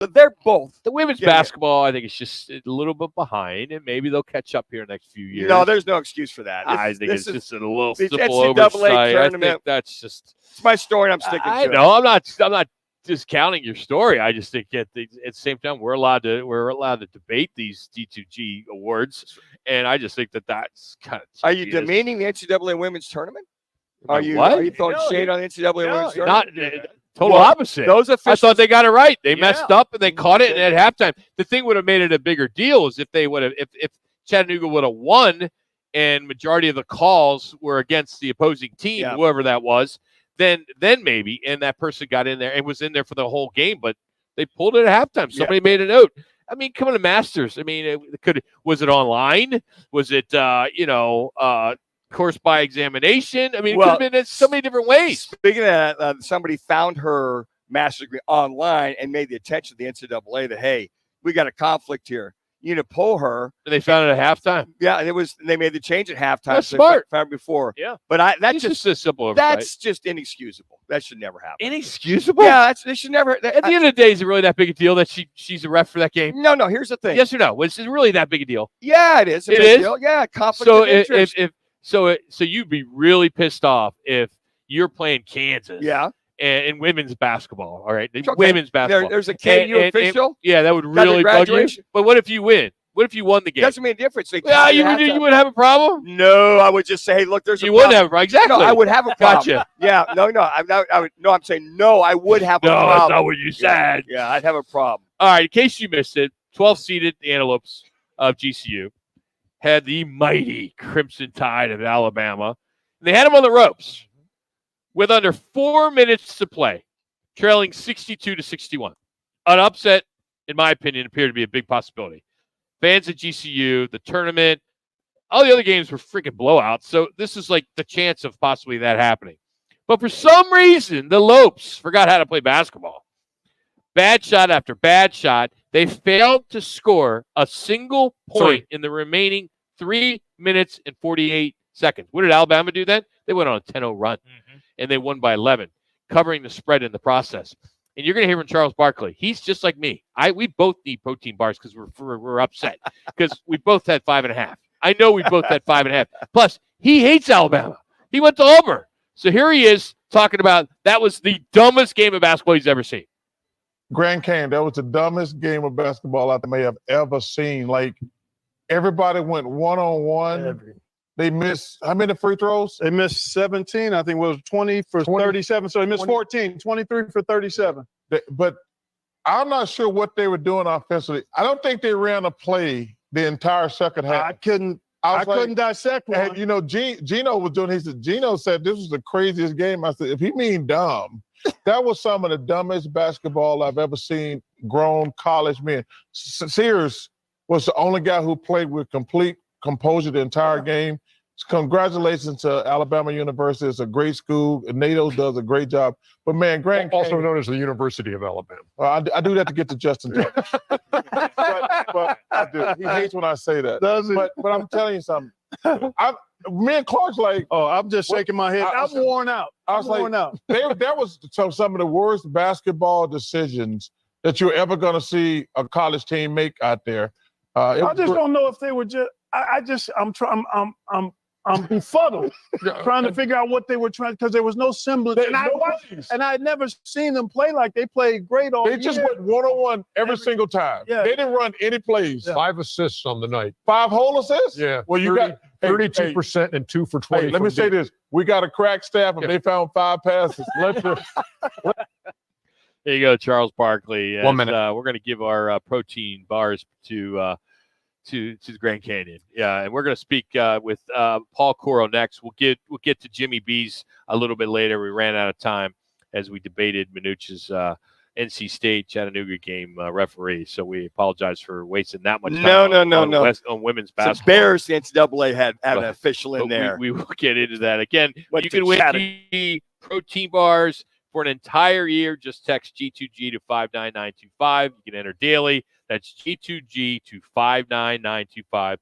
But they're both. The women's basketball, I think, is just a little bit behind, and maybe they'll catch up here in the next few years. No, there's no excuse for that. I think it's just a little simple NCAA oversight. Tournament, I think that's just. It's my story. I'm sticking to it. No, I'm not discounting your story. I just think at the same time we're allowed to debate these D2G awards, and I just think that's kind of. Are you demeaning the NCAA women's tournament? Are you throwing shade on the NCAA women's tournament? Not. Total opposite. Those officials, I thought they got it right. They messed up and they caught it. And at halftime, the thing would have made it a bigger deal is if they would have, if Chattanooga would have won, and majority of the calls were against the opposing team, whoever that was, then maybe, and that person got in there and was in there for the whole game. But they pulled it at halftime. Somebody made a note. I mean, coming to Masters. I mean, was it online? Was it course by examination? I mean, it could have been in so many different ways. Speaking of that, somebody found her master's degree online and made the attention of the NCAA that, hey, we got a conflict here. You need to pull her. And they found it at halftime. Yeah, and they made the change at halftime. That's smart. Found before. Yeah, but that's just a simple oversight. That's just inexcusable. That should never happen. Inexcusable? Yeah, they should never. At the end of the day, is it really that big a deal that she's a ref for that game? No. Here's the thing. Yes or no? Was it really that big a deal? Yeah, it is. It is. Deal. Yeah, conflict of interest. So you'd be really pissed off if you're playing Kansas. Yeah. And women's basketball, all right? Women's basketball. There's a KU official. Yeah, that would really bug you. But what if you win? What if you won the game? Doesn't mean a difference. You wouldn't have a problem? No, I would just say, hey, look, there's a problem. You wouldn't have a problem. Exactly. No, I would have a problem. Gotcha. Yeah, I'm saying no, I would have a problem. No, that's not what you said. Yeah, I'd have a problem. All right, in case you missed it, 12th-seeded Antelopes of GCU had the mighty Crimson Tide of Alabama. They had them on the ropes with under 4 minutes to play, trailing 62-61. An upset, in my opinion, appeared to be a big possibility. Fans at GCU, the tournament, all the other games were freaking blowouts. So this is like the chance of possibly that happening. But for some reason, the Lopes forgot how to play basketball. Bad shot after bad shot. They failed to score a single point in the remaining 3 minutes and 48 seconds. What did Alabama do then? They went on a 10-0 run, and they won by 11, covering the spread in the process. And you're going to hear from Charles Barkley. He's just like me. We both need protein bars because we're upset because we both had 5.5. I know we both had 5.5. Plus, he hates Alabama. He went to Auburn. So here he is talking about that was the dumbest game of basketball he's ever seen. Grand Canyon, that was the dumbest game of basketball I may have ever seen. Like, everybody went one-on-one. They missed how many free throws? They missed 17. I think it was 20 for 37. So they missed 14, 23 for 37. But I'm not sure what they were doing offensively. I don't think they ran a play the entire second half. I couldn't dissect one. And, Gino was doing. Gino said this was the craziest game. I said, if he mean dumb, that was some of the dumbest basketball I've ever seen. Grown college men. Sears was the only guy who played with complete composure the entire game. Congratulations to Alabama University. It's a great school. NATO does a great job. But, man, also known as the University of Alabama. I do that to get to Justin Jefferson. but I do. He hates when I say that. Does he? But I'm telling you something. Me and Clark's like, I'm just shaking my head. I'm worn out. I was worn out. That was some of the worst basketball decisions that you're ever going to see a college team make out there. I just don't know if they were just. I'm befuddled trying to figure out what they were trying because there was no semblance. And I had never seen them play like they played great all year. They just went one-on-one every single time. Yeah. They didn't run any plays. Yeah. 5 assists on the night. 5 whole assists? Yeah. Well, you got 32% and 2 for 20. Hey, let me say this. We got a crack staff and they found 5 passes. There you go, Charles Barkley. 1 minute. We're going to give our protein bars to the Grand Canyon. Yeah, and we're going to speak with Paul Coro next. We'll get to Jimmy B's a little bit later. We ran out of time as we debated Manuch's NC State Chattanooga game referee. So we apologize for wasting that much time. No. On women's basketball. The Bears, the NCAA had an official in there. We will get into that again. You can win protein bars for an entire year. Just text G2G to 59925. You can enter daily. That's G2G to 59925.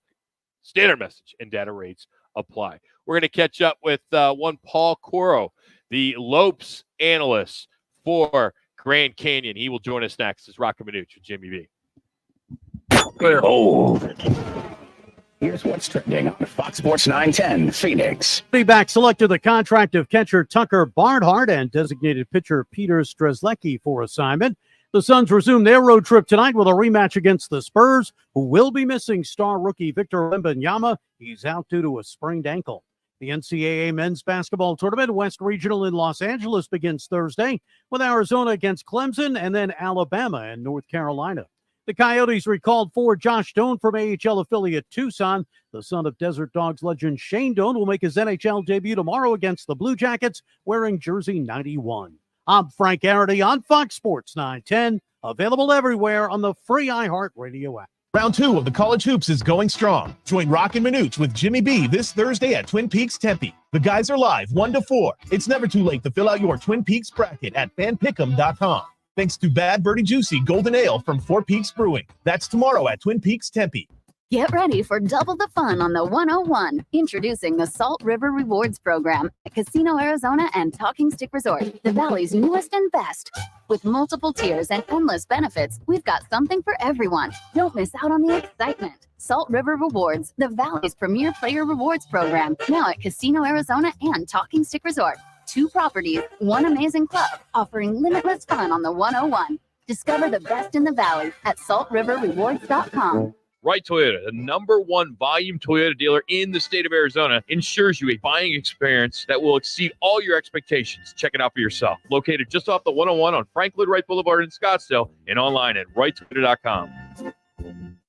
Standard message and data rates apply. We're going to catch up with one Paul Coro, the Lopes analyst for Grand Canyon. He will join us next. It's Roc and Manuch with Jimmy B. Here's what's trending on Fox Sports 910 Phoenix. Back selected the contract of catcher Tucker Barnhart and designated pitcher Peter Strzelecki for assignment. The Suns resume their road trip tonight with a rematch against the Spurs, who will be missing star rookie Victor Wembanyama. He's out due to a sprained ankle. The NCAA men's basketball tournament, West Regional in Los Angeles, begins Thursday with Arizona against Clemson and then Alabama and North Carolina. The Coyotes recalled forward Josh Doan from AHL affiliate Tucson. The son of Desert Dogs legend Shane Doan will make his NHL debut tomorrow against the Blue Jackets wearing jersey 91. I'm Frank Garrity on Fox Sports 910, available everywhere on the free iHeartRadio app. Round 2 of the College Hoops is going strong. Join Roc and Manuch with Jimmy B this Thursday at Twin Peaks Tempe. The guys are live 1 to 4. It's never too late to fill out your Twin Peaks bracket at fanpick'em.com. Thanks to Bad Birdie Juicy Golden Ale from Four Peaks Brewing. That's tomorrow at Twin Peaks Tempe. Get ready for double the fun on the 101. Introducing the Salt River Rewards Program at Casino Arizona and Talking Stick Resort, the Valley's newest and best. With multiple tiers and endless benefits, we've got something for everyone. Don't miss out on the excitement. Salt River Rewards, the Valley's premier player rewards program, now at Casino Arizona and Talking Stick Resort. 2 properties, 1 amazing club, offering limitless fun on the 101. Discover the best in the Valley at saltriverrewards.com. Wright Toyota, the #1 volume Toyota dealer in the state of Arizona, ensures you a buying experience that will exceed all your expectations. Check it out for yourself. Located just off the 101 on Franklin Wright Boulevard in Scottsdale and online at wrighttoyota.com.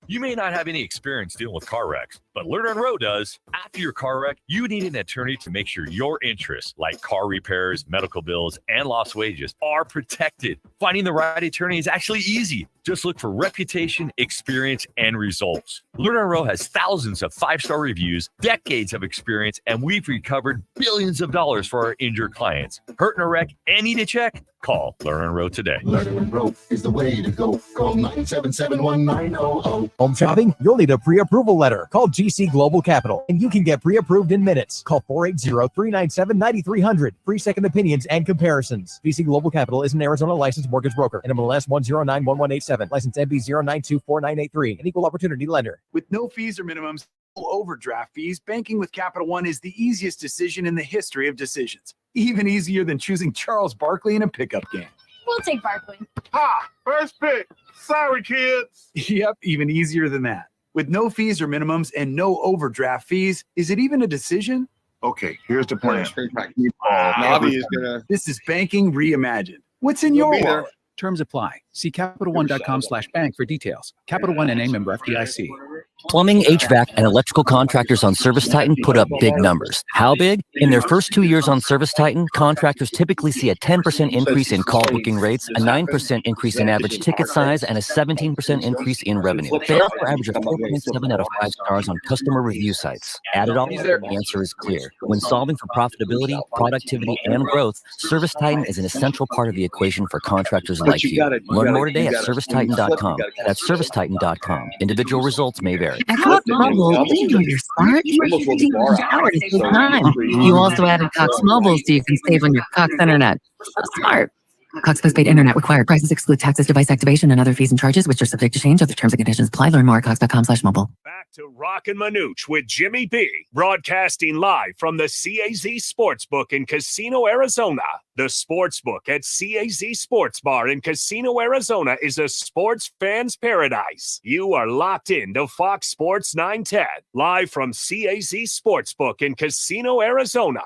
You may not have any experience dealing with car wrecks, but Lerner and Rowe does. After your car wreck, you need an attorney to make sure your interests, like car repairs, medical bills, and lost wages, are protected. Finding the right attorney is actually easy. Just look for reputation, experience, and results. Lerner and Rowe has thousands of 5-star reviews, decades of experience, and we've recovered billions of dollars for our injured clients. Hurt in a wreck and need a check? Call Lerner and Rowe today. Lerner and Rowe is the way to go. Call 977-1900. Home shopping? You'll need a pre-approval letter. Call GC Global Capital, and you can get pre-approved in minutes. Call 480-397-9300. Free second opinions and comparisons. GC Global Capital is an Arizona licensed mortgage broker. NMLS 1091187. License MB 0924983. An equal opportunity lender. With no fees or minimums, no overdraft fees, banking with Capital One is the easiest decision in the history of decisions. Even easier than choosing Charles Barkley in a pickup game. We'll take Barkley. First pick. Sorry, kids. Yep, even easier than that. With no fees or minimums and no overdraft fees, is it even a decision? Okay, here's the plan. This is banking reimagined. What's in your wallet? Terms apply. See CapitalOne.com/bank for details. Capital One NA member FDIC. Plumbing, HVAC, and electrical contractors on Service Titan put up big numbers. How big? In their first 2 years on Service Titan, contractors typically see a 10% increase in call booking rates, a 9% increase in average ticket size, and a 17% increase in revenue. They also average a 4.7 out of 5 stars on customer review sites. Add it all, the answer is clear. When solving for profitability, productivity, and growth, Service Titan is an essential part of the equation for contractors like you. Learn more today at ServiceTitan.com. That's ServiceTitan.com. Individual results may vary. At Cox Mobile, we know you're smart. You are using your hours to save time. You also added Cox Mobile so you can save on your Cox Internet. So smart. Cox postpaid internet required. Prices exclude taxes, device activation, and other fees and charges, which are subject to change. Other terms and conditions apply. Learn more at cox.com/mobile. Back to Roc and Manuch with Jimmy B, broadcasting live from the CAZ Sportsbook in Casino, Arizona. The Sportsbook at CAZ Sports Bar in Casino, Arizona is a sports fan's paradise. You are locked into Fox Sports 910, live from CAZ Sportsbook in Casino, Arizona.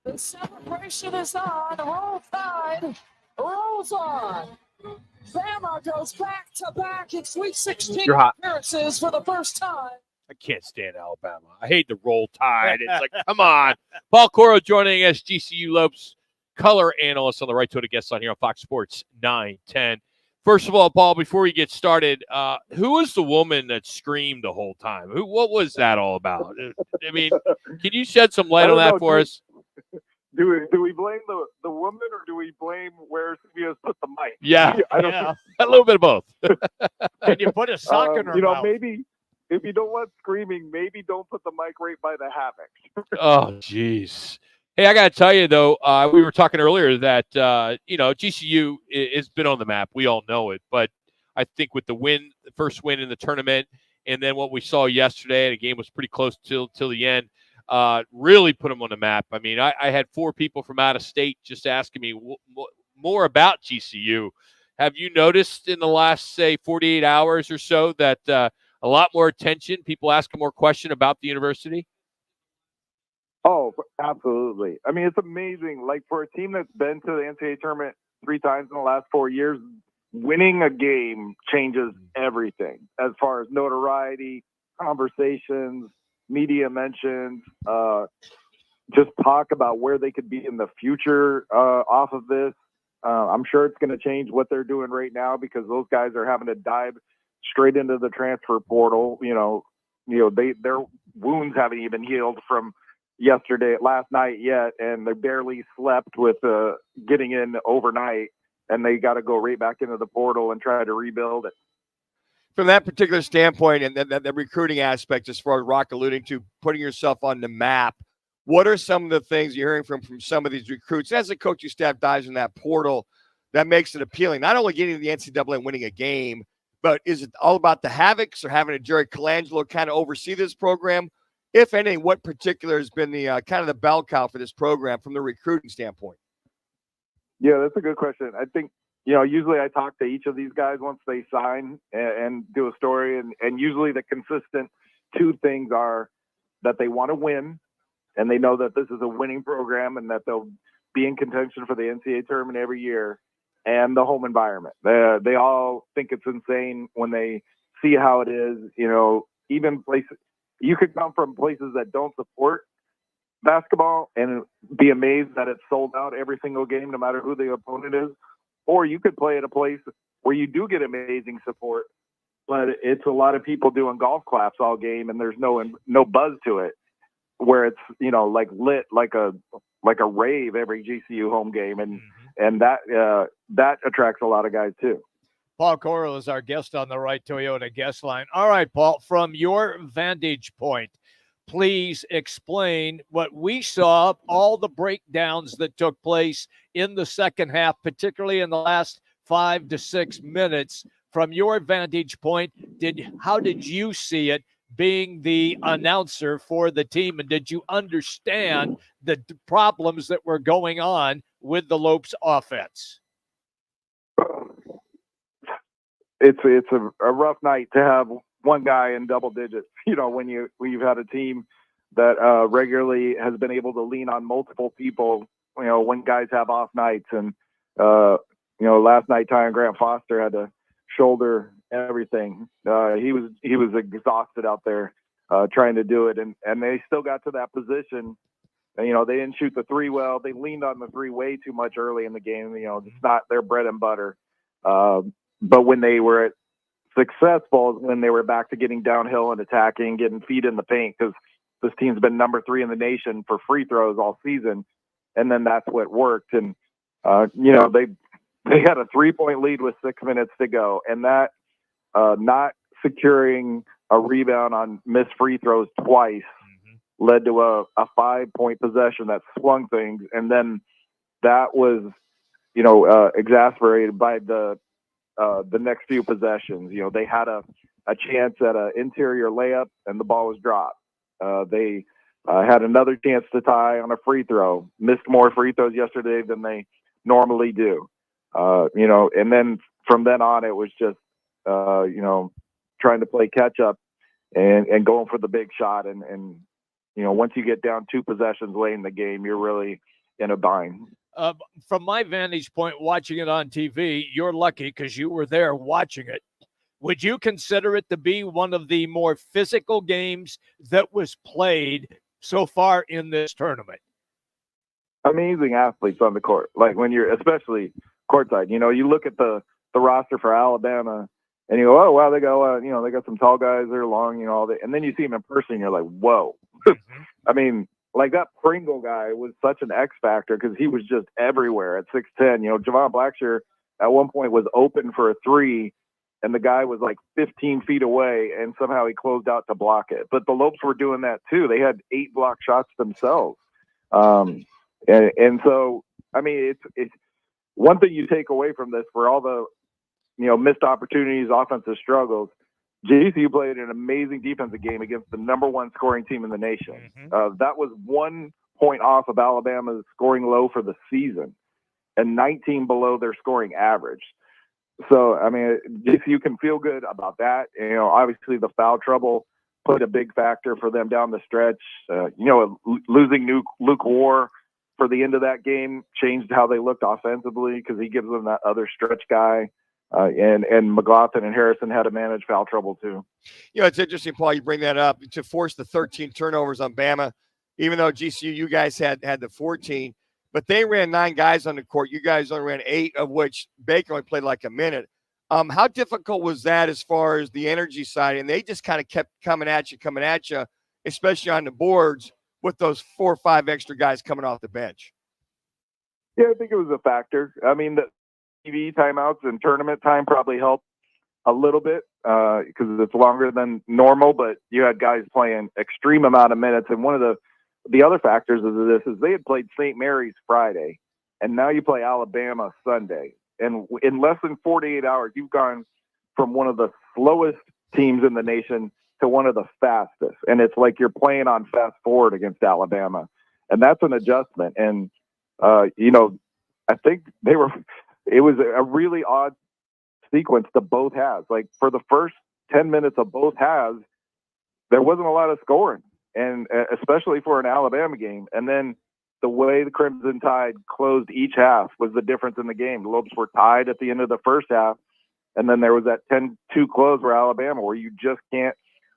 The celebration is on. Roll Tide rolls on. Bama goes back to back in Sweet 16 appearances for the first time. I can't stand Alabama. I hate the Roll Tide. It's like, come on. Paul Coro joining us, GCU Lopes, color analyst on the Right Toyota guest on here on Fox Sports 910. First of all, Paul, before we get started, who was the woman that screamed the whole time? What was that all about? I mean, can you shed some light on that for us? Do we blame the woman or do we blame where CBS put the mic? Yeah, I don't a little bit of both. And you put a sock in her mouth. Maybe if you don't want screaming, maybe don't put the mic right by the hammock. Oh, jeez. Hey, I got to tell you, though, we were talking earlier that, GCU has been on the map. We all know it. But I think with the first win in the tournament, and then what we saw yesterday, the game was pretty close till the end, really put them on the map. I mean, I had 4 people from out of state just asking me more about GCU. Have you noticed in the last, say, 48 hours or so that a lot more attention, people asking more questions about the university? Oh, absolutely. I mean, it's amazing. Like for a team that's been to the NCAA tournament 3 times in the last 4 years, winning a game changes everything as far as notoriety, conversations, media mentions, just talk about where they could be in the future off of this. I'm sure it's going to change what they're doing right now because those guys are having to dive straight into the transfer portal. Their wounds haven't even healed from last night yet, and they barely slept with getting in overnight, and they got to go right back into the portal and try to rebuild it. From that particular standpoint, and the recruiting aspect, as far as Rock alluding to, putting yourself on the map, what are some of the things you're hearing from some of these recruits as the coaching staff dives in that portal that makes it appealing? Not only getting to the NCAA and winning a game, but is it all about the Havocs or having a Jerry Colangelo kind of oversee this program? If anything, what particular has been the kind of the bell cow for this program from the recruiting standpoint? Yeah, that's a good question. I think, usually I talk to each of these guys once they sign and do a story. And usually the consistent 2 things are that they want to win and they know that this is a winning program and that they'll be in contention for the NCAA tournament every year, and the home environment. They all think it's insane when they see how it is, even places. You could come from places that don't support basketball and be amazed that it's sold out every single game, no matter who the opponent is. Or you could play at a place where you do get amazing support, but it's a lot of people doing golf claps all game and there's no buzz to it, where it's, like lit like a rave every GCU home game. And that attracts a lot of guys too. Paul Coral is our guest on the Right Toyota guest line. All right, Paul, from your vantage point, please explain what we saw, all the breakdowns that took place in the second half, particularly in the last 5 to 6 minutes. From your vantage point, how did you see it being the announcer for the team? And did you understand the problems that were going on with the Lopes offense? It's a rough night to have one guy in double digits, when you've had a team that regularly has been able to lean on multiple people, when guys have off nights. And, last night, Ty and Grant Foster had to shoulder everything. He was exhausted out there trying to do it. And they still got to that position. And, they didn't shoot the 3 well. They leaned on the 3 way too much early in the game. It's not their bread and butter. But when they were successful, when they were back to getting downhill and attacking, getting feet in the paint, because this team's been number 3 in the nation for free throws all season. And then that's what worked. And, they had a 3-point lead with 6 minutes to go. And that not securing a rebound on missed free throws twice led to a 5-point possession that swung things. And then that was, exasperated by the next few possessions. They had a chance at an interior layup and the ball was dropped. They had another chance to tie on a free throw, missed more free throws yesterday than they normally do. And then from then on, it was just, trying to play catch up and going for the big shot. And once you get down 2 possessions late in the game, you're really in a bind. From my vantage point, watching it on TV, you're lucky because you were there watching it. Would you consider it to be one of the more physical games that was played so far in this tournament? Amazing athletes on the court. Like when you're, especially courtside, you look at the roster for Alabama and you go, oh, wow, they got some tall guys, they're long, and then you see them in person, you're like, whoa. I mean, like that Pringle guy was such an X factor because he was just everywhere at 6'10". Javon Blackshear at one point was open for a 3, and the guy was like 15 feet away, and somehow he closed out to block it. But the Lopes were doing that too. They had 8 block shots themselves. And so, I mean, it's one thing you take away from this for all the, missed opportunities, offensive struggles. GCU played an amazing defensive game against the #1 scoring team in the nation. That was 1 point off of Alabama's scoring low for the season and 19 below their scoring average. So, I mean, GCU can feel good about that. Obviously the foul trouble played a big factor for them down the stretch. Losing Luke War for the end of that game changed how they looked offensively because he gives them that other stretch guy. And McLaughlin and Harrison had to manage foul trouble too. It's interesting, Paul, you bring that up to force the 13 turnovers on Bama, even though GCU, you guys had the 14, but they ran 9 guys on the court. You guys only ran 8, of which Baker only played like a minute. How difficult was that as far as the energy side? And they just kind of kept coming at you, especially on the boards with those 4 or 5 extra guys coming off the bench. Yeah, I think it was a factor. I mean, the TV timeouts and tournament time probably helped a little bit because it's longer than normal, but you had guys playing extreme amount of minutes. And one of the other factors of this is they had played St. Mary's Friday, and now you play Alabama Sunday. And in less than 48 hours, you've gone from one of the slowest teams in the nation to one of the fastest. And it's like you're playing on fast forward against Alabama. And that's an adjustment. And, I think it was a really odd sequence to both halves. Like for the first 10 minutes of both halves, there wasn't a lot of scoring, and especially for an Alabama game. And then the way the Crimson Tide closed each half was the difference in the game. The Lopes were tied at the end of the first half, and then there was that 10-2 close for Alabama where you just can't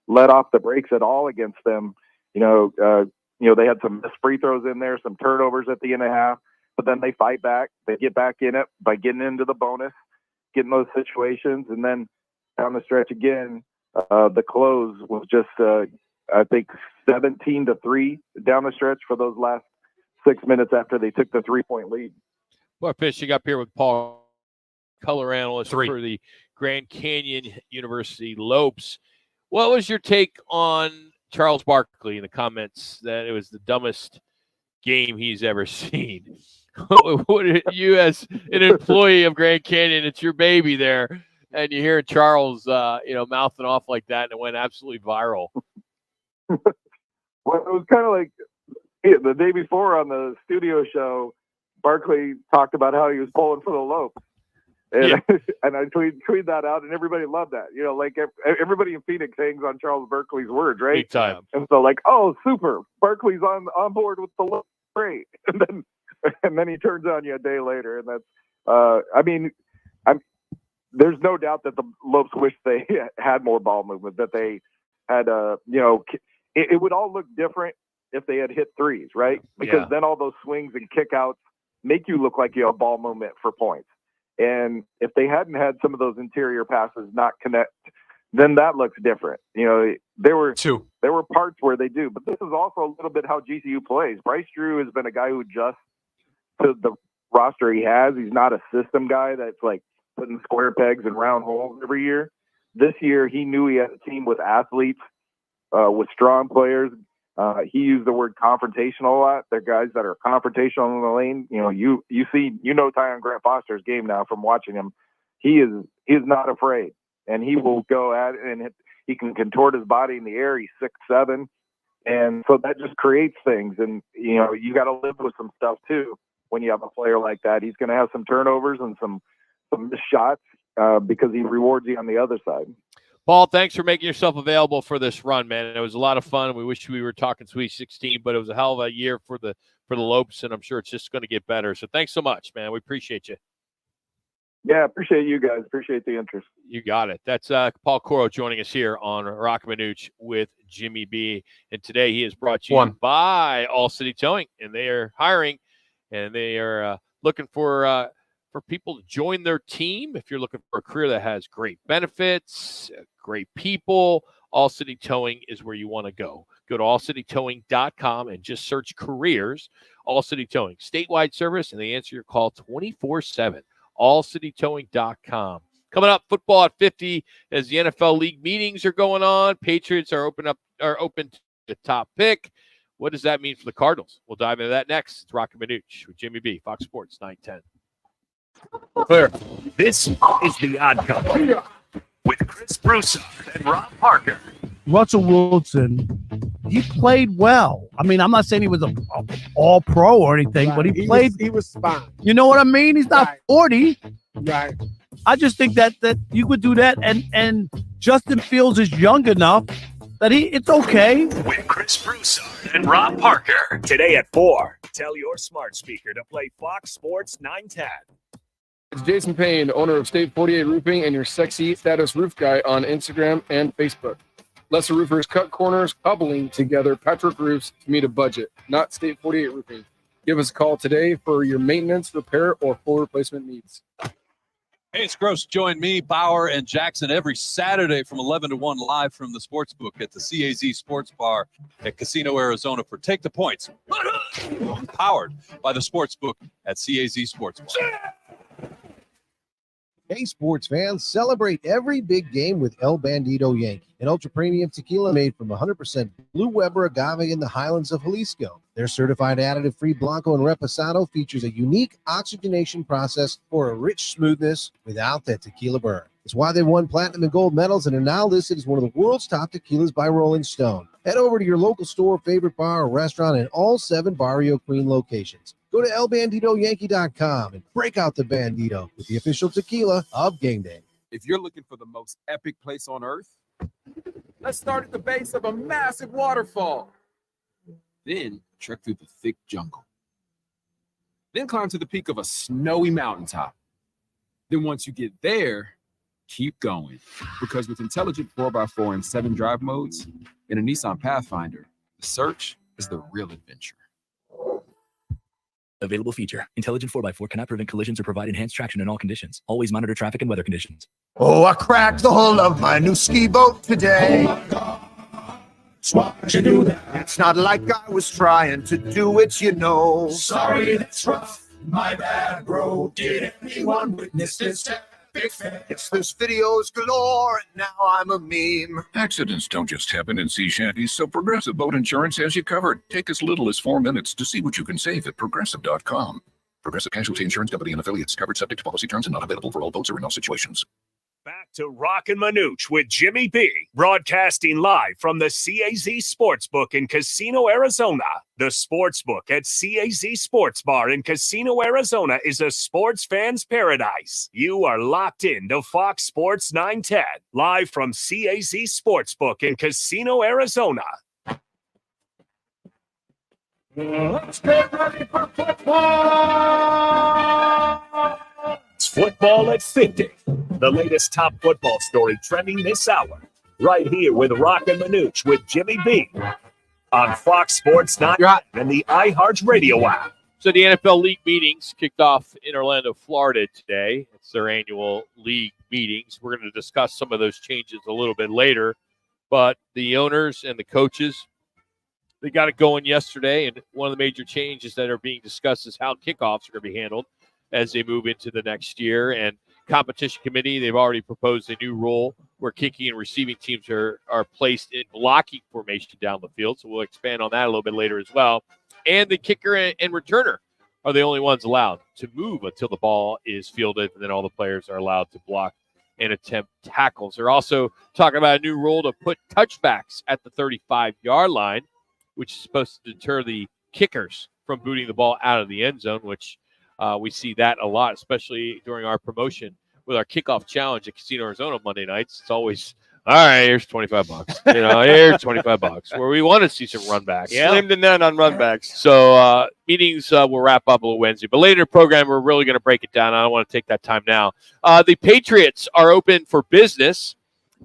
let off the brakes at all against them. They had some missed free throws in there, some turnovers at the end of half, but then they fight back. They get back in it by getting into the bonus, getting those situations, and then down the stretch again, the close was just, I think, 17-3 down the stretch for those last 6 minutes after they took the 3-point lead. Well, finishing up here with Paul, color analyst for the Grand Canyon University Lopes. What was your take on Charles Barkley in the comments that it was the dumbest game he's ever seen? What you, as an employee of Grand Canyon, it's your baby there, and you hear Charles, mouthing off like that, and it went absolutely viral. Well, it was kind of like the day before on the studio show, Barkley talked about how he was pulling for the Lopes. And, and I tweeted that out, and everybody loved that. Everybody in Phoenix hangs on Charles Barkley's words, right? Big time. And so, oh, super, Barkley's on board with the Lopes, great. And then he turns on you a day later, and that's, there's no doubt that the Lopes wish they had more ball movement, that they had, it would all look different if they had hit threes, right? Because then all those swings and kickouts make you look like you have ball movement for points. And if they hadn't had some of those interior passes not connect, then that looks different. There were parts where they do, but this is also a little bit how GCU plays. Bryce Drew has been a guy who adjusts to the roster he has. He's not a system guy that's like putting square pegs in round holes every year. This year, he knew he had a team with athletes, with strong players. He used the word confrontational a lot. They're guys that are confrontational in the lane. You see Tyon Grant Foster's game now from watching him. He is not afraid, and he will go at it, and he can contort his body in the air. He's 6'7", and so that just creates things. And you got to live with some stuff too when you have a player like that. He's going to have some turnovers and some missed shots because he rewards you on the other side. Paul, thanks for making yourself available for this run, man. It was a lot of fun. We wish we were talking Sweet 16, but it was a hell of a year for the Lopes, and I'm sure it's just going to get better. So thanks so much, man. We appreciate you. Yeah, appreciate you guys. Appreciate the interest. You got it. That's Paul Coro joining us here on Roc and Manuch with Jimmy B. And today he is brought to you by All City Towing, and they are hiring, and they are looking for people to join their team. If you're looking for a career that has great benefits, great people, All City Towing is where you want to go. Go to allcitytowing.com and just search careers. All City Towing, statewide service, and they answer your call 24/7. allcitytowing.com. Coming up, football at 50 as the NFL league meetings are going on. Patriots are open to the top pick. what does that mean for the Cardinals? We'll dive into that next. It's Roc and Manuch with Jimmy B, Fox Sports 910. Clear. This is the Odd Couple with Chris Broussard and Rob Parker. Russell Wilson, he played well. I mean, I'm not saying he was a all-pro or anything, but he played. He was fine. You know what I mean? He's not 40. Right. I just think that you could do that, and Justin Fields is young enough that it's okay. With Chris Broussard and Rob Parker. Today at 4. Tell your smart speaker to play Fox Sports 910. It's Jason Payne, owner of State 48 Roofing and your sexy status roof guy on Instagram and Facebook. Lesser roofers cut corners, cobbling together patchwork roofs to meet a budget, not State 48 Roofing. Give us a call today for your maintenance, repair, or full replacement needs. Hey, it's Gross. Join me, Bauer, and Jackson every Saturday from 11 to 1 live from the Sportsbook at the CAZ Sports Bar at Casino, Arizona for Take the Points. Powered by the Sportsbook at CAZ Sports Bar. Hey, sports fans, celebrate every big game with El Bandito Yankee, an ultra-premium tequila made from 100% Blue Weber agave in the highlands of Jalisco. Their certified additive-free Blanco and Reposado features a unique oxygenation process for a rich smoothness without that tequila burn. It's why they won platinum and gold medals and are now listed as one of the world's top tequilas by Rolling Stone. Head over to your local store, favorite bar, or restaurant in all 7 Barrio Queen locations. Go to elbanditoyankee.com and break out the Bandito with the official tequila of game day. If you're looking for the most epic place on earth, let's start at the base of a massive waterfall. Then trek through the thick jungle. Then climb to the peak of a snowy mountaintop. Then once you get there, keep going. Because with intelligent 4x4 and 7 drive modes in a Nissan Pathfinder, the search is the real adventure. Available feature. Intelligent 4x4 cannot prevent collisions or provide enhanced traction in all conditions. Always monitor traffic and weather conditions. Oh, I cracked the hull of my new ski boat today. Oh my God. Why'd you do that? It's not like I was trying to do it, you know. Sorry, that's rough. My bad, bro. Did anyone witness this epic fail? It's this videos galore, and now I'm a meme. Accidents don't just happen in sea shanties, so Progressive Boat Insurance has you covered. Take as little as 4 minutes to see what you can save at Progressive.com. Progressive Casualty Insurance Company and affiliates. Covered subject to policy terms and not available for all boats or in all situations. Back to Roc and Manuch with Jimmy B, broadcasting live from the CAZ Sportsbook in Casino, Arizona. The Sportsbook at CAZ Sports Bar in Casino, Arizona is a sports fan's paradise. You are locked in to Fox Sports 910, live from CAZ Sportsbook in Casino, Arizona. Let's get ready for football! It's Football at 50, the latest top football story trending this hour, right here with Roc and Manuch with Jimmy B on Fox Sports 9 and the iHeartRadio app. So the NFL league meetings kicked off in Orlando, Florida today. It's their annual league meetings. We're going to discuss some of those changes a little bit later, but the owners and the coaches, they got it going yesterday, and one of the major changes that are being discussed is how kickoffs are going to be handled as they move into the next year. And competition committee, they've already proposed a new rule where kicking and receiving teams are placed in blocking formation down the field. So we'll expand on that a little bit later as well. And the kicker and returner are the only ones allowed to move until the ball is fielded, and then all the players are allowed to block and attempt tackles. They're also talking about a new rule to put touchbacks at the 35-yard line, which is supposed to deter the kickers from booting the ball out of the end zone, which we see that a lot, especially during our promotion with our kickoff challenge at Casino, Arizona Monday nights. It's always, all right, here's $25. Here's $25. Where we want to see some runbacks. Slim to none on runbacks. So meetings will wrap up a little Wednesday. But later in the program, we're really going to break it down. I don't want to take that time now. The Patriots are open for business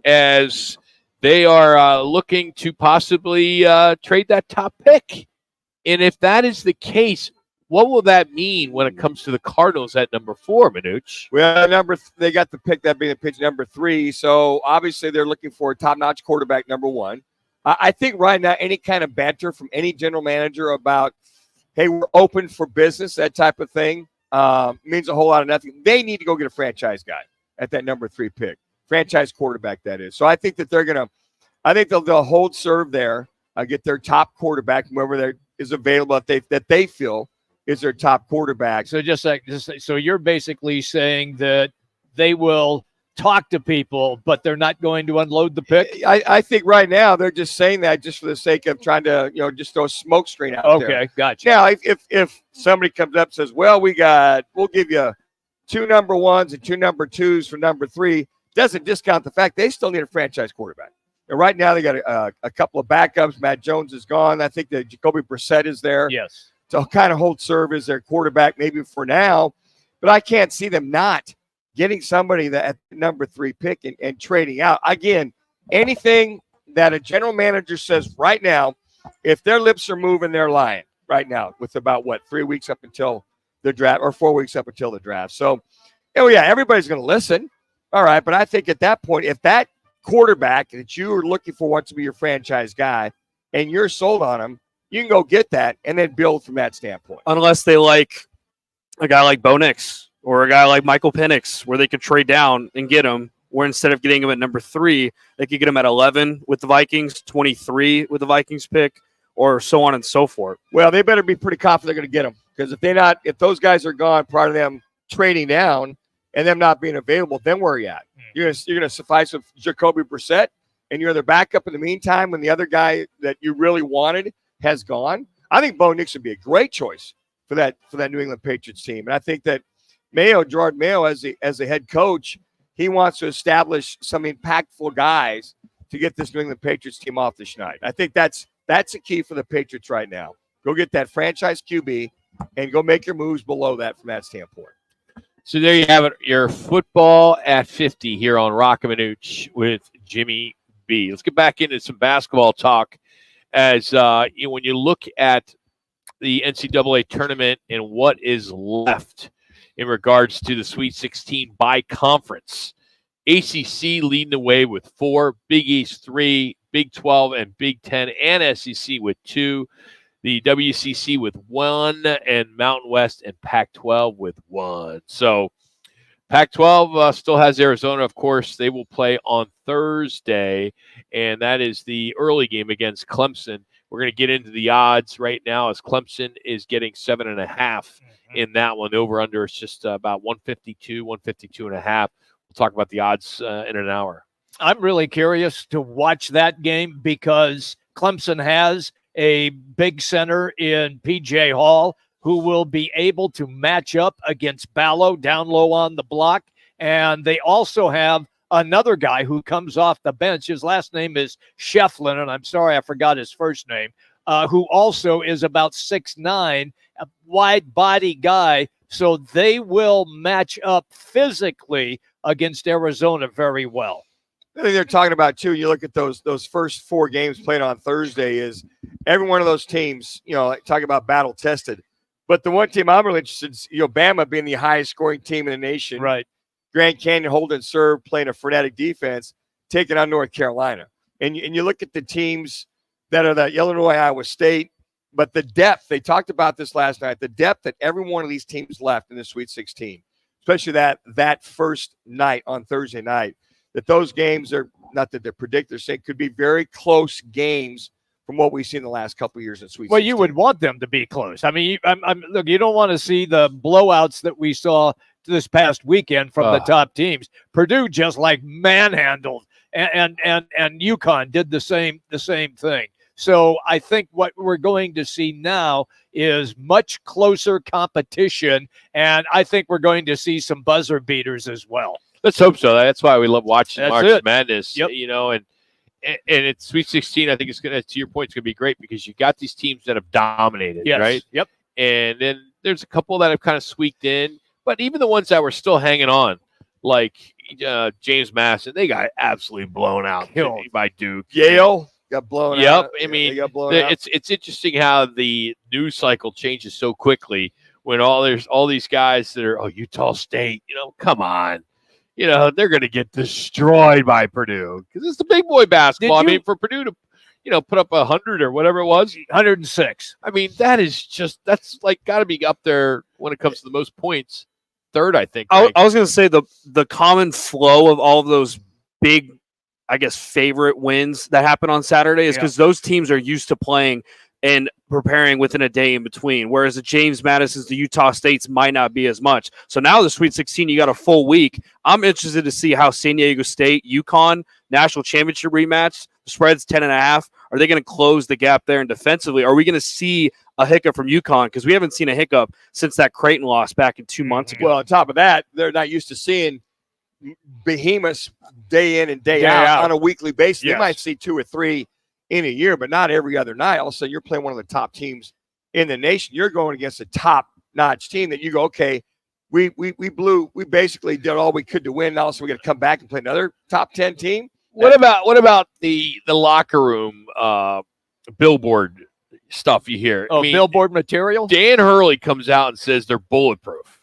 as they are looking to possibly trade that top pick. And if that is the case, what will that mean when it comes to the Cardinals at number 4, Manuch? Well, they got the pick, that being the pitch number 3. So obviously they're looking for a top-notch quarterback, number 1. I think right now any kind of banter from any general manager about, hey, we're open for business, that type of thing, means a whole lot of nothing. They need to go get a franchise guy at that number 3 pick. Franchise quarterback, that is. So I think that they'll hold serve there. get their top quarterback, whoever there is available that they feel is their top quarterback. So so you're basically saying that they will talk to people, but they're not going to unload the pick? I think right now they're just saying that just for the sake of trying to, just throw a smoke screen out there. Okay, gotcha. Now, if somebody comes up and says, well, we'll give you 2 number 1s and 2 number 2s for number 3, doesn't discount the fact they still need a franchise quarterback. And right now they got a couple of backups. Matt Jones is gone. I think that Jacoby Brissett is there. Yes. To kind of hold serve as their quarterback maybe for now. But I can't see them not getting somebody that at the number 3 pick and trading out. Again, anything that a general manager says right now, if their lips are moving, they're lying right now with about, 3 weeks up until the draft or 4 weeks up until the draft. So, everybody's going to listen. All right, but I think at that point, if that quarterback that you are looking for wants to be your franchise guy and you're sold on him, you can go get that and then build from that standpoint. Unless they like a guy like Bo Nix or a guy like Michael Penix, where they could trade down and get him, where instead of getting him at number 3, they could get him at 11 with the Vikings, 23 with the Vikings pick, or so on and so forth. Well, they better be pretty confident they're going to get him, because if those guys are gone prior to them trading down and them not being available, then where are you at? You're going to suffice with Jacoby Brissett, and you're their backup in the meantime when the other guy that you really wanted has gone. I think Bo Nix would be a great choice for that New England Patriots team, and I think that Gerard Mayo, as a head coach, he wants to establish some impactful guys to get this New England Patriots team off the schneid. I think that's a key for the Patriots right now. Go get that franchise QB and go make your moves below that from that standpoint. So there you have it, your football at 50 here on Roc and Manuch with Jimmy B. Let's get back into some basketball talk as when you look at the NCAA tournament and what is left in regards to the Sweet 16 by conference. ACC leading the way with 4, Big East 3, Big 12 and Big 10 and SEC with 2, the WCC with 1, and Mountain West and Pac-12 with 1. So Pac-12 still has Arizona, of course. They will play on Thursday, and that is the early game against Clemson. We're going to get into the odds right now as Clemson is getting 7.5 in that one. The over-under is just about 152, 152.5. We'll talk about the odds in an hour. I'm really curious to watch that game because Clemson has a big center in P.J. Hall who will be able to match up against Ballo down low on the block. And they also have another guy who comes off the bench. His last name is Shefflin, and I'm sorry I forgot his first name, who also is about 6'9", a wide-body guy. So they will match up physically against Arizona very well. I think they're talking about, too, you look at those first 4 games played on Thursday, is every one of those teams, talking about battle-tested. But the one team I'm really interested in, Bama being the highest-scoring team in the nation. Right. Grand Canyon hold and serve, playing a frenetic defense, taking on North Carolina. And you look at the teams that are the Illinois, Iowa State, but the depth, they talked about this last night, the depth that every one of these teams left in the Sweet 16, especially that first night on Thursday night, that those games are, not that they're predicted, they're saying could be very close games from what we've seen in the last couple of years in Sweet 16. Well, you would want them to be close. I mean, look, you don't want to see the blowouts that we saw this past weekend from the top teams. Purdue just manhandled, and UConn did the same thing. So I think what we're going to see now is much closer competition, and I think we're going to see some buzzer beaters as well. Let's hope so. That's why we love watching March Madness. Yep. And it's Sweet 16. I think it's going to, to your point, it's going to be great because you got these teams that have dominated, yes. right? Yep. And then there's a couple that have kind of squeaked in, but even the ones that were still hanging on, like James Madison, they got absolutely blown out by Duke. Yale got blown out. Yep. I mean, out. It's interesting how the news cycle changes so quickly when there's all these guys that are, Utah State, come on. They're going to get destroyed by Purdue because it's the big boy basketball. I mean, for Purdue to, put up 100 or whatever it was, 106. I mean, that's got to be up there when it comes to the most points. Third, I think. I was going to say the common flow of all of those big I guess, favorite wins that happen on Saturday is because those teams are used to playing and preparing within a day in between, whereas the James Madison's, the Utah States might not be as much. So now the Sweet 16, you got a full week. I'm interested to see how San Diego State, UConn, national championship rematch, the spread's 10.5. Are they going to close the gap there? And defensively, are we going to see a hiccup from UConn? Because we haven't seen a hiccup since that Creighton loss back in 2 months ago. Well, on top of that, they're not used to seeing behemoths day in and day out on a weekly basis. Yes. They might see 2 or 3 in a year, but not every other night. All of a sudden, you're playing one of the top teams in the nation. You're going against a top-notch team that you go, okay, we basically did all we could to win. Now, so we got to come back and play another top 10 team. What about the locker room billboard stuff you hear? Oh, billboard material? Dan Hurley comes out and says they're bulletproof.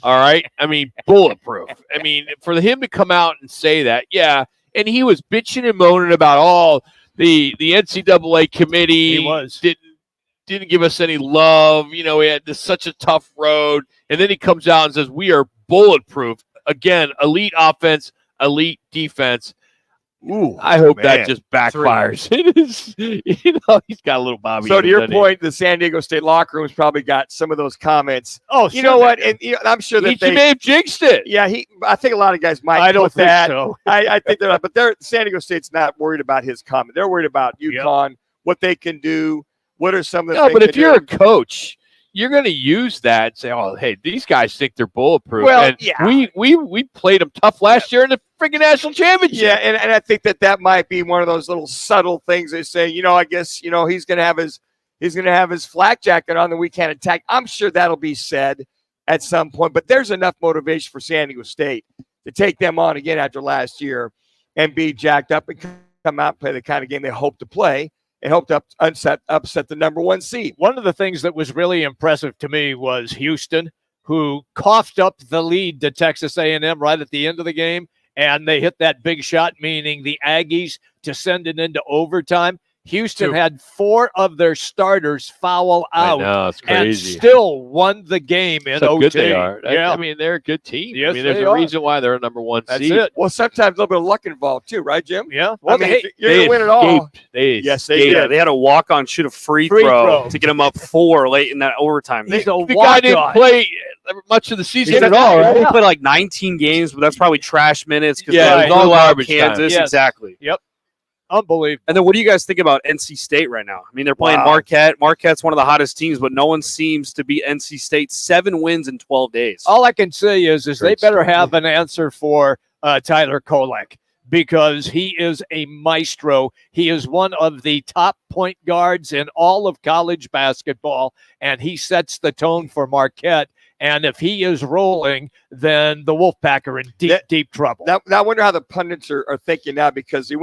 All right? I mean, bulletproof. I mean, for him to come out and say that, yeah, and he was bitching and moaning about all the NCAA committee didn't give us any love. You know, we had such a tough road. And then he comes out and says, we are bulletproof. Again, elite offense, elite defense. Ooh, I hope that just backfires. It is, he's got a little Bobby. So to your point, the San Diego State locker room's probably got some of those comments. Oh, you know what? And I'm sure that he may have jinxed it. Yeah, I think a lot of guys might. I don't put think that. so. I think they're not, but San Diego State's not worried about his comment. They're worried about UConn, what they can do. What are some of the things? No, but if you're a coach, you're going to use that and say, "Oh, hey, these guys think they're bulletproof." Well, and yeah. we played them tough last year in the freaking national championship. Yeah, and I think that might be one of those little subtle things they say. I guess he's going to have his flak jacket on, that we can't attack. I'm sure that'll be said at some point. But there's enough motivation for San Diego State to take them on again after last year and be jacked up and come out and play the kind of game they hope to play. And hope to upset the number 1 seed. One of the things that was really impressive to me was Houston, who coughed up the lead to Texas A&M right at the end of the game, and they hit that big shot, meaning the Aggies to send it into overtime. Houston had 4 of their starters foul out. I know, it's and crazy. still won the game in That's how OT. good they are. Yeah. I mean, they're a good team. Yes, I mean, there's they a are. reason why they're a number 1 That's seed. it. Well, sometimes a little bit of luck involved too, right, Jim? Yeah. Well, Well, you're going to win it all. Yes, they did. They had a walk-on shoot a free throw to get them up 4 late in that overtime. He's a The guy didn't walk-on. play much of the season He at all, right? He played like 19 games, but that's probably trash minutes because Yeah, they it was all blew out garbage time. Kansas. Yes. Exactly. Yep. Unbelievable. And then what do you guys think about NC State right now? I mean, they're playing Marquette. Marquette's one of the hottest teams, but no one seems to beat NC State. 7 wins in 12 days. All I can say is they Great better stuff. have an answer for Tyler Kolek, because he is a maestro. He is one of the top point guards in all of college basketball, and he sets the tone for Marquette. And if he is rolling, then the Wolfpack are in deep trouble. Now, I wonder how the pundits are thinking now, because they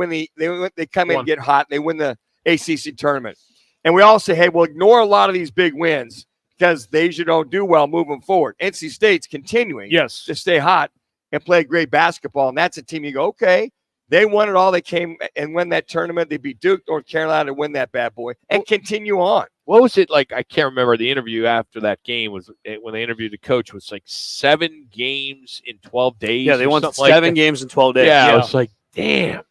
come in and get hot and they win the ACC tournament. And we all say, hey, we'll ignore a lot of these big wins because they usually don't do well moving forward. NC State's continuing to stay hot and play great basketball. And that's a team you go, okay, they won it all. They came and won that tournament. They beat Duke, North Carolina, to win that bad boy and continue on. What was it like? I can't remember. The interview after that game was when they interviewed the coach, was like 7 games in 12 days. Yeah, they or won something 7 like games in 12 days. Yeah, I was like, damn.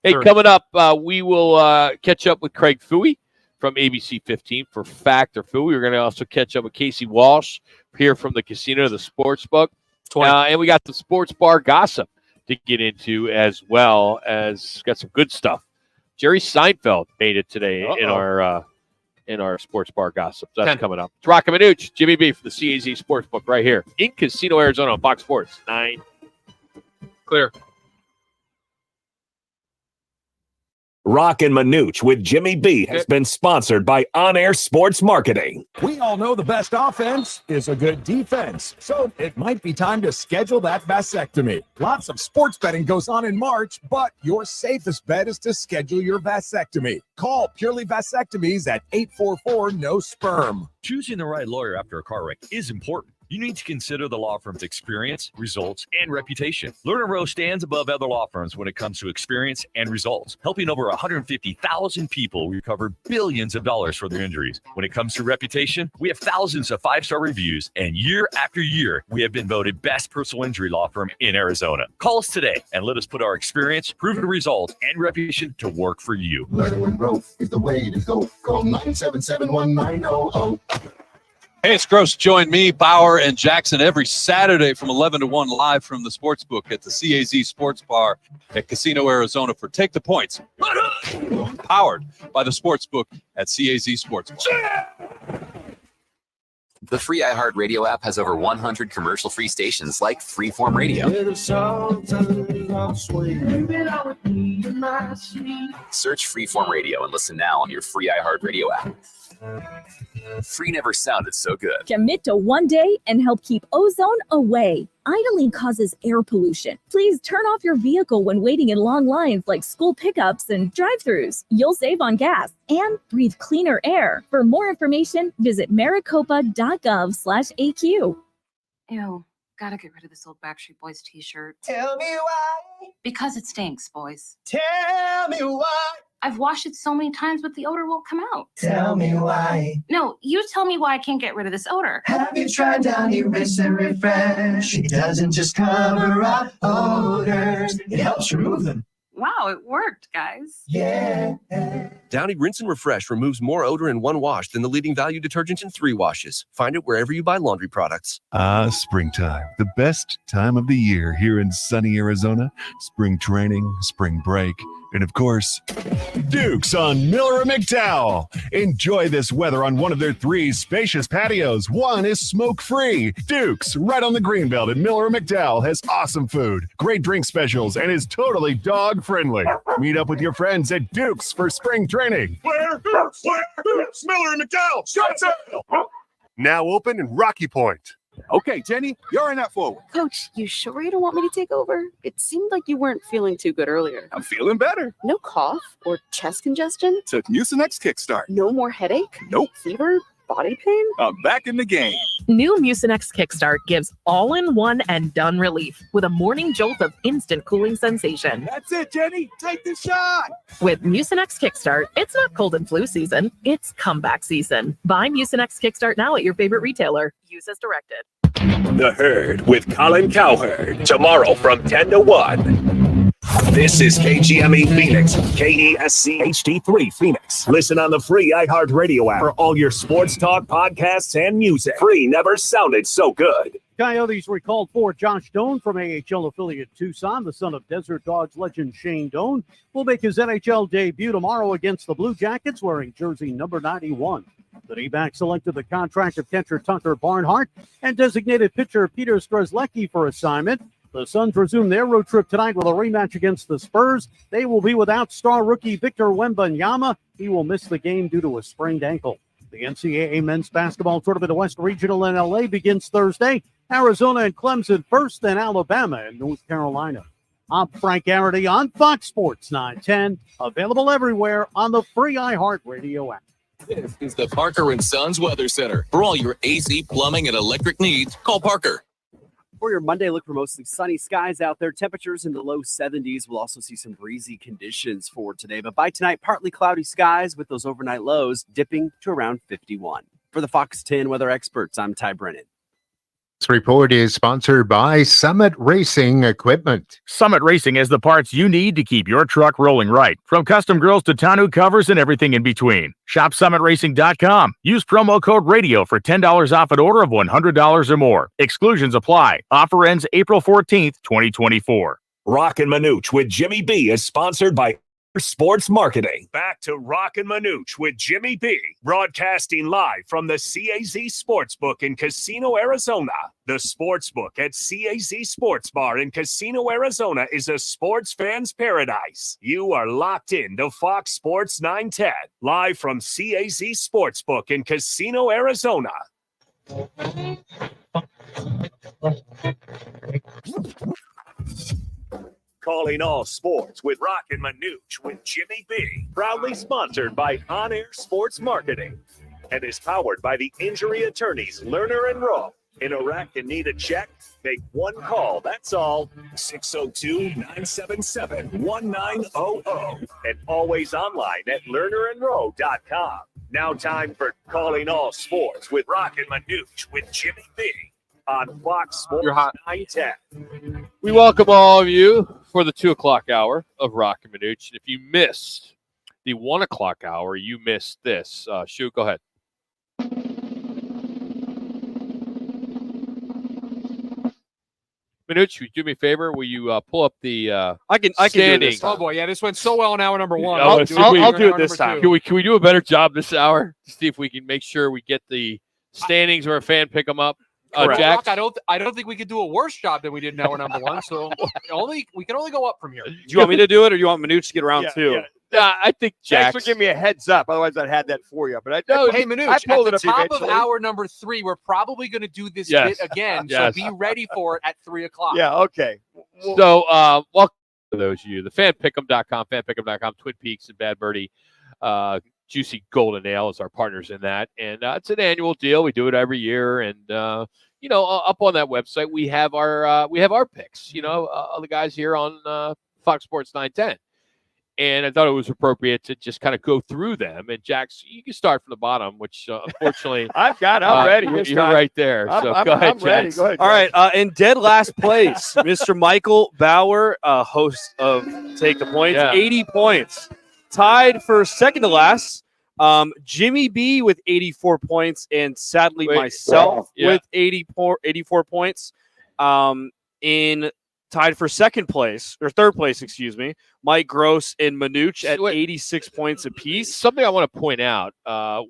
Hey, Sure. coming up, we will catch up with Craig Fooey from ABC 15 for Fact or Fooey. We're going to also catch up with Casey Walsh here from the casino, the sports book. And we got the sports bar gossip to get into, as well as got some good stuff. Jerry Seinfeld made it today in our sports bar gossip. So that's coming up. It's Roc and Manuch, Jimmy B for the CAZ Sportsbook right here in Casino, Arizona on Fox Sports 9. Clear. Roc and Manuch with Jimmy B has been sponsored by On Air Sports Marketing. We all know the best offense is a good defense, so it might be time to schedule that vasectomy. Lots of sports betting goes on in March, but your safest bet is to schedule your vasectomy. Call Purely Vasectomies at 844-NO-SPERM. Choosing the right lawyer after a car wreck is important. you need to consider the law firm's experience, results, and reputation. Lerner Rowe stands above other law firms when it comes to experience and results, helping over 150,000 people recover billions of dollars for their injuries. When it comes to reputation, we have thousands of 5-star reviews, and year after year, we have been voted best personal injury law firm in Arizona. Call us today and let us put our experience, proven results, and reputation to work for you. Lerner and Rowe is the way to go. Call 977-1900. Hey, it's Gross. Join me, Bauer, and Jackson every Saturday from 11 to 1 live from the Sportsbook at the CAZ Sports Bar at Casino, Arizona for Take the Points. Powered by the Sportsbook at CAZ Sports Bar. The free iHeartRadio app has over 100 commercial-free stations like Freeform Radio. Search Freeform Radio and listen now on your free iHeartRadio app. Free never sounded so good. Commit to one day and help keep ozone away. Idling causes air pollution. Please turn off your vehicle when waiting in long lines like school pickups and drive-thrus. You'll save on gas and breathe cleaner air. For more information, visit maricopa.gov/AQ. Ew, gotta get rid of this old Backstreet Boys t-shirt. Tell me why. Because it stinks, boys. Tell me why. I've washed it so many times, but the odor won't come out. Tell me why. No, you tell me why I can't get rid of this odor. Have you tried Downy Rinse and Refresh? It doesn't just cover up odors, it helps remove them. Wow, it worked, guys. Yeah. Downy Rinse and Refresh removes more odor in one wash than the leading value detergent in 3 washes. Find it wherever you buy laundry products. Springtime, the best time of the year here in sunny Arizona. Spring training, spring break, and of course, Duke's on Miller and McDowell. Enjoy this weather on one of their 3 spacious patios. One is smoke-free. Duke's, right on the Greenbelt at Miller and McDowell, has awesome food, great drink specials, and is totally dog-friendly. Meet up with your friends at Duke's for spring training. Where? Miller and McDowell. Shots out. Now open in Rocky Point. Okay, Jenny, you're in that forward. Coach, you sure you don't want me to take over? It seemed like you weren't feeling too good earlier. I'm feeling better. No cough or chest congestion? Took Mucinex Kickstart. No more headache? Nope. Fever? Body pain? I'm back in the game. New Mucinex Kickstart gives all-in-one and done relief with a morning jolt of instant cooling sensation. That's it, Jenny. Take the shot. With Mucinex Kickstart, it's not cold and flu season, it's comeback season. Buy Mucinex Kickstart now at your favorite retailer. Use as directed. The Herd with Colin Cowherd. Tomorrow from 10 to 1. This is KGME Phoenix, KESC HD3 Phoenix. Listen on the free iHeartRadio app for all your sports talk, podcasts, and music. Free never sounded so good. Coyotes recalled for Josh Doan from AHL affiliate Tucson. The son of Desert Dogs legend Shane Doan will make his NHL debut tomorrow against the Blue Jackets wearing jersey number 91. The D-back selected the contract of catcher Tucker Barnhart and designated pitcher Peter Strzelecki for assignment. The Suns resume their road trip tonight with a rematch against the Spurs. They will be without star rookie Victor Wembanyama. He will miss the game due to a sprained ankle. The NCAA men's basketball tournament West Regional in LA begins Thursday. Arizona and Clemson first, then Alabama and North Carolina. I'm Frank Garrity on Fox Sports 910. Available everywhere on the free iHeartRadio app. This is the Parker & Sons Weather Center. For all your AC, plumbing, and electric needs, call Parker. For your Monday, look for mostly sunny skies out there. Temperatures in the low 70s. We'll also see some breezy conditions for today. But by tonight, partly cloudy skies with those overnight lows dipping to around 51. For the Fox 10 weather experts, I'm Ty Brennan. This report is sponsored by Summit Racing Equipment. Summit Racing has the parts you need to keep your truck rolling right. From custom grills to tonneau covers and everything in between. Shop summitracing.com. Use promo code RADIO for $10 off an order of $100 or more. Exclusions apply. Offer ends April 14th, 2024. Roc and Manuch with Jimmy B is sponsored by Sports Marketing. Back to Roc and Manuch with Jimmy B, broadcasting live from the CAZ Sportsbook in Casino, Arizona. The Sportsbook at CAZ Sports Bar in Casino, Arizona is a sports fan's paradise. You are locked in to Fox Sports 910, live from CAZ Sportsbook in Casino, Arizona. Calling all sports with Roc and Manuch with Jimmy B. Proudly sponsored by On Air Sports Marketing and is powered by the injury attorneys Lerner and Rowe. In a wreck and need a check? Make one call, that's all. 602-977-1900. And always online at lernerandrow.com. Now time for Calling All Sports with Roc and Manuch with Jimmy B on Fox Sports 910. We welcome all of you for the 2 o'clock hour of Roc and Manuch. And if you missed the 1 o'clock hour, you missed this. Shu, go ahead. Manuch, will you do me a favor? Will you pull up the I can do standings? this. Oh boy, yeah, this went so well in hour number one. I'll do it this time. Can we do a better job this hour to see if we can make sure we get the standings or a fan pick them up? Jack, I don't think we could do a worse job than we did in hour number one. So we can only go up from here. Do you want me to do it, or do you want Manuch to get around two? I think Jack. Thanks for giving me a heads up. Otherwise, I'd had that for you. But hey, Manuch, at the top of hour number 3, we're probably going to do this bit again. Yes. So be ready for it at 3 o'clock. Yeah. Okay. So, welcome to those of you, the fanpick'em.com, Twin Peaks and Bad Birdie, Juicy Golden Ale is our partners in that, and it's an annual deal. We do it every year, and up on that website we have our picks. The guys here on Fox Sports 910. And I thought it was appropriate to just kind of go through them. And Jax, you can start from the bottom, which unfortunately I'm ready. You're right there. So go ahead, Jax. Go ahead. All right. In dead last place, Mr. Michael Bauer, host of Take the Points, 80 points. Tied for second to last, Jimmy B with 84 points, and sadly myself with 84 points. Tied for second place, or third place, excuse me, Mike Gross and Manuch at 86 points apiece. Something I want to point out,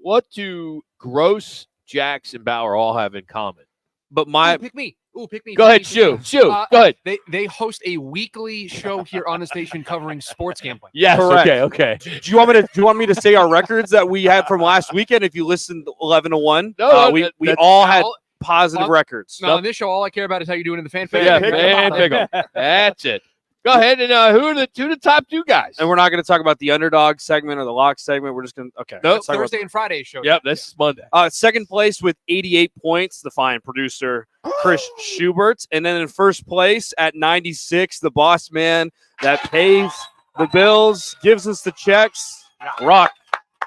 what do Gross, Jax, and Bauer all have in common? But pick me. Pick me. Go ahead, Shu. Go ahead. They host a weekly show here on the station covering sports gambling. Yes. Correct. Okay. Do you want me to say our records that we had from last weekend? If you listened 11-1, we all had positive records. No, on this show, all I care about is how you're doing in the fan pick. Yeah, fan pick 'em. That's it. Go ahead, and who are the top two guys? And we're not going to talk about the underdog segment or the lock segment. We're just going to Nope. Thursday and Friday show. Yep, this is Monday. Second place with 88 points, the fine producer Chris Schubert, and then in first place at 96, the boss man that pays the bills, gives us the checks. Rock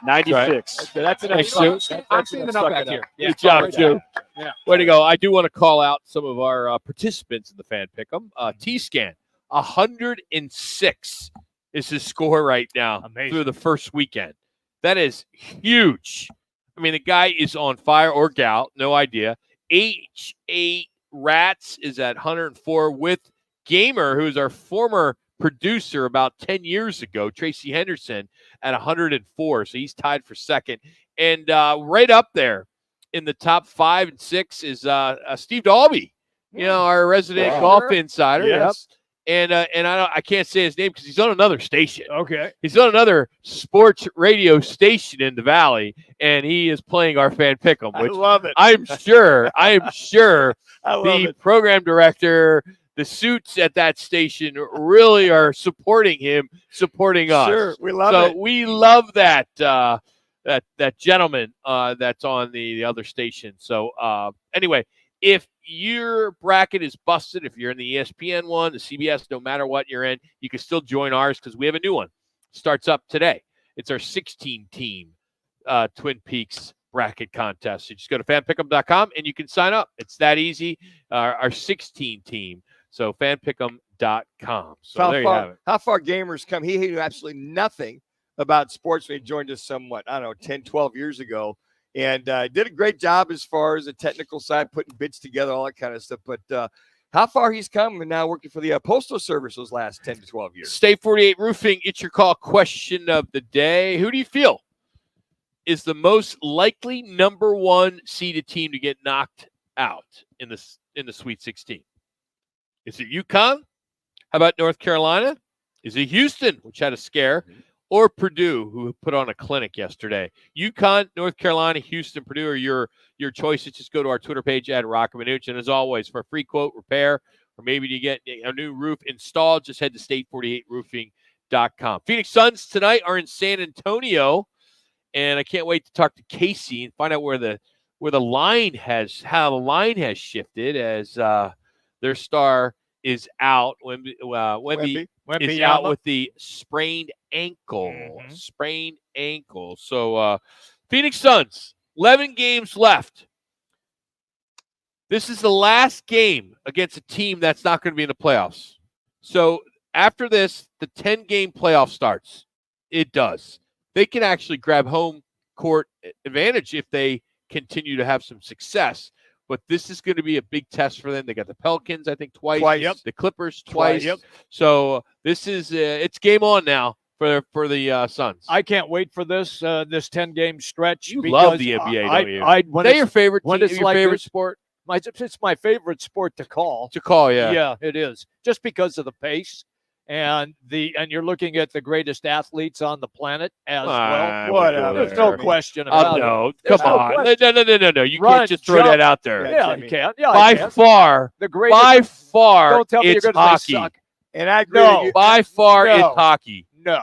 96. That's an excellent. I'm seeing enough back here. Good job, Joe. Yeah. Way to go. I do want to call out some of our participants in the fan pick'em. T-Scan, 106 is his score right now through the first weekend. That is huge. I mean, the guy is on fire, or gal, no idea. H8 Rats is at 104 with Gamer, who's our former producer about 10 years ago, Tracy Henderson, at 104. So he's tied for second. And right up there in the top 5 and 6 is Steve Dalby, our resident golf insider. Yes. And I can't say his name because he's on another station. Okay. He's on another sports radio station in the Valley, and he is playing our fan pick'em. Which I love it. I'm sure the it. program director, the suits at that station really are supporting him, supporting us. Sure, we love it. So we love that that gentleman that's on the other station. So anyway, if your bracket is busted, if you're in the ESPN one, the CBS, no matter what you're in, you can still join ours because we have a new one. Starts up today. It's our 16-team Twin Peaks bracket contest. So just go to fanpick'em.com and you can sign up. It's that easy. Our 16-team. So fanpick'em.com. So there you have it. How far Gamers come? He knew absolutely nothing about sports when he joined us 10, 12 years ago. And did a great job as far as the technical side, putting bits together, all that kind of stuff. But how far he's come, and now working for the Postal Service those last 10 to 12 years. State 48 Roofing, it's your call question of the day. Who do you feel is the most likely number 1 seeded team to get knocked out in the Sweet 16? Is it UConn? How about North Carolina? Is it Houston, which had a scare? Or Purdue, who put on a clinic yesterday? UConn, North Carolina, Houston, Purdue are your choices. Just go to our Twitter page at Roc and Manuch. And as always, for a free quote, repair, or maybe to get a new roof installed, just head to state48roofing.com. Phoenix Suns tonight are in San Antonio, and I can't wait to talk to Casey and find out where the where the line has shifted as their star is out. Wemby is out with the sprained ankle. Sprained ankle. So Phoenix Suns, 11 games left. This is the last game against a team that's not going to be in the playoffs. So after this, the 10-game playoff starts. It does. They can actually grab home court advantage if they continue to have some success. But this is going to be a big test for them. They got the Pelicans, I think, twice. Yep. The Clippers twice. Yep. So this is it's game on now for the Suns. I can't wait for this 10-game stretch. You love the NBA, don't you? Is that your favorite team? Your favorite sport? It's my favorite sport to call. Yeah. Yeah, it is. Just because of the pace and you're looking at the greatest athletes on the planet as well. Whatever. There's no question about it. No, There's come no on. question. No. You can't just throw that out there. Yeah, you can. Yeah, by I can. far, The greatest. by far, Don't tell me it's you're going to hockey. say suck. And I agree No. with you. By far, No. it's hockey. No.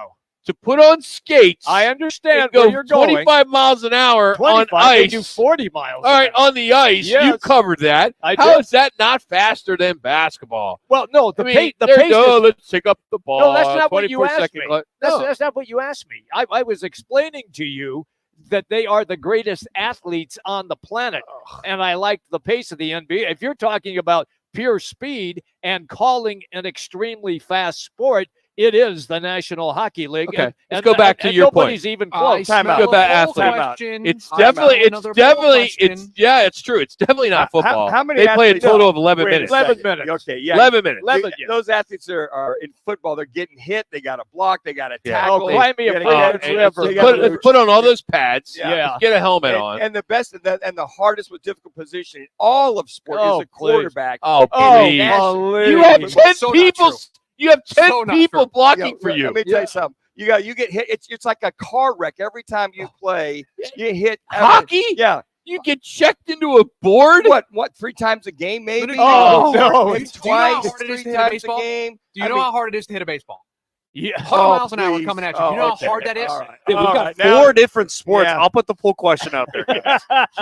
To put on skates, I understand and go where you're going. 25 miles an hour 25, on they ice. do 40 miles. All right, on the ice, you Yes. covered that. I How did. is that not faster than basketball? Well, no, the I mean, pace. The they're- pace. no, Is, let's take up the ball. no, that's not what you 24 asked second me. clock. That's, No. that's not what you asked me. I was explaining to you that they are the greatest athletes on the planet, and I like the pace of the NBA. If you're talking about pure speed and calling an extremely fast sport, it is the National Hockey League. Okay, let's go back to your point. Nobody's even close. Let's go back athlete. It's definitely, it's true. It's definitely not football. How many they play a athletes- total of 11 Wait a minutes. 11 second. minutes. Okay, yeah. 11 minutes. 11, They- those athletes are in football. They're getting hit. They got to block. They got to Yeah. tackle. Oh, cry me a They French gotta- river. they gotta- Let's put on all those pads. Yeah. Get a helmet on. And the best and the hardest, most difficult position in all of sport Oh, is a quarterback. Oh, Oh, please. believe You have me. 10 So not people. true. You have 10 So not people true. blocking for you. Let me tell you something. You get hit. It's like a car wreck every time you play. You hit Hockey? Yeah. You get checked into a board? What? 3 times a game, maybe? Oh, no. Maybe Do you know how twice, hard it is 3 to hit a times a baseball? game. Do you know how hard it is to hit a baseball? Yeah. 100 miles an hour please. coming at you. Do you know how hard that is? All right. Dude, we've All got right. Now- 4 different sports. Yeah. I'll put the full question out there.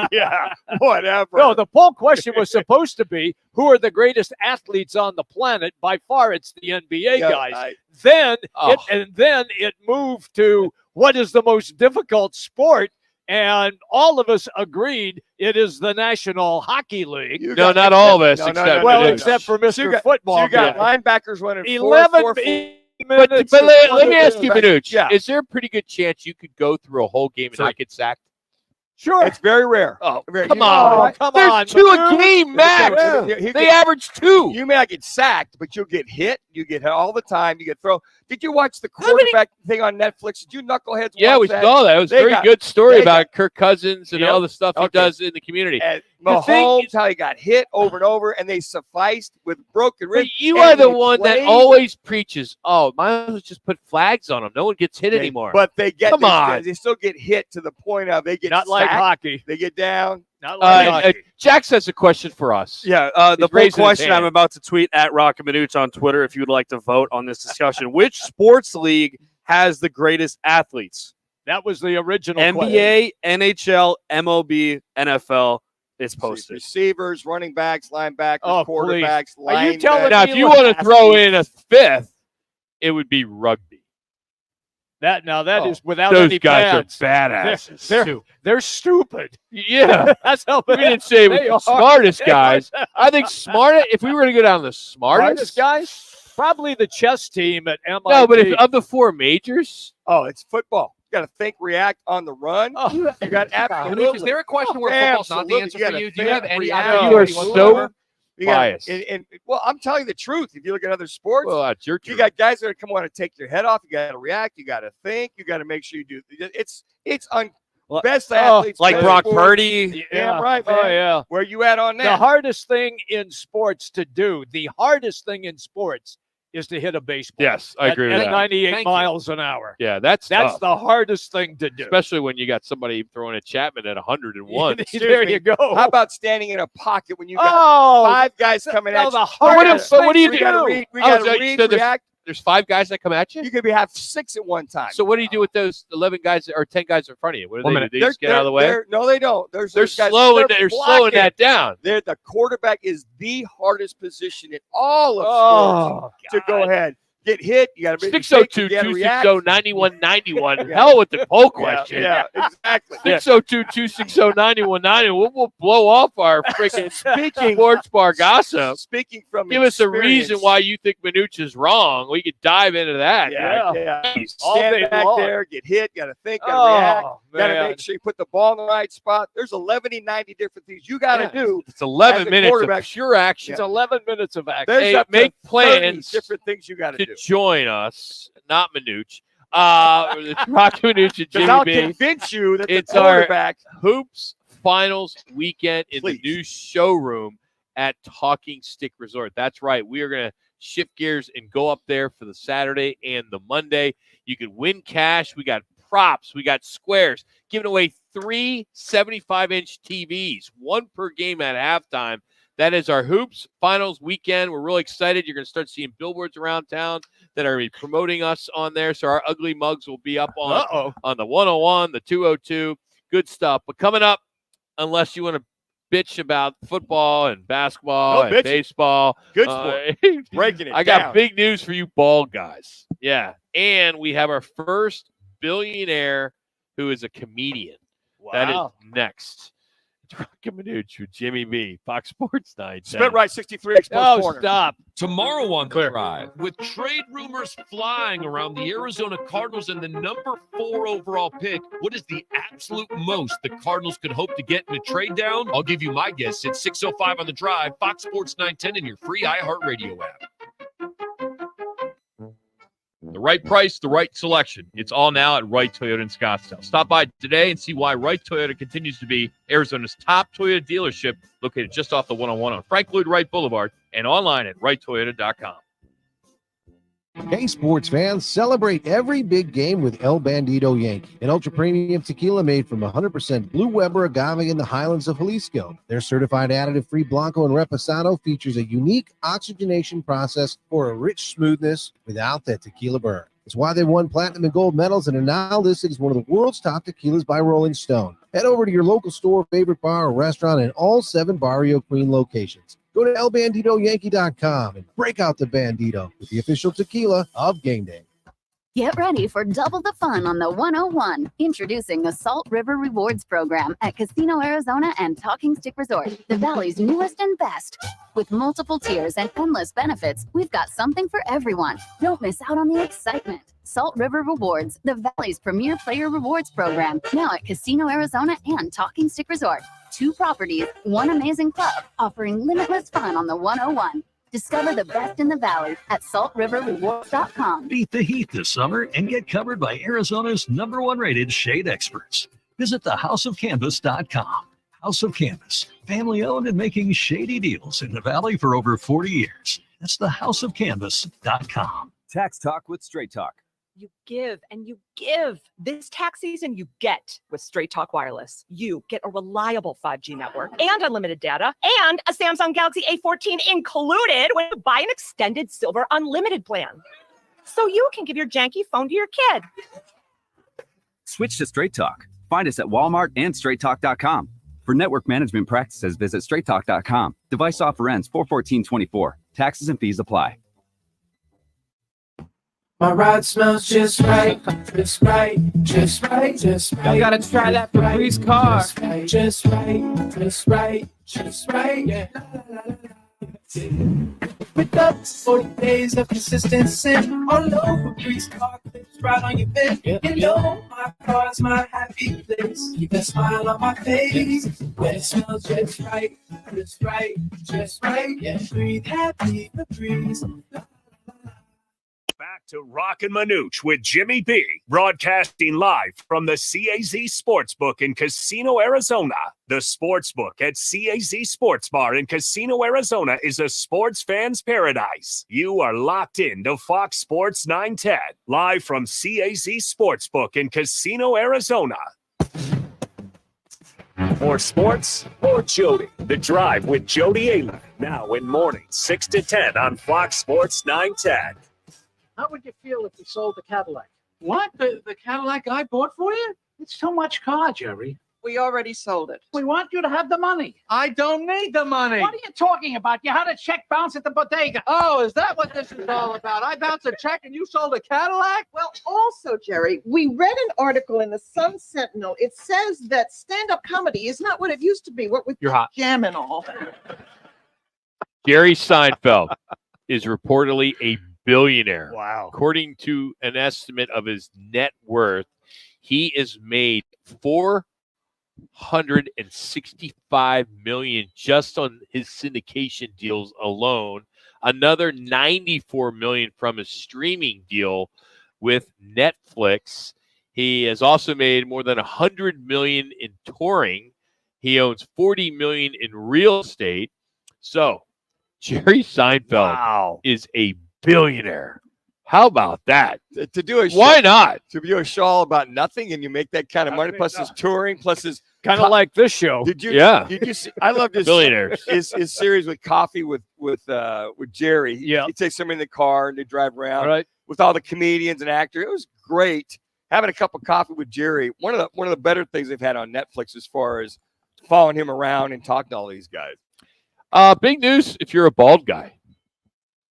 Yeah. Whatever. No, the poll question was supposed to be who are the greatest athletes on the planet. By far, it's the NBA Yeah, guys. Then Oh. it moved to what is the most difficult sport, and all of us agreed it is the National Hockey League. No, not all of us. No, no, except no, well, no, no. except for Mr. So you got- Football. So you got guy. linebackers running 11 4 minutes. But let me ask you, back. Manuch, Yeah. is there a pretty good chance you could go through a whole game and not get sacked? Sure. It's very rare. Oh, Very- come you- on. come There's on, 2 a Manuch. game max. Yeah. They average 2. You may not get sacked, but you'll get hit. You get hit all the time. You get thrown. Did you watch the quarterback thing on Netflix? Did you knuckleheads Yeah, watch we that? saw that. It was a They very got- good story they about Kirk Cousins and Yep. all the stuff he Okay. does in the community. And The thing Mahomes, how he got hit over and over, and they sufficed with broken But ribs. you and are the they one that played, always preaches, oh, might as well just put flags on them. No one gets hit anymore. But they get Come on. They still get hit to the point of they get Not like sacked, hockey. They get down. Not like hockey. Jax has a question for us. Yeah, the He's poll raising his question I'm hand. about to tweet at Roc and Manuch on Twitter if you would like to vote on this discussion. Which sports league has the greatest athletes? That was the original question. NBA, NHL, MLB, NFL. It's posted. Receivers, running backs, linebackers, Oh, quarterbacks, please. Are you linebackers. telling Now, me if you look, want to throw in a 5th, it would be rugby. That is without Those any guys pads. are badasses. They're stupid. Yeah. That's how We didn't say it was they the are. smartest guys. I think if we were to go down the Smartest smartest guys, probably the chess team at MIT. No, but of the 4 majors, Oh, it's football. You got to think, react on the run. Oh. You got Manuch, absolutely. is there a question where football's not the answer for you? Do you have any you idea? are so You got- biased. well, I'm telling you the truth. If you look at other sports, Well, that's your you truth. got guys that are come on to take your head off. You got to react. You got to think. You got to make sure you do. It's best athletes Like best Brock sport. Purdy. Yeah, right, man. Oh, yeah. Where you at on The that? hardest thing in sports to do, the hardest thing in sports is to hit a baseball. Yes, I agree with at that. 98 Thank you. miles an hour. Yeah, that's That's tough. the hardest thing to do. Especially when you got somebody throwing a Chapman at 101. There you go. How about standing in a pocket when you got Oh, 5 guys coming at you? the But what hardest do you thing do? to We got to read, so there's react. There's 5 guys that come at you. You could have 6 at one time. So what do you do with those 11 guys or 10 guys in front of you? What do One they minute. do? They just get out of the way. No, they don't. They're slowing. They're slowing that down. The quarterback is the hardest position in all of sports to go ahead. Get hit. You got to 602-260-9191. Hell with the poll question. Yeah, exactly. 602-260-9191. We'll blow off our freaking sports bar gossip. Speaking from Give us a reason why you think Manuch is wrong. We could dive into that. Yeah. All Stand day back long. there, get hit, got to think, got to react. Got to man. make sure you put the ball in the right spot. There's 90 different things you got to do. It's 11 as a minutes quarterback. of pure action. It's 11 minutes of action. There's Hey, up to make 30 plans different things you got to do. join us, not Manuch. It's Roc and Manuch and Jimmy I'll B. convince you that It's the quarterback. our Hoops Finals weekend in the new showroom at Talking Stick Resort. That's right. We are going to shift gears and go up there for the Saturday and the Monday. You can win cash. We got props. We got squares. Giving away 3 75-inch TVs, 1 per game at halftime. That is our Hoops Finals weekend. We're really excited. You're going to start seeing billboards around town that are promoting us on there. So our ugly mugs will be up on the 101, the 202. Good stuff. But coming up, unless you want to bitch about football and basketball and baseball. Good sport. Breaking it I got down. big news for you bald guys. Yeah. And we have our first billionaire who is a comedian. That is next. It's Roc and Manuch with Jimmy B. Fox Sports 9. Spit right 63 Expo corner. Stop. Tomorrow on The Drive, with trade rumors flying around the Arizona Cardinals and the number 4 overall pick, what is the absolute most the Cardinals could hope to get in a trade down? I'll give you my guess. It's 6:05 on The Drive, Fox Sports 910, and your free iHeartRadio app. The right price, the right selection. It's all now at Wright Toyota in Scottsdale. Stop by today and see why Wright Toyota continues to be Arizona's top Toyota dealership, located just off the 101 on Frank Lloyd Wright Boulevard and online at wrighttoyota.com. Hey, sports fans, celebrate every big game with El Bandito Yankee, an ultra-premium tequila made from 100% Blue Weber agave in the highlands of Jalisco. Their certified additive-free Blanco and Reposado features a unique oxygenation process for a rich smoothness without that tequila burn. It's why they won platinum and gold medals and are now listed as one of the world's top tequilas by Rolling Stone. Head over to your local store, favorite bar, or restaurant in all 7 Barrio Queen locations. Go to elbanditoyankee.com and break out the Bandito with the official tequila of game day. Get ready for double the fun on the 101. Introducing the Salt River Rewards Program at Casino Arizona and Talking Stick Resort, the Valley's newest and best. With multiple tiers and endless benefits, we've got something for everyone. Don't miss out on the excitement. Salt River Rewards, the Valley's premier player rewards program, now at Casino Arizona and Talking Stick Resort. 2 properties, 1 amazing club, offering limitless fun on the 101. Discover the best in the Valley at saltriverrewards.com. Beat the heat this summer and get covered by Arizona's #1 rated shade experts. Visit thehouseofcanvas.com. House of Canvas, family owned and making shady deals in the Valley for over 40 years. That's thehouseofcanvas.com. Tax Talk with Straight Talk. You give and you give. This tax season, you get with Straight Talk Wireless. You get a reliable 5G network and unlimited data and a Samsung Galaxy A14 included when you buy an extended silver unlimited plan. So you can give your janky phone to your kid. Switch to Straight Talk. Find us at Walmart and StraightTalk.com. For network management practices, visit StraightTalk.com. Device offer ends 4/14/24. Taxes and fees apply. My ride smells just right, just right, just right, just right. Y'all gotta try that Febreze car. Just right, just right, just right, yeah. With up 40 days of consistency, all over Febreze car clips right on your bed. You know my car's my happy place. Keep that smile on my face when it smells just right, just right, just right. Yeah, breathe happy Febreze. Back to Roc and Manuch with Jimmy B, broadcasting live from the CAZ Sportsbook in Casino, Arizona. The Sportsbook at CAZ Sports Bar in Casino, Arizona is a sports fan's paradise. You are locked in to Fox Sports 910, live from CAZ Sportsbook in Casino, Arizona. More sports, more Jody. The Drive with Jody Ayler, now in morning 6 to 10 on Fox Sports 910. How would you feel if you sold the Cadillac? What? The Cadillac I bought for you? It's too much car, Jerry. We already sold it. We want you to have the money. I don't need the money. What are you talking about? You had a check bounce at the bodega. Oh, is that what this is all about? I bounced a check and you sold a Cadillac? Well, also, Jerry, we read an article in the Sun Sentinel. It says that stand-up comedy is not what it used to be. What with You're hot. jam and all. Jerry Seinfeld is reportedly a billionaire. Wow. According to an estimate of his net worth, he has made $465 million just on his syndication deals alone. Another $94 million from his streaming deal with Netflix. He has also made more than $100 million in touring. He owns $40 million in real estate. So Jerry Seinfeld is a billionaire. How about that? To do a Why not? To do a show all about nothing and you make that kind of money plus his touring plus his kind of like this show. Did you? Yeah. Did you see? I love this Billionaires. His series with Coffee with Jerry. Yeah. He takes them in the car and they drive around Right. with all the comedians and actors. It was great having a cup of coffee with Jerry. One of the better things they've had on Netflix as far as following him around and talking to all these guys. Big news if you're a bald guy.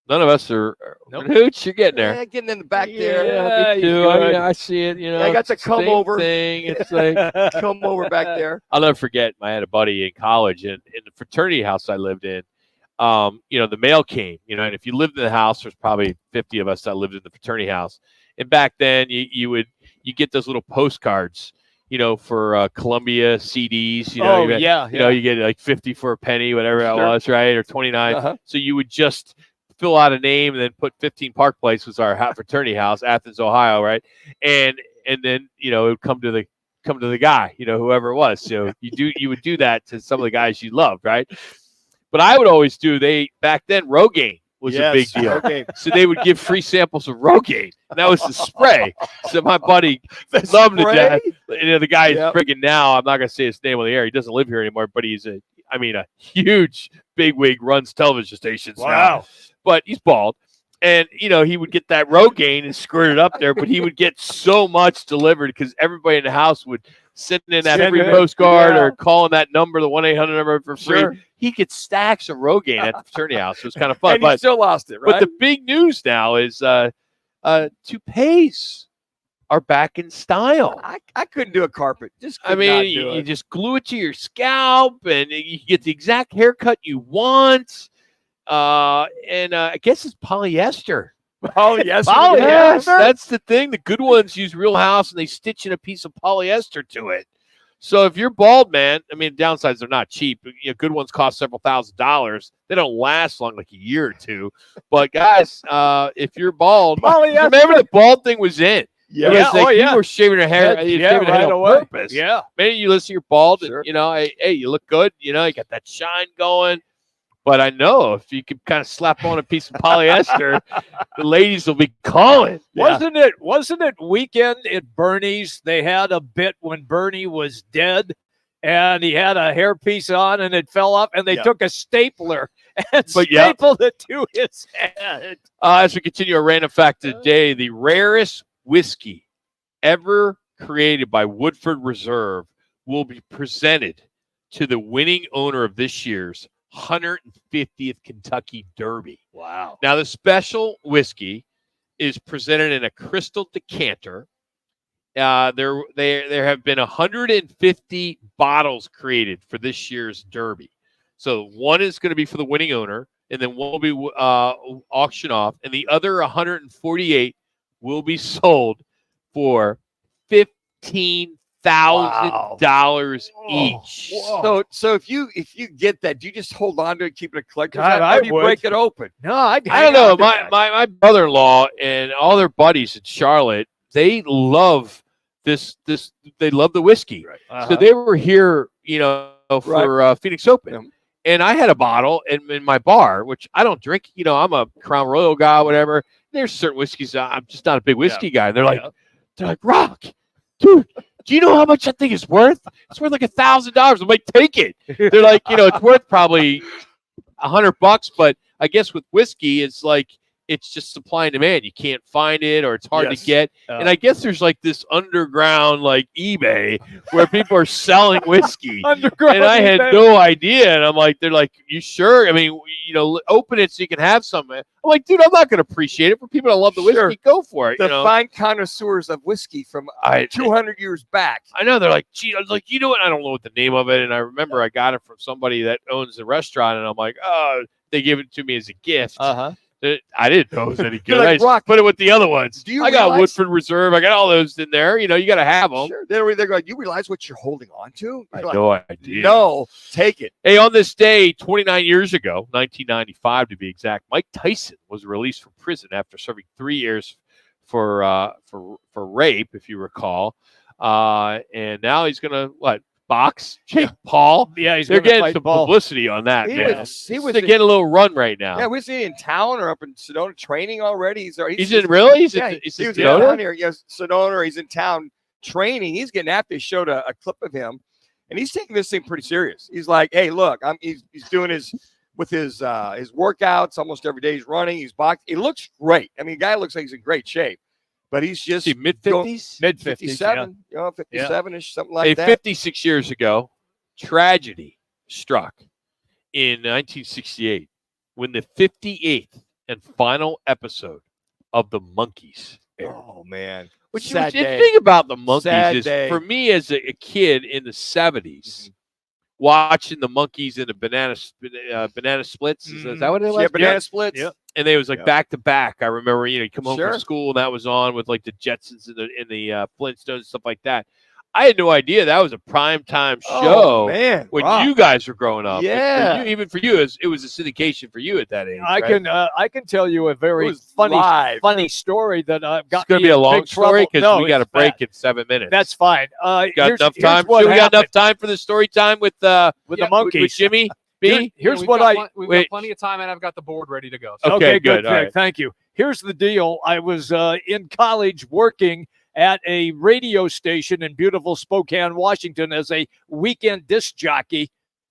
None of us are. Nope. Hooch, you're getting there. Yeah, getting in the back there. Yeah, me too. I see it. You know, I got to come same over. Thing. It's like come over back there. I'll never forget. I had a buddy in college, and in the fraternity house I lived in, the mail came. And if you lived in the house, there's probably 50 of us that lived in the fraternity house. And back then, you get those little postcards. For Columbia CDs. You get like 50 for a penny, whatever that was, right, or 29. Uh-huh. So you would just fill out a name and then put 15 Park Place was our fraternity house, Athens, Ohio, right? And then it would come to the guy, whoever it was. So you would do that to some of the guys you loved, right? But I would always back then Rogaine was a big deal. Rogaine. So they would give free samples of Rogaine. And that was the spray. So my buddy loved it. The guy is friggin' now, I'm not gonna say his name on the air. He doesn't live here anymore, but he's a huge bigwig, runs television stations now. But he's bald. And, he would get that Rogaine and squirt it up there, but he would get so much delivered because everybody in the house would send in that free postcard or calling that number, the 1-800 number for free. Sure. He gets stacks of Rogaine at the fraternity house. It was kind of fun. And he still lost it, right? But the big news now is toupees are back in style. I couldn't do a carpet. You just glue it to your scalp and you get the exact haircut you want. I guess it's polyester. Polyester. Yes, that's the thing. The good ones use Real House and they stitch in a piece of polyester to it. So if you're bald, man, downsides they're not cheap. Good ones cost several $1,000s. They don't last long, like a year or two. But guys, if you're bald, remember the bald thing was in. Yeah. You were shaving your hair. Shaving your head on purpose. Yeah. Maybe you listen, you're bald. Sure. And, hey, you look good. You got that shine going. But I know if you could kind of slap on a piece of polyester, the ladies will be calling. Wasn't it Weekend at Bernie's? They had a bit when Bernie was dead and he had a hairpiece on and it fell off and they took a stapler and stapled it to his head. As we continue our random fact today, the rarest whiskey ever created by Woodford Reserve will be presented to the winning owner of this year's 150th Kentucky Derby. Wow. Now, the special whiskey is presented in a crystal decanter. There have been 150 bottles created for this year's Derby. So one is going to be for the winning owner, and then one will be auctioned off, and the other 148 will be sold for $15,000 each. So if you get that, do you just hold on to it, keep it a collector's God, item, I or do you would. break it open? No, I don't know. My brother-in-law and all their buddies in Charlotte, they love this. They love the whiskey. Right. So they were here, for Phoenix Open. And I had a bottle in my bar, which I don't drink. I'm a Crown Royal guy, whatever. There's certain whiskeys I'm just not a big whiskey guy. They're like, Rock, dude, do you know how much that thing is worth? It's worth like $1,000. I'm like, take it. They're like, it's worth probably $100, but I guess with whiskey, it's like it's just supply and demand. You can't find it, or it's hard Yes. to get. And I guess there's like this underground like eBay where people are selling whiskey. Underground And I had eBay. no idea. And I'm like, they're like, you sure? I mean, open it so you can have some. I'm like, dude, I'm not going to appreciate it. For people that love the whiskey, Sure. go for it. The fine connoisseurs of whiskey from 200 years back. I know they're like, gee, I was like, you know what? I don't know what the name of it. And I remember I got it from somebody that owns a restaurant. And I'm like, oh, they gave it to me as a gift. Uh-huh. I didn't know it was any good. You're like, I just Rock, put it with the other ones. do you I got realize- Woodford Reserve. I got all those in there. You got to have them. Sure. They're going, you realize what you're holding on to? I You're had like, no idea. No, take it. Hey, on this day, 29 years ago, 1995 to be exact, Mike Tyson was released from prison after serving 3 years for rape, if you recall. And now he's gonna box Jake Paul? Yeah, he's They're gonna getting fight some Paul. publicity on that. He man. was They're getting a little run right now. Yeah, was he in town or up in Sedona training already? He's in really? He's yeah, in- he's he in was in Sedona? town here. Yes, Sedona. Or he's in town training. He's getting after. He showed a clip of him, and he's taking this thing pretty serious. He's like, "Hey, look, he's doing his workouts almost every day. He's running. He's boxing. He looks great. I mean, the guy looks like he's in great shape." But he's just mid-50s? mid-50s, 57, 57ish, something like that. 56 years ago, tragedy struck in 1968 when the 58th and final episode of The Monkees aired. Oh man! Which Sad the day. thing about The Monkees Sad is, day. for me as a kid in the 70s, watching The Monkees in the banana splits. Is that what it was? Yeah, banana splits. Yep. And they was like back to back. I remember, you come home Sure. from school and that was on with like the Jetsons and the Flintstones and stuff like that. I had no idea that was a primetime show. Oh, man. When Rock. you guys were growing up. Yeah. Even for you, it was a syndication for you at that age. I right? can tell you a very was funny live. story that got It's going to me be a in long big story trouble. because No, we got a it's break bad. in 7 minutes. That's fine. Got Here's enough time. what We got happened. enough time for the story time with the with Monkees. Jimmy B. Here's We've what got I got plenty of time, and I've got the board ready to go. So. Okay, good. All Greg, right. Thank you. Here's the deal. I was in college working at a radio station in beautiful Spokane, Washington, as a weekend disc jockey.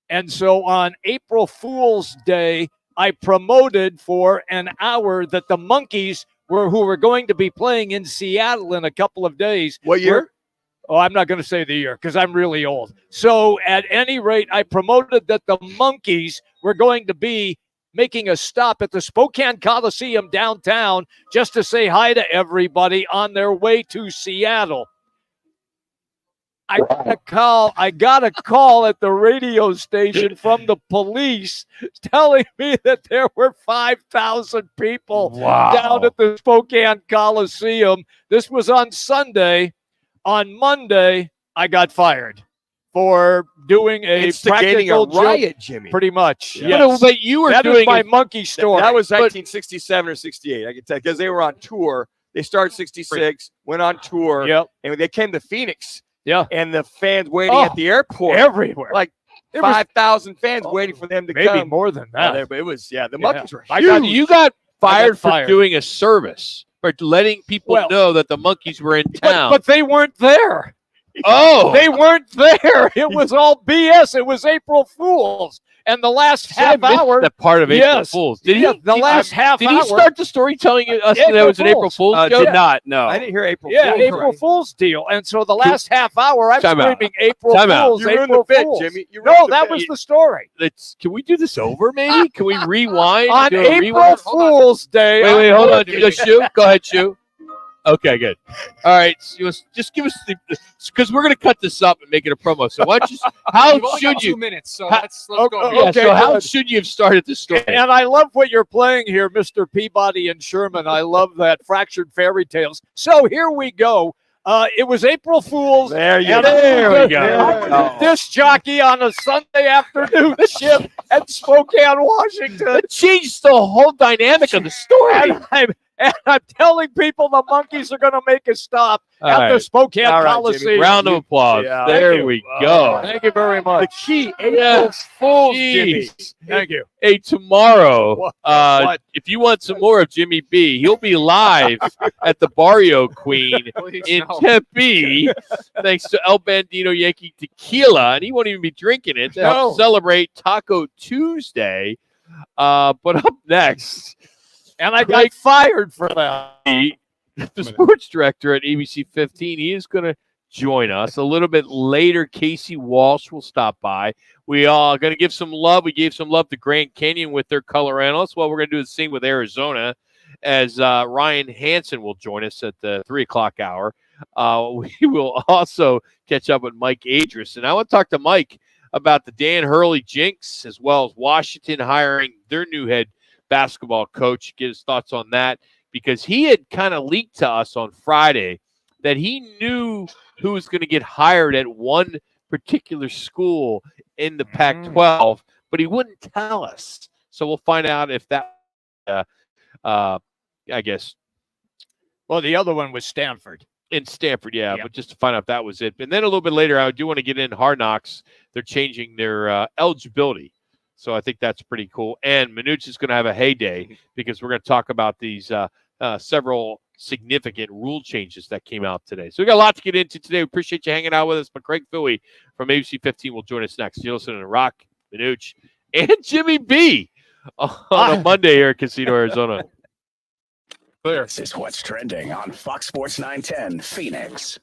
And so on April Fool's Day, I promoted for an hour that the Monkees who were going to be playing in Seattle in a couple of days. What year? Oh, I'm not going to say the year because I'm really old. So at any rate, I promoted that the Monkees were going to be making a stop at the Spokane Coliseum downtown just to say hi to everybody on their way to Seattle. I got a call at the radio station from the police telling me that there were 5,000 people down at the Spokane Coliseum. This was on Sunday. On Monday, I got fired for doing a Instigating practical a riot, joke, Jimmy. pretty much. Yeah. Yes. But you were that doing is my it- monkey story. That was But 1967 or 68. I can tell because they were on tour. They started 66, went on tour, and they came to Phoenix. Yeah, and the fans waiting Oh, at the airport everywhere. like There was- 5,000 fans waiting for them to maybe come. more than that. But it was the Monkees were You got fired for fired. doing a service, for letting people Well- know that the Monkees were in town. But they weren't there. Oh, They weren't there. It was all BS. It was April Fool's. And the last See, I half missed hour. that part of April Yes. Fools. Did Yeah, he? the last half Did hour. he start the story telling us that it was an April Fool's joke? Did not. No. I didn't hear April Yeah, Fool's. April Fool's deal. And so the last half hour, I'm Time out. screaming April Time out. Fool's, You ruined April the bit, Fool's. Jimmy. You No, ruined the that bit. was the story. Can we do this over, maybe? Can we rewind? On Do a April rewind? Fool's Day. Wait, I'm hold on. working. Just Shu. Go ahead, Shu. Okay, good. All right, so just give us because we're going to cut this up and make it a promo. So why don't you? How We've only should got you? 2 minutes, so How- let's go. Yeah, Okay, so how good. should you have started this story? And I love what you're playing here, Mr. Peabody and Sherman. I love that fractured fairy tales. So here we go. It was April Fool's. There you and go. There we go. This jockey on a Sunday afternoon ship at Spokane, Washington. It changed the whole dynamic of the story. And I'm telling people the Monkees are going to make a stop All at the right. Spokane All right, Jimmy. Coliseum. Round of applause. Yeah. There Thank you. we go. Thank you very The much. key April Yes. Fool's, Jimmy. Jeez. Thank you. Hey, tomorrow, What? if you want some more of Jimmy B, he'll be live at the Barrio Queen Please, in no. Tempe, thanks to El Bandito Yankee Tequila, and he won't even be drinking it to help No. celebrate Taco Tuesday. But up next, And I got fired for that. The sports director at ABC 15, he is going to join us a little bit later. Casey Walsh will stop by. We are going to give some love. We gave some love to Grand Canyon with their color analyst. Well, we're going to do the same with Arizona as Ryan Hansen will join us at the 3 o'clock hour. We will also catch up with Mike Adris. And I want to talk to Mike about the Dan Hurley jinx, as well as Washington hiring their new head basketball coach. Get his thoughts on that, because he had kind of leaked to us on Friday that he knew who was going to get hired at one particular school in the Pac-12, but he wouldn't tell us. So we'll find out if that, I guess. Well, the other one was Stanford. In Stanford, yeah, but just to find out if that was it. And then a little bit later, I do want to get in Hard Knocks. They're changing their eligibility. So I think that's pretty cool. And Manuch is going to have a heyday because we're going to talk about these several significant rule changes that came out today. So we got a lot to get into today. We appreciate you hanging out with us. But Craig Fouey from ABC 15 will join us next. You're listening to Roc, Manuch, and Jimmy B on a Monday here at Casino, Arizona. This is what's trending on Fox Sports 910 Phoenix.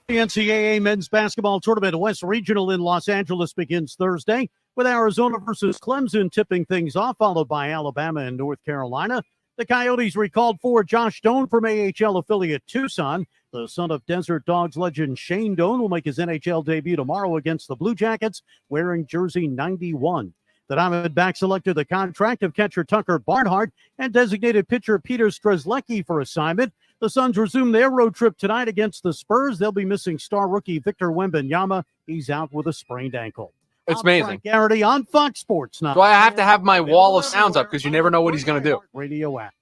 The NCAA men's basketball tournament West Regional in Los Angeles begins Thursday with Arizona versus Clemson tipping things off, followed by Alabama and North Carolina. The Coyotes recalled forward Josh Doan from AHL affiliate Tucson. The son of Desert Dogs legend Shane Doan will make his NHL debut tomorrow against the Blue Jackets, wearing jersey 91. The Diamondbacks selected the contract of catcher Tucker Barnhart and designated pitcher Peter Strzelecki for assignment. The Suns resume their road trip tonight against the Spurs. They'll be missing star rookie Victor Wembanyama. He's out with a sprained ankle. It's amazing. Garrity on Fox Sports now. So I have to have my wall of sounds up because you never know what he's going to do. Radio app.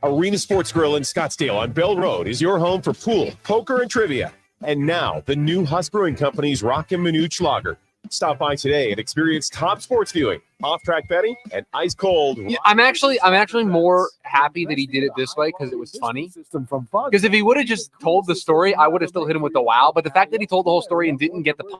Arena Sports Grill in Scottsdale on Bell Road is your home for pool, poker, and trivia. And now, the new Huss Brewing Company's Roc and Manuch Lager. Stop by today and experience top sports viewing, off-track betting, and ice-cold. Yeah, I'm actually more happy that he did it this way because it was funny. Because if he would have just told the story, I would have still hit him with the wow. But the fact that he told the whole story and didn't get the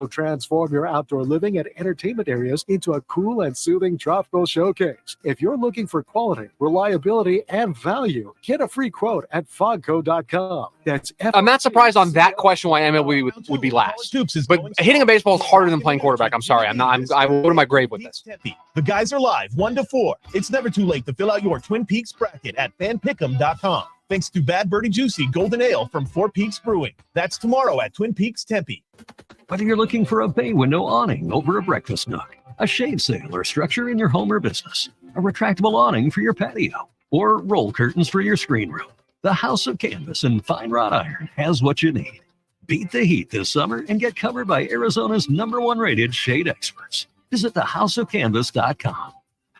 will transform your outdoor living and entertainment areas into a cool and soothing tropical showcase. If you're looking for quality, reliability, and value, get a free quote at fogco.com. That's I'm not surprised on that question why MLB would be last. But hitting a baseball is harder than playing quarterback. I'm sorry. I will go to my grave with this. The guys are live 1 to 4. It's never too late to fill out your Twin Peaks bracket at fanpick'em.com. Thanks to Bad Birdie Juicy Golden Ale from Four Peaks Brewing. That's tomorrow at Twin Peaks Tempe. Whether you're looking for a bay window awning over a breakfast nook, a shade sail or structure in your home or business, a retractable awning for your patio, or roll curtains for your screen room, the House of Canvas and Fine Wrought Iron has what you need. Beat the heat this summer and get covered by Arizona's #1 rated shade experts. Visit thehouseofcanvas.com.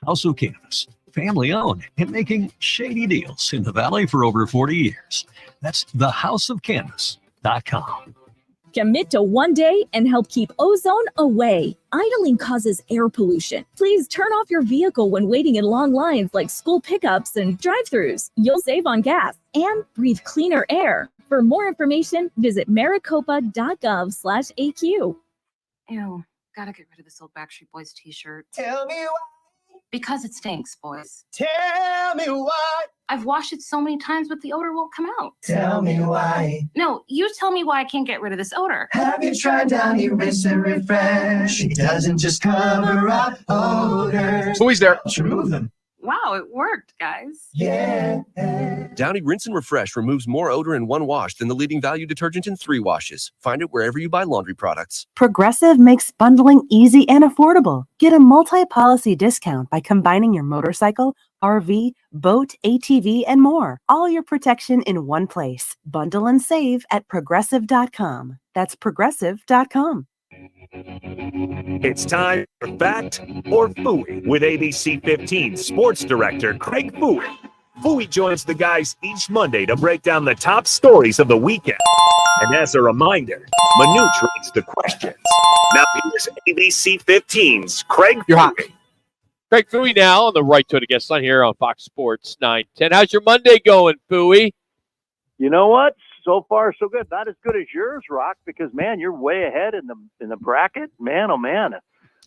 House of Canvas, family owned and making shady deals in the Valley for over 40 years. That's thehouseofcanvas.com. Commit to one day and help keep ozone away. Idling causes air pollution. Please turn off your vehicle when waiting in long lines like school pickups and drive-thrus. You'll save on gas and breathe cleaner air. For more information, visit maricopa.gov/AQ. Ew, gotta get rid of this old Backstreet Boys t-shirt. Tell me why. Because it stinks, boys. Tell me why. I've washed it so many times, but the odor won't come out. Tell me why. No, you tell me why I can't get rid of this odor. Have you tried Downy Rinse and Refresh? It doesn't just cover up odors. Who is there? Remove them. Wow, it worked, guys. Yeah. Downy Rinse and Refresh removes more odor in 1 wash than the leading value detergent in 3 washes. Find it wherever you buy laundry products. Progressive makes bundling easy and affordable. Get a multi-policy discount by combining your motorcycle, RV, boat, ATV, and more. All your protection in one place. Bundle and save at progressive.com. That's progressive.com. It's time for Fact or Fooey with ABC 15 Sports Director Craig Fouey. Fouey joins the guys each Monday to break down the top stories of the weekend. And as a reminder, Manuch reads the questions. Now here's ABC 15's Craig Fouey. Craig Fouey now on the right to the guest line here on Fox Sports 910. How's your Monday going, Fouey? You know what? so far so good. Not as good as yours, Rock, because man, you're way ahead in the bracket. Man, oh man.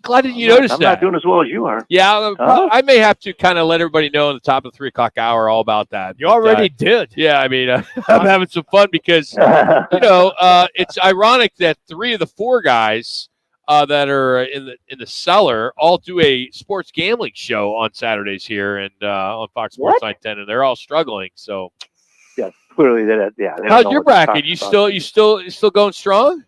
Glad didn't you notice I'm that? not doing as well as you are. Yeah, Huh? I may have to kind of let everybody know in the top of the 3 o'clock hour all about that. You already did. Yeah, I mean, I'm having some fun because it's ironic that 3 of the 4 guys that are in the cellar all do a sports gambling show on Saturdays here and on Fox Sports 910, and they're all struggling. So, yeah, clearly they don't how's know your what they're bracket? talking You about. still going strong?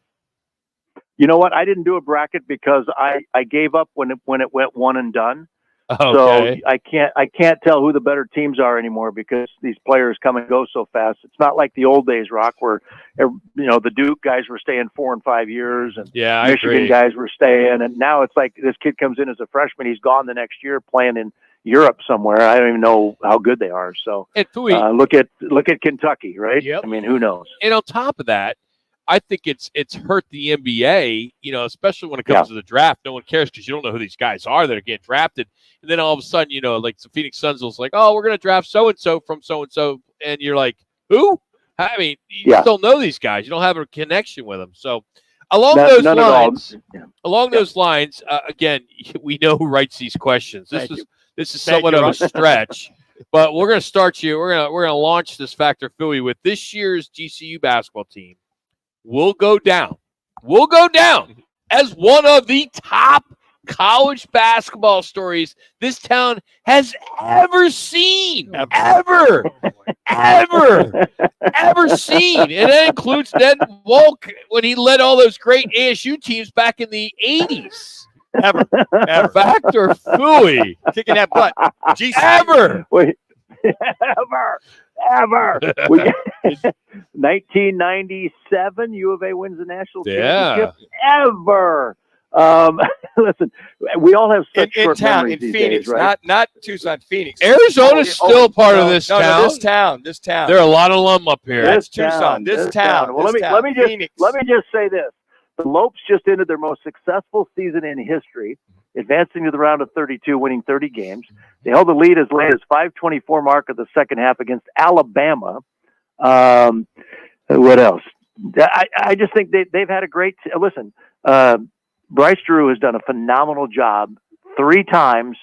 You know what? I didn't do a bracket because I gave up when it went one and done. Okay. So I can't tell who the better teams are anymore because these players come and go so fast. It's not like the old days, Rock, where the Duke guys were staying 4 and 5 years, and I Michigan agree. guys were staying, and now it's like this kid comes in as a freshman, he's gone the next year playing in Europe somewhere. I don't even know how good they are. So look at Kentucky, right? Yep. I mean, who knows? And on top of that, I think it's hurt the NBA, especially when it comes to the draft. No one cares because you don't know who these guys are that are getting drafted. And then all of a sudden, like the Phoenix Suns was like, oh, we're going to draft so-and-so from so-and-so. And you're like, who? I mean, you just don't know these guys. You don't have a connection with them. So along those lines, again, we know who writes these questions. This is somewhat of a stretch. But we're going to start you. We're going to launch this Factor Philly with this year's GCU basketball team. Will go down as one of the top college basketball stories this town has ever seen. Ever seen. And that includes Ned Wolk when he led all those great ASU teams back in the 80s. Ever. Factor Philly. Kicking that butt. Ever. Wait. Ever. 1997, U of A wins the national championship. Ever. Listen, we all have such short memories in these Phoenix, days, right? not Tucson, Phoenix. Arizona's still part of this town. No, this town. There are a lot of alum up here. That's Tucson. This town. Well, let me just say this: the Lopes just ended their most successful season in history, advancing to the round of 32, winning 30 games. They held the lead as late as 5:24 mark of the second half against Alabama. What else? I just think they've had a great listen. Bryce Drew has done a phenomenal job 3 times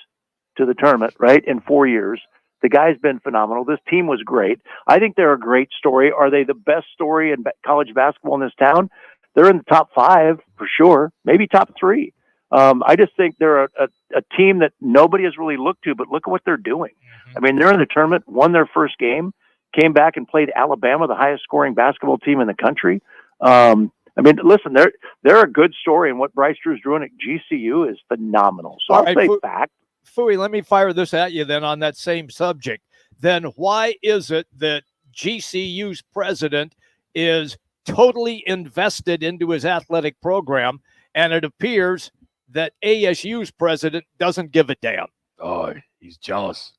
to the tournament, right, in 4 years. The guy's been phenomenal. This team was great. I think they're a great story. Are they the best story in college basketball in this town? They're in the top 5 for sure, maybe top 3. I just think they're a team that nobody has really looked to, but look at what they're doing. I mean, they're in the tournament, won their first game, came back and played Alabama, the highest scoring basketball team in the country. I mean, listen, they're a good story, and what Bryce Drew's doing at GCU is phenomenal. So I'll say fact. Fooey, let me fire this at you then on that same subject. Then why is it that GCU's president is totally invested into his athletic program, and it appears that ASU's president doesn't give a damn? Oh, he's jealous.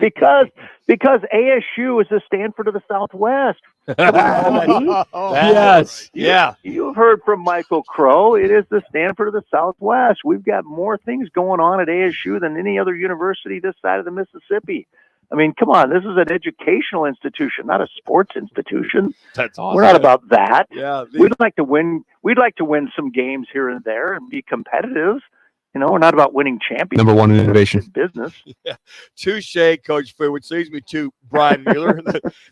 because ASU is the Stanford of the Southwest. Yes. Yeah. You've heard from Michael Crow. It is the Stanford of the Southwest. We've got more things going on at ASU than any other university this side of the Mississippi. I mean, come on. This is an educational institution, not a sports institution. That's awesome. We're not about that. Yeah. We'd like to win some games here and there and be competitive. We're not about winning championships. Number one in innovation. Business. Yeah. Touche, Coach Fu, which leads me to Brian Mueller.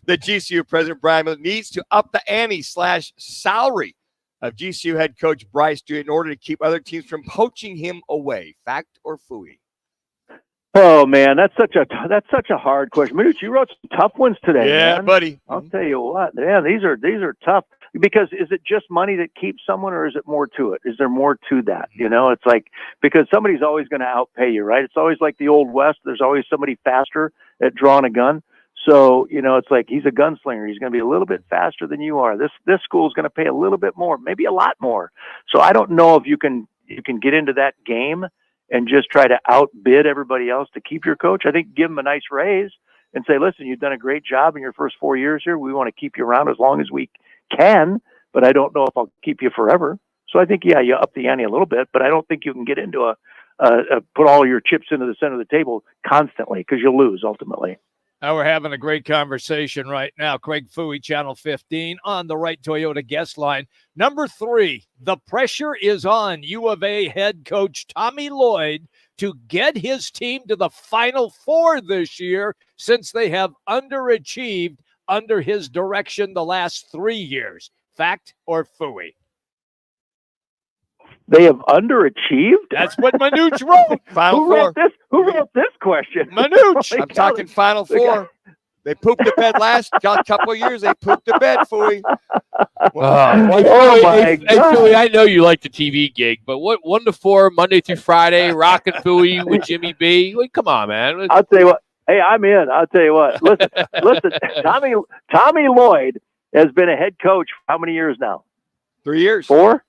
the GCU president, Brian Mueller, needs to up the ante / salary of GCU head coach Bryce Drew in order to keep other teams from poaching him away. Fact or Fooey? Oh man, that's such a hard question. Manuch, you wrote some tough ones today. Yeah, man. buddy. I'll tell you what. Yeah, these are tough. Because is it just money that keeps someone, or is it more to it? Is there more to that? It's like, because somebody's always going to outpay you, right? It's always like the Old West. There's always somebody faster at drawing a gun. So, it's like he's a gunslinger. He's going to be a little bit faster than you are. This school is going to pay a little bit more, maybe a lot more. So I don't know if you can get into that game and just try to outbid everybody else to keep your coach. I think give him a nice raise and say, listen, you've done a great job in your first 4 years here. We want to keep you around as long as we can, but I don't know if I'll keep you forever. So I think, you up the ante a little bit, but I don't think you can get into put all your chips into the center of the table constantly, because you'll lose ultimately. We're having a great conversation right now. Craig Fooey, Channel 15, on the right Toyota guest line. Number 3, the pressure is on U of A head coach Tommy Lloyd to get his team to the Final Four this year, since they have underachieved under his direction the last 3 years. Fact or Fooey? They have underachieved? That's what Manuch wrote. Final Who Four. wrote this? Who wrote this question? Manuch. I'm talking Final Four. They pooped the bed last couple of years. They pooped the bed, Fooey. Oh Hey, Philly, I know you like the TV gig, but what 1 to 4 Monday through Friday, Rock and Philly with Jimmy B? Like, come on, man. I'll tell you what. Hey, I'm in. I'll tell you what. Listen. Tommy Lloyd has been a head coach for how many years now? 3 years. 4?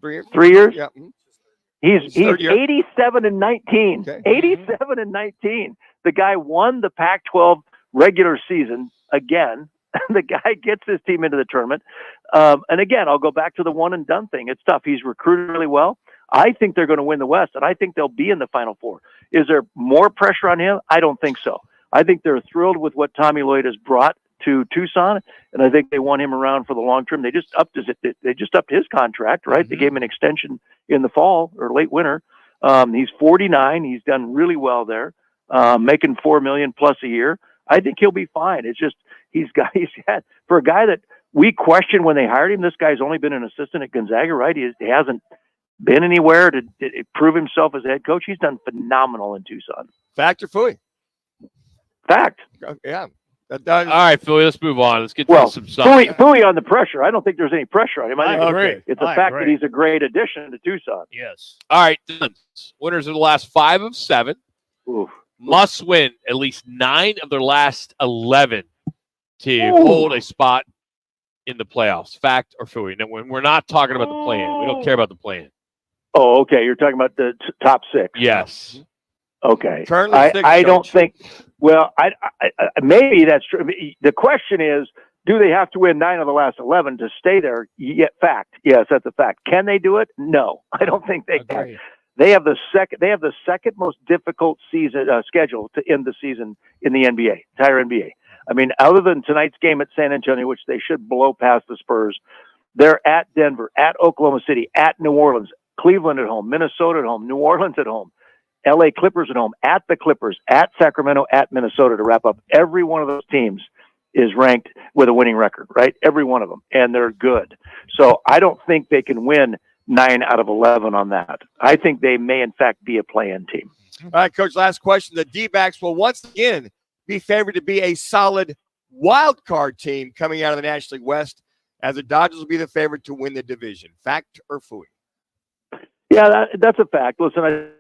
3 years. 3 years? Yeah. He's third year. 87-19. Okay. 87-19. The guy won the Pac-12 regular season again. The guy gets his team into the tournament. And again, I'll go back to the one and done thing. It's tough. He's recruited really well. I think they're going to win the West, and I think they'll be in the Final Four. Is there more pressure on him? I don't think so. I think they're thrilled with what Tommy Lloyd has brought to Tucson, and I think they want him around for the long term. They just upped his contract, right? They gave him an extension in the fall or late winter. He's 49. He's done really well there, making $4 million plus a year. I think he'll be fine. It's just he's had for a guy that we questioned when they hired him. This guy's only been an assistant at Gonzaga, right? He hasn't been anywhere to prove himself as a head coach. He's done phenomenal in Tucson. Fact or Fooey? Fact. Yeah. All right, Philly, let's move on. Let's get to some Fooey on the pressure. I don't think there's any pressure on him. I agree. It's the fact that he's a great addition to Tucson. Yes. All right, winners of the last 5 of 7. Oof. Must win at least 9 of their last 11 to Ooh. hold a spot in the playoffs. Fact or Fooey? Now, when we're not talking about the play-in. We don't care about the play-in. Oh, okay. You're talking about the top 6. Yes. Okay. Currently I don't think. Well, I maybe that's true. The question is, do they have to win 9 of the last 11 to stay there? Fact. Yes, that's a fact. Can they do it? No, I don't think they can. They have the second most difficult season schedule to end the season in the entire NBA. I mean, other than tonight's game at San Antonio, which they should blow past the Spurs, they're at Denver, at Oklahoma City, at New Orleans, Cleveland at home, Minnesota at home, New Orleans at home, LA Clippers at home, at the Clippers, at Sacramento, at Minnesota to wrap up. Every one of those teams is ranked with a winning record, right? Every one of them. And they're good. So I don't think they can win 9 out of 11 on that. I think they may, in fact, be a play-in team. All right, Coach, last question. The D-backs will once again be favored to be a solid wild card team coming out of the National League West, as the Dodgers will be the favorite to win the division. Fact or Fooey? Yeah, that's a fact. Listen, I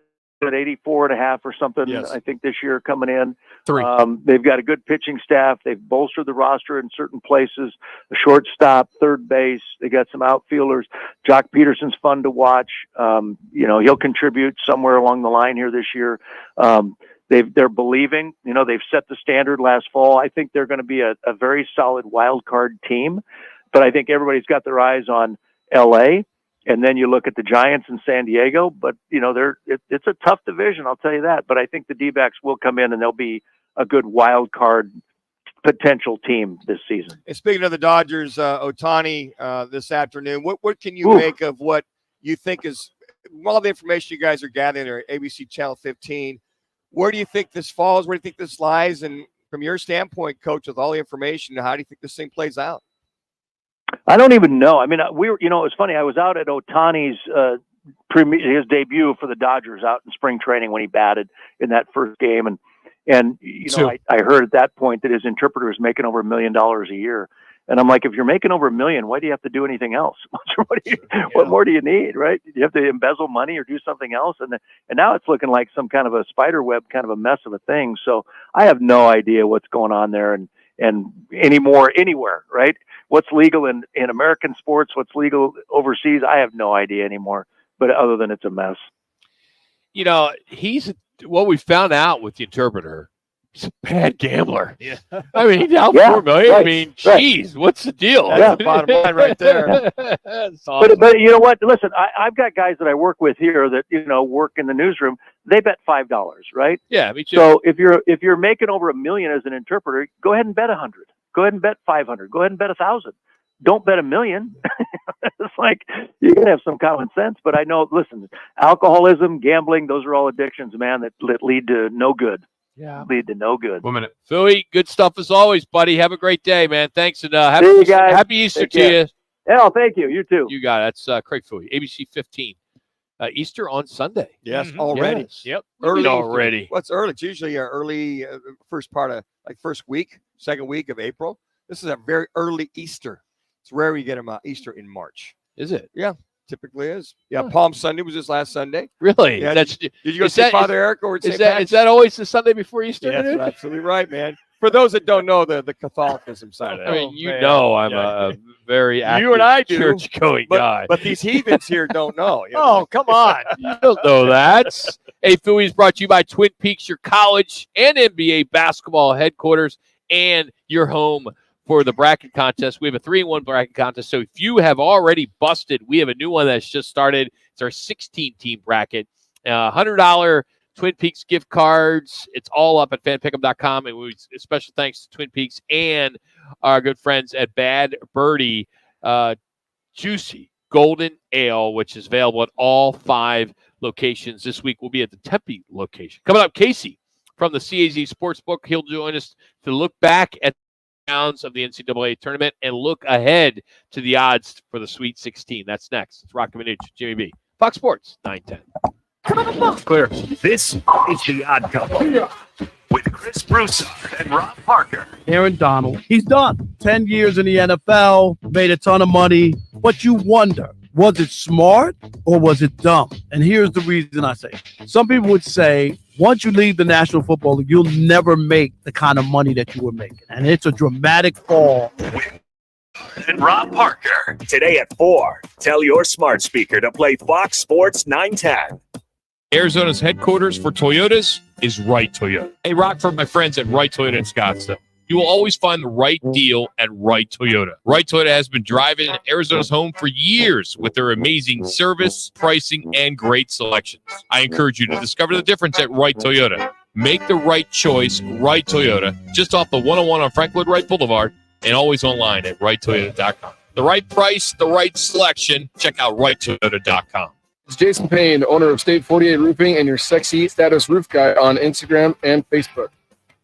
at 84.5 or something, Yes. I think this year coming in. 3. They've got a good pitching staff. They've bolstered the roster in certain places, a shortstop, third base. They got some outfielders. Jock Peterson's fun to watch. He'll contribute somewhere along the line here this year. They're believing, they've set the standard last fall. I think they're going to be a very solid wild card team, but I think everybody's got their eyes on LA. And then you look at the Giants in San Diego, but it's a tough division, I'll tell you that. But I think the D-backs will come in and they'll be a good wild card potential team this season. And speaking of the Dodgers, Ohtani this afternoon, what can you make of what you think is all the information you guys are gathering at ABC Channel 15? Where do you think this falls? Where do you think this lies? And from your standpoint, Coach, with all the information, how do you think this thing plays out? I don't even know. I mean, it's funny. I was out at Ohtani's his debut for the Dodgers out in spring training when he batted in that first game, and I heard at that point that his interpreter is making over $1 million a year, and I'm like, if you're making over $1 million, why do you have to do anything else? What more do you need, right? Do you have to embezzle money or do something else? And now it's looking like some kind of a spider web, kind of a mess of a thing. So I have no idea what's going on there, and anymore anywhere, right? What's legal in American sports, what's legal overseas, I have no idea anymore, but other than it's a mess. He's what we found out with the interpreter He's a bad gambler. Yeah. I mean, down Yeah, $4 million. I right, mean, right. geez, what's the deal? That's the bottom line right there. That's awesome. But you know what? Listen, I've got guys that I work with here that work in the newsroom. They bet $5, right? Yeah, me too. So if you're making over $1 million as an interpreter, go ahead and bet 100. Go ahead and bet 500. Go ahead and bet 1,000. Don't bet $1 million. It's like you gotta have some common sense. But I know, listen, alcoholism, gambling, those are all addictions, man, that lead to no good. Yeah. Lead to no good. 1 minute. Philly, good stuff as always, buddy. Have a great day, man. Thanks, and See you guys. happy Easter Take to care. you. Yeah, thank you. You too. You got it. That's Craig Philly, ABC 15. Easter on Sunday. Yes, already. Yes. Yep. Early already. What's early? It's usually early first part of first week, second week of April. This is a very early Easter. It's rare we get them Easter in March. Is it? Yeah, typically is. Yeah, Palm Sunday was this last Sunday. Really? Yeah. That's, did you go is see that- Father Eric over at St. Is that always the Sunday before Easter? Yeah, Manuch? that's absolutely right, man. For those that don't know the Catholicism side of it. I mean, I'm a very active You and I do, church-going guy. But these heathens here don't know. Oh, come on. You don't know that. Hey, Philly is brought to you by Twin Peaks, your college and NBA basketball headquarters, and your home for the bracket contest. We have a 3-in-1 bracket contest. So if you have already busted, we have a new one that's just started. It's our 16-team bracket. $100 Twin Peaks gift cards. It's all up at fanpick'em.com. And special thanks to Twin Peaks and our good friends at Bad Birdie Juicy Golden Ale, which is available at all 5 locations. This week we'll be at the Tempe location. Coming up, Casey from the CAZ Sportsbook. He'll join us to look back at the rounds of the NCAA tournament and look ahead to the odds for the Sweet 16. That's next. It's Roc and Manuch, Jimmy B. Fox Sports 910. Clear. This is The Odd Couple with Chris Broussard and Rob Parker. Aaron Donald, he's done. 10 years in the NFL, made a ton of money. But you wonder, was it smart or was it dumb? And here's the reason I say it. Some people would say, once you leave the National Football League, you'll never make the kind of money that you were making. And it's a dramatic fall. And Rob Parker. Today at 4. Tell your smart speaker to play Fox Sports 910. Arizona's headquarters for Toyotas is Wright Toyota. Hey, Rock, from my friends at Wright Toyota in Scottsdale. You will always find the right deal at Wright Toyota. Wright Toyota has been driving Arizona's home for years with their amazing service, pricing, and great selections. I encourage you to discover the difference at Wright Toyota. Make the right choice, Wright Toyota, just off the 101 on Franklin Wright Boulevard, and always online at WrightToyota.com. The right price, the right selection. Check out WrightToyota.com. It's Jason Payne, owner of State 48 Roofing and your sexy status roof guy on Instagram and Facebook.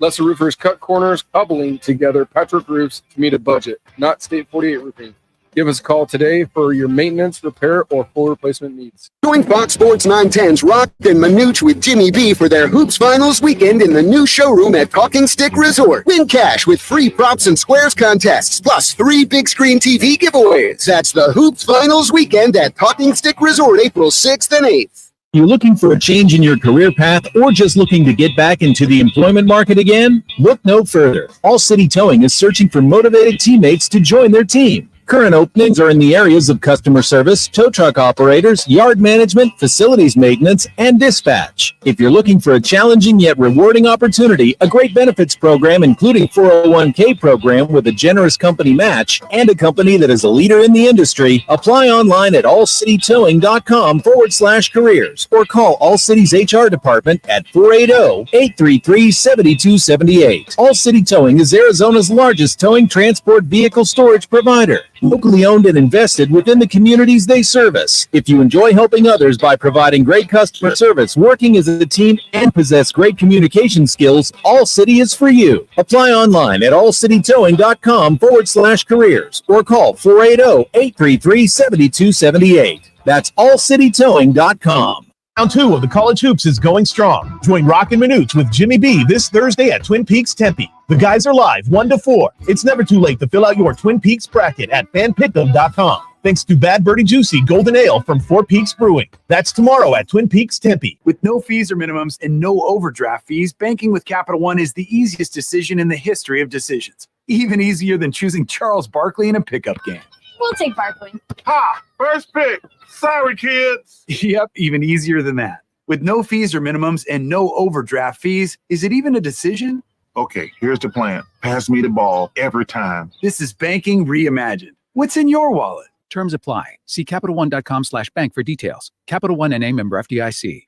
Lesser roofers cut corners, coupling together patchwork roofs to meet a budget, not State 48 Roofing. Give us a call today for your maintenance, repair, or full replacement needs. Join Fox Sports 910's Roc and Manuch with Jimmy B for their Hoops Finals weekend in the new showroom at Talking Stick Resort. Win cash with free props and squares contests, plus 3 big screen TV giveaways. That's the Hoops Finals weekend at Talking Stick Resort, April 6th and 8th. You looking for a change in your career path or just looking to get back into the employment market again? Look no further. All City Towing is searching for motivated teammates to join their team. Current openings are in the areas of customer service, tow truck operators, yard management, facilities maintenance, and dispatch. If you're looking for a challenging yet rewarding opportunity, a great benefits program including 401k program with a generous company match, and a company that is a leader in the industry, apply online at allcitytowing.com/careers or call All City's HR department at 480-833-7278. All City Towing is Arizona's largest towing transport vehicle storage provider. Locally owned and invested within the communities they service. If you enjoy helping others by providing great customer service, working as a team, and possess great communication skills, All City is for you. Apply online at allcitytowing.com/careers or call 480-833-7278. That's allcitytowing.com. Round 2 of the College Hoops is going strong. Join Roc and Manuch with Jimmy B this Thursday at Twin Peaks Tempe. The guys are live 1 to 4. It's never too late to fill out your Twin Peaks bracket at fanpick'em.com. Thanks to Bad Birdie Juicy Golden Ale from 4 Peaks Brewing. That's tomorrow at Twin Peaks Tempe. With no fees or minimums and no overdraft fees, banking with Capital One is the easiest decision in the history of decisions. Even easier than choosing Charles Barkley in a pickup game. We'll take Barkley. Ha! First pick. Sorry, kids. Yep, even easier than that. With no fees or minimums and no overdraft fees, is it even a decision? Okay, here's the plan. Pass me the ball every time. This is banking reimagined. What's in your wallet? Terms apply. See CapitalOne.com/bank for details. Capital One NA, member FDIC.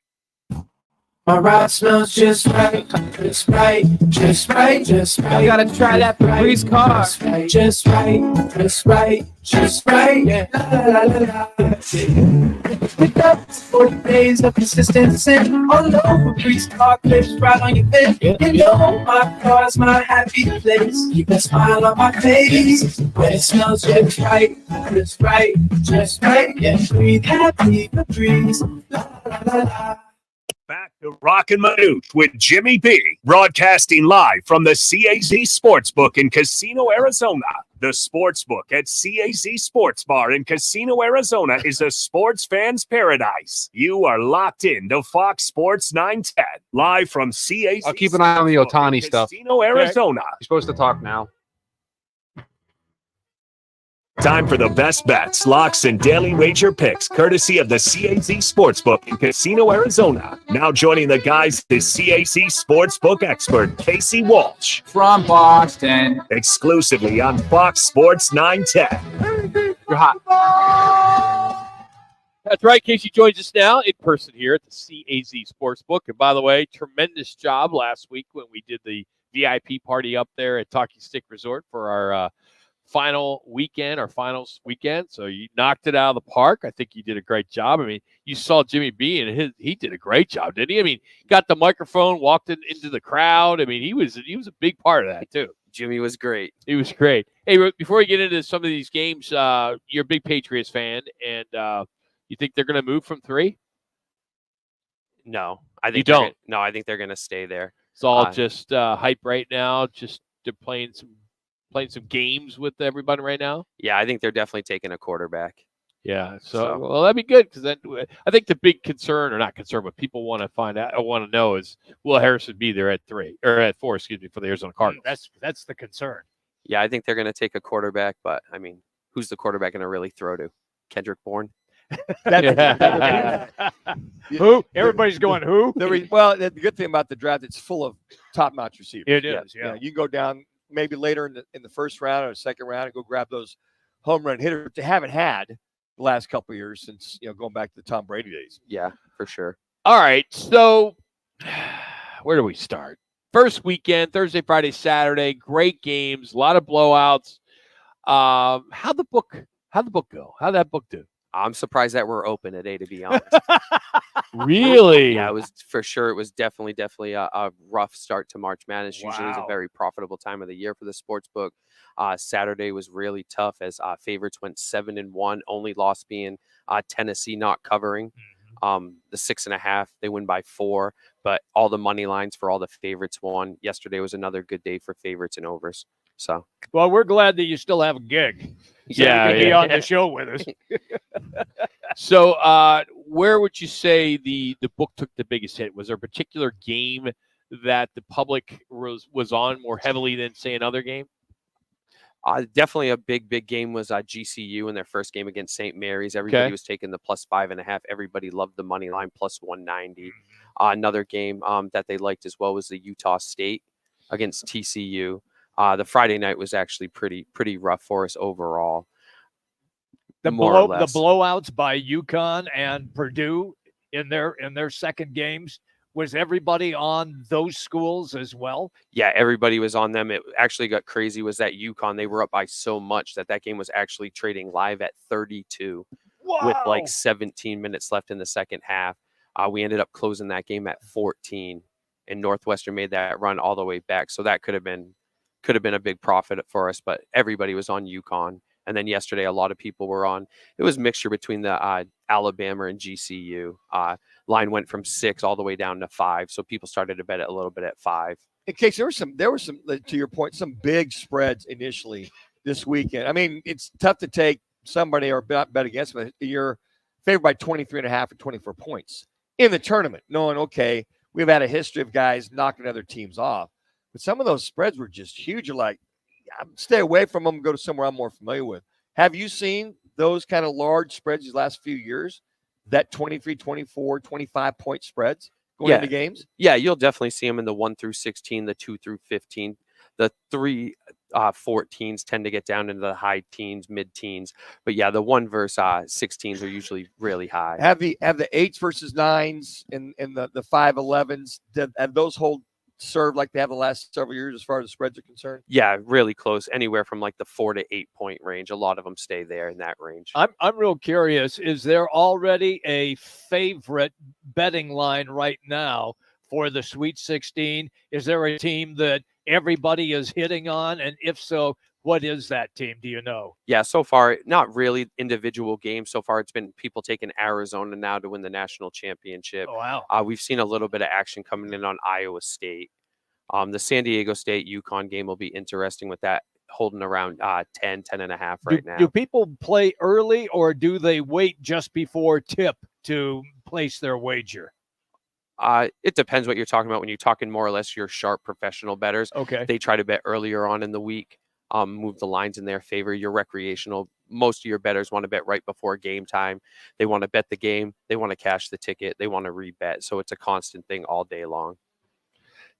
My ride smells just right, just right, just right, just right. You gotta try that Febreze car. Just right, just right, just right. Yeah. La, la, la, la. Pick up 40 days of consistency. All over Febreze car clips right on your face. You know my car's my happy place. Keep a smile on my face when it smells just right, just right, just right. Yeah, breathe happy Febreze. La, la, la, la. Back to Roc and Manuch with Jimmy B, broadcasting live from the CAZ Sportsbook in Casino, Arizona. The Sportsbook at CAZ Sports Bar in Casino, Arizona is a sports fan's paradise. You are locked in to Fox Sports 910, live from CAZ. I'll keep an eye on the Ohtani stuff. Casino, Arizona. You're supposed to talk now. Time for the best bets, locks, and daily wager picks, courtesy of the CAZ Sportsbook in Casino, Arizona. Now joining the guys is CAZ Sportsbook expert Casey Walsh. From Boston. Exclusively on Fox Sports 910. You're hot. That's right. Casey joins us now in person here at the CAZ Sportsbook. And by the way, tremendous job last week when we did the VIP party up there at Talking Stick Resort for our final weekend, our finals weekend. So you knocked it out of the park. I think you did a great job. I mean, you saw Jimmy B and he did a great job, didn't he? I mean, got the microphone, walked into the crowd. I mean, he was a big part of that too. Jimmy was great. He was great. Hey, before we get into some of these games, you're a big Patriots fan, and you think they're going to move from 3? No, I think you don't. I think they're going to stay there. It's all just hype right now. Just they're playing some games with everybody right now. Yeah, I think they're definitely taking a quarterback. Yeah, so well, that'd be good because then I think the big concern, or not concern, but people want to find out, or want to know is will Harrison be there at 3 or at 4? Excuse me, for the Arizona Cardinals. That's the concern. Yeah, I think they're going to take a quarterback, but I mean, who's the quarterback going to really throw to? Kendrick Bourne. Who? Everybody's going who? Well, the good thing about the draft, it's full of top-notch receivers. It is. Yeah. You can go down maybe later in the first round or second round and go grab those home run hitters they haven't had the last couple of years since going back to the Tom Brady days. Yeah, for sure. All right, so where do we start? First weekend, Thursday, Friday, Saturday, great games, a lot of blowouts. How'd the book go? How'd that book do? I'm surprised that we're open today, to be honest. Really? Yeah, it was for sure. It was definitely a rough start to March Madness. Wow. Usually is a very profitable time of the year for the sports book. Saturday was really tough as favorites went 7-1, only loss being Tennessee not covering. The 6.5, they win by 4, but all the money lines for all the favorites won. Yesterday was another good day for favorites and overs. So, well, we're glad that you still have a gig. So you can be on the show with us. So, where would you say the book took the biggest hit? Was there a particular game that the public was on more heavily than, say, another game? Definitely a big game was GCU in their first game against St. Mary's. Everybody was taking the +5.5. Everybody loved the money line +190. Another game that they liked as well was the Utah State against TCU. The Friday night was actually pretty rough for us overall. The blowouts by UConn and Purdue in their second games. Was everybody on those schools as well? Yeah, everybody was on them. It actually got crazy was that UConn, they were up by so much that game was actually trading live at 32 with like 17 minutes left in the second half. We ended up closing that game at 14, and Northwestern made that run all the way back. So that could have been a big profit for us, but everybody was on UConn. And then yesterday, a lot of people were on. It was a mixture between the Alabama and GCU. Line went from 6 all the way down to 5. So people started to bet it a little bit at 5. In case there were some, to your point, some big spreads initially this weekend. I mean, it's tough to take somebody or bet against them. You're favored by 23.5 or 24 points in the tournament, knowing, okay, we've had a history of guys knocking other teams off. But some of those spreads were just huge. You're like, stay away from them and go to somewhere I'm more familiar with. Have you seen those kind of large spreads these last few years? That 23, 24, 25 point spreads going into games? Yeah, you'll definitely see them in the 1 through 16, the 2 through 15. The 3 14s tend to get down into the high teens, mid-teens. But yeah, the 1 versus 16s are usually really high. Have the 8s versus 9s and the 5-11s, have those served like they have the last several years as far as the spreads are concerned? Yeah, really close. Anywhere from like the 4 to 8 point range. A lot of them stay there in that range. I'm real curious. Is there already a favorite betting line right now for the Sweet 16? Is there a team that everybody is hitting on? And if so, what is that team? Do you know? Yeah, so far, not really individual games. So far, it's been people taking Arizona now to win the national championship. Oh, wow. We've seen a little bit of action coming in on Iowa State. The San Diego State UConn game will be interesting with that holding around 10.5 right now. Do people play early or do they wait just before tip to place their wager? It depends what you're talking about. When you're talking more or less your sharp professional bettors, okay, they try to bet earlier on in the week, move the lines in their favor. Your recreational, most of your bettors want to bet right before game time. They want to bet the game. They want to cash the ticket. They want to rebet. So it's a constant thing all day long.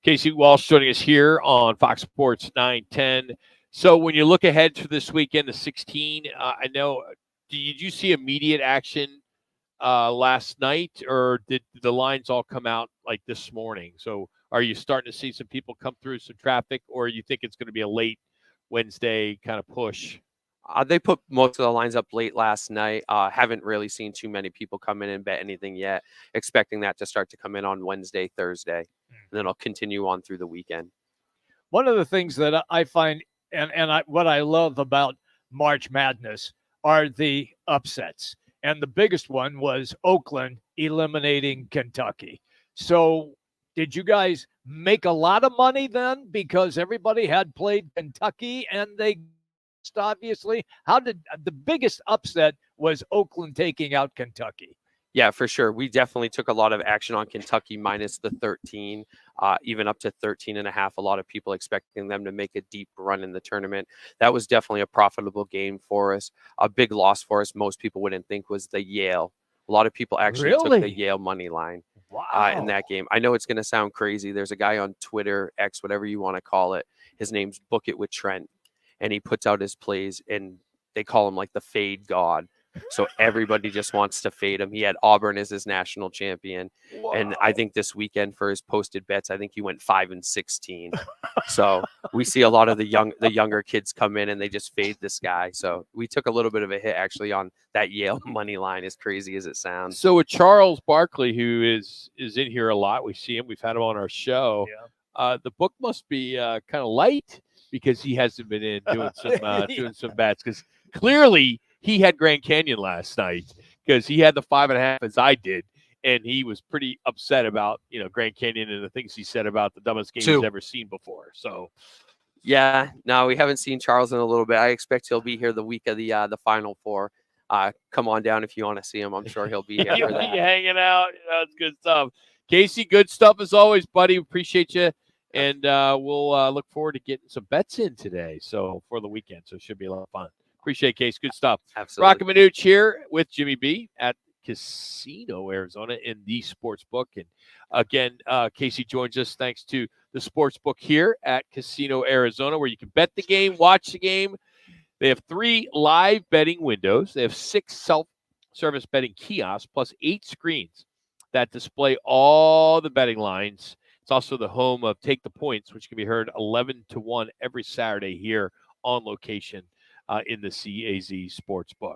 Casey Walsh joining us here on Fox Sports 910. So when you look ahead to this weekend, the 16, I know, did you see immediate action last night, or did the lines all come out like this morning? So are you starting to see some people come through some traffic, or you think it's going to be a late Wednesday kind of push? They put most of the lines up late last night. Haven't really seen too many people come in and bet anything yet. Expecting that to start to come in on Wednesday, Thursday, and then it'll continue on through the weekend. One of the things that I find, what I love about March Madness are the upsets. And the biggest one was Oakland eliminating Kentucky. So did you guys make a lot of money then because everybody had played Kentucky and they obviously? How did the biggest upset was Oakland taking out Kentucky? Yeah, for sure. We definitely took a lot of action on Kentucky minus the 13, even up to 13.5. A lot of people expecting them to make a deep run in the tournament. That was definitely a profitable game for us. A big loss for us, most people wouldn't think, was the Yale. A lot of people actually took the Yale money line in that game. I know it's going to sound crazy. There's a guy on Twitter, X, whatever you want to call it. His name's Book It with Trent, and he puts out his plays, and they call him like the fade god. So everybody just wants to fade him. He had Auburn as his national champion. Wow. And I think this weekend for his posted bets, I think he went 5-16. So we see a lot of the younger kids come in and they just fade this guy. So we took a little bit of a hit actually on that Yale money line, as crazy as it sounds. So with Charles Barkley, who is in here a lot, we see him, we've had him on our show. Yeah. The book must be kind of light because he hasn't been in doing some bets, because clearly he had Grand Canyon last night because he had the 5.5 as I did, and he was pretty upset about Grand Canyon and the things he said about the dumbest game he's ever seen before. So, yeah, no, we haven't seen Charles in a little bit. I expect he'll be here the week of the Final Four. Come on down if you want to see him. I'm sure he'll be here. He'll be hanging out. That's good stuff. Casey, good stuff as always, buddy. Appreciate you, and we'll look forward to getting some bets in today. So for the weekend, so it should be a lot of fun. Appreciate it, Case. Good stuff. Absolutely. Roc and Manuch here with Jimmy B at Casino Arizona in the Sportsbook. And again, Casey joins us thanks to the Sportsbook here at Casino Arizona, where you can bet the game, watch the game. They have 3 live betting windows. They have 6 self-service betting kiosks plus 8 screens that display all the betting lines. It's also the home of Take the Points, which can be heard 11-1 every Saturday here on location in the CAZ Sportsbook.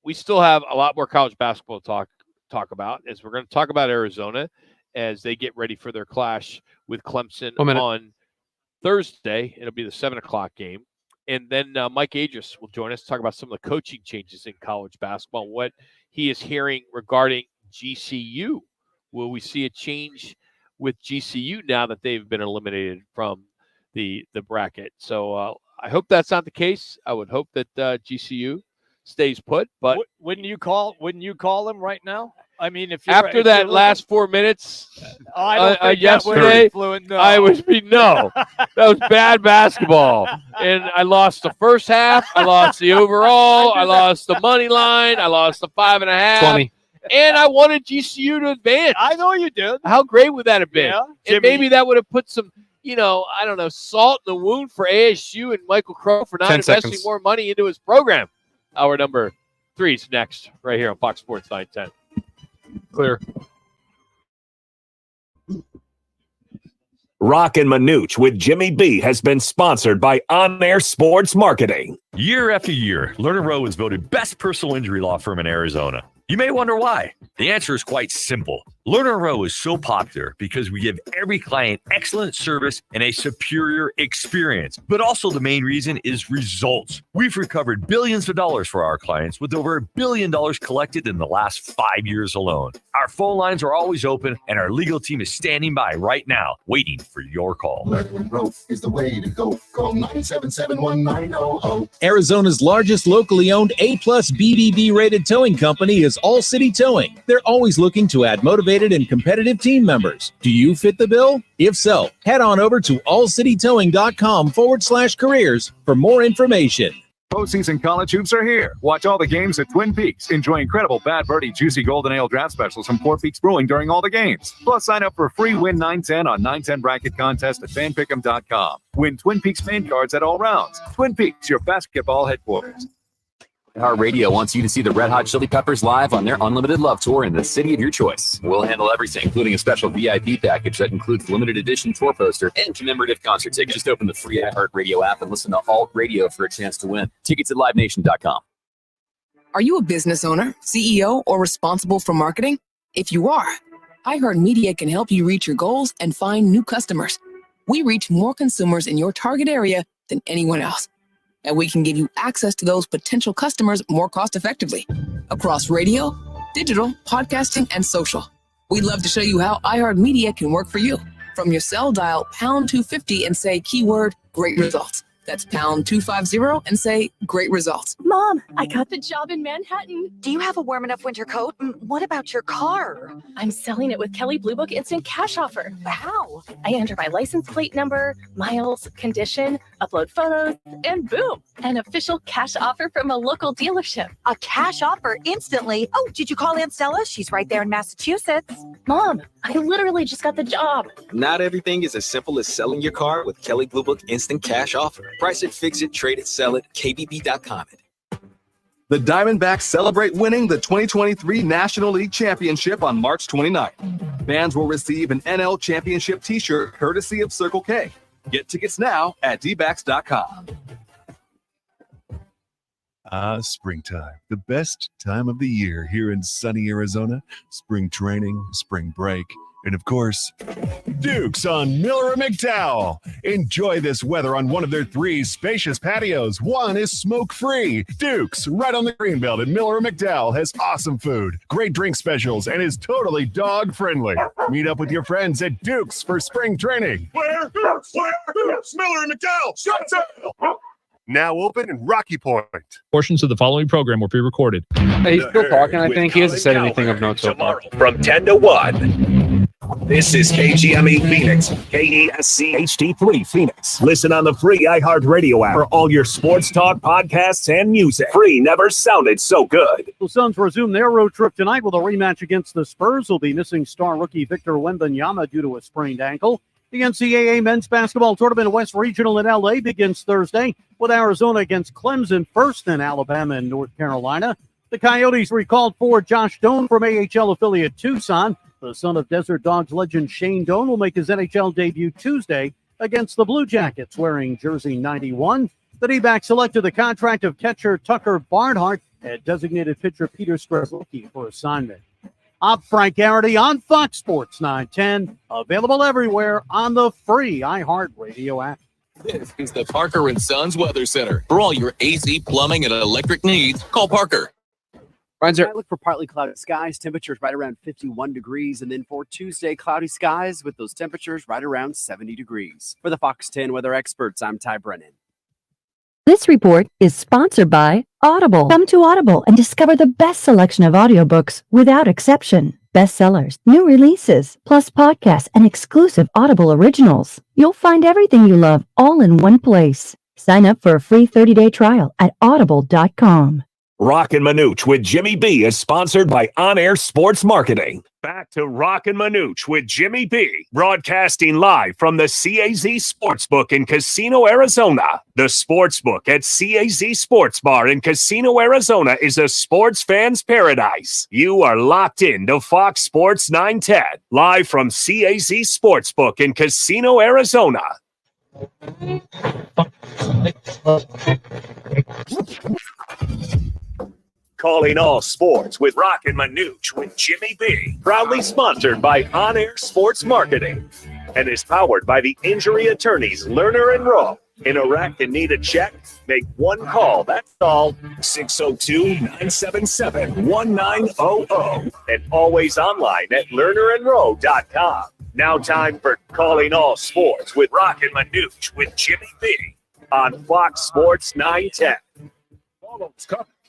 We still have a lot more college basketball to talk about, as we're going to talk about Arizona as they get ready for their clash with Clemson on Thursday. It'll be the 7 o'clock game. And then Mike Adris will join us to talk about some of the coaching changes in college basketball, what he is hearing regarding GCU. Will we see a change with GCU now that they've been eliminated from the bracket? So I hope that's not the case. I would hope that GCU stays put. But wouldn't you call him right now? I mean, if after that last 4 minutes I don't think yesterday, no. I would be no. That was bad basketball, and I lost the first half. I lost the overall. I lost the money line. I lost the 5.5. 20. and I wanted GCU to advance. I know you did. How great would that have been? Yeah, and maybe that would have put some, I don't know, salt in the wound for ASU and Michael Crow for not 10 investing seconds. more money into his program. Hour number 3 is next, right here on Fox Sports 910. Clear. Roc and Manuch with Jimmy B has been sponsored by On Air Sports Marketing. Year after year, Lerner Rowe is voted best personal injury law firm in Arizona. You may wonder why. The answer is quite simple. Lerner Rowe is so popular because we give every client excellent service and a superior experience. But also the main reason is results. We've recovered billions of dollars for our clients with over $1 billion collected in the last 5 years alone. Our phone lines are always open and our legal team is standing by right now, waiting for your call. Lerner Rowe is the way to go. Call 977-1900. Arizona's largest locally owned A-plus BBB rated towing company is All City Towing. They're always looking to add motivated and competitive team members. Do you fit the bill? If so, head on over to allcitytowing.com/careers for more information. Postseason college hoops are here. Watch all the games at Twin Peaks. Enjoy incredible Bad Birdie Juicy Golden Ale draft specials from Four Peaks Brewing during all the games. Plus, sign up for a free Win 910 on 910 bracket contest at fanpick'em.com. Win Twin Peaks fan cards at all rounds. Twin Peaks, your basketball headquarters. iHeartRadio wants you to see the Red Hot Chili Peppers live on their Unlimited Love Tour in the city of your choice. We'll handle everything, including a special VIP package that includes limited edition tour poster and commemorative concert tickets. Just open the free iHeartRadio app and listen to Alt Radio for a chance to win. Tickets at livenation.com. Are you a business owner, CEO, or responsible for marketing? If you are, iHeartMedia can help you reach your goals and find new customers. We reach more consumers in your target area than anyone else. And we can give you access to those potential customers more cost-effectively across radio, digital, podcasting, and social. We'd love to show you how iHeartMedia can work for you. From your cell, dial pound 250 and say keyword great results. That's pound 250 and say great results. Mom, I got the job in Manhattan. Do you have a warm enough winter coat? What about your car? I'm selling it with Kelly Blue Book Instant Cash Offer. How? I enter my license plate number, miles, condition, upload photos, and boom, an official cash offer from a local dealership. A cash offer instantly? Oh, did you call Aunt Stella? She's right there in Massachusetts. Mom, I literally just got the job. Not everything is as simple as selling your car with Kelly Blue Book Instant Cash Offer. Price it, fix it, trade it, sell it, KBB.com it. The Diamondbacks celebrate winning the 2023 National League Championship on March 29th. Fans will receive an NL Championship t-shirt courtesy of Circle K. Get tickets now at dbacks.com. Springtime, the best time of the year here in sunny Arizona. Spring training, spring break, and of course, Duke's on Miller and McDowell. Enjoy this weather on one of their 3 spacious patios. One is smoke-free. Duke's, right on the Greenbelt at Miller and McDowell, has awesome food, great drink specials, and is totally dog-friendly. Meet up with your friends at Duke's for spring training. Where? Miller and McDowell. Shut up. Now open in Rocky Point. Portions of the following program were pre-recorded. Hey, he's still talking, I think. He hasn't said anything of note so far. From 10 to 1. This is KGME Phoenix, KESC HD3 Phoenix. Listen on the free iHeartRadio app for all your sports talk, podcasts, and music. Free never sounded so good. The Suns resume their road trip tonight with a rematch against the Spurs. Will be missing star rookie Victor Wembanyama due to a sprained ankle. The NCAA men's basketball tournament West Regional in L.A. begins Thursday with Arizona against Clemson first, and Alabama and North Carolina. The Coyotes recalled forward Josh Doan from AHL affiliate Tucson. The son of Desert Dogs legend Shane Doan will make his NHL debut Tuesday against the Blue Jackets wearing jersey 91. The D-back selected the contract of catcher Tucker Barnhart and designated pitcher Peter Strzelecki for assignment. I'm Frank Garrity on Fox Sports 910, available everywhere on the free iHeartRadio app. This is the Parker & Sons Weather Center. For all your AC, plumbing, and electric needs, call Parker. I look for partly cloudy skies, temperatures right around 51 degrees, and then for Tuesday, cloudy skies with those temperatures right around 70 degrees. For the Fox 10 weather experts, I'm Ty Brennan. This report is sponsored by Audible. Come to Audible and discover the best selection of audiobooks without exception. Bestsellers, new releases, plus podcasts and exclusive Audible originals. You'll find everything you love all in one place. Sign up for a free 30-day trial at audible.com. Roc and Manuch with Jimmy B is sponsored by On Air Sports Marketing. Back to Roc and Manuch with Jimmy B, broadcasting live from the CAZ Sportsbook in Casino, Arizona. The Sportsbook at CAZ Sports Bar in Casino, Arizona is a sports fan's paradise. You are locked in to Fox Sports 910, live from CAZ Sportsbook in Casino, Arizona. Calling all sports with Roc and Manuch with Jimmy B. Proudly sponsored by On Air Sports Marketing and is powered by the injury attorneys Lerner and Rowe. In a wreck and need a check? Make one call. That's all. 602-977-1900. And always online at lernerandrowe.com. Now time for Calling All Sports with Roc and Manuch with Jimmy B. on Fox Sports 910.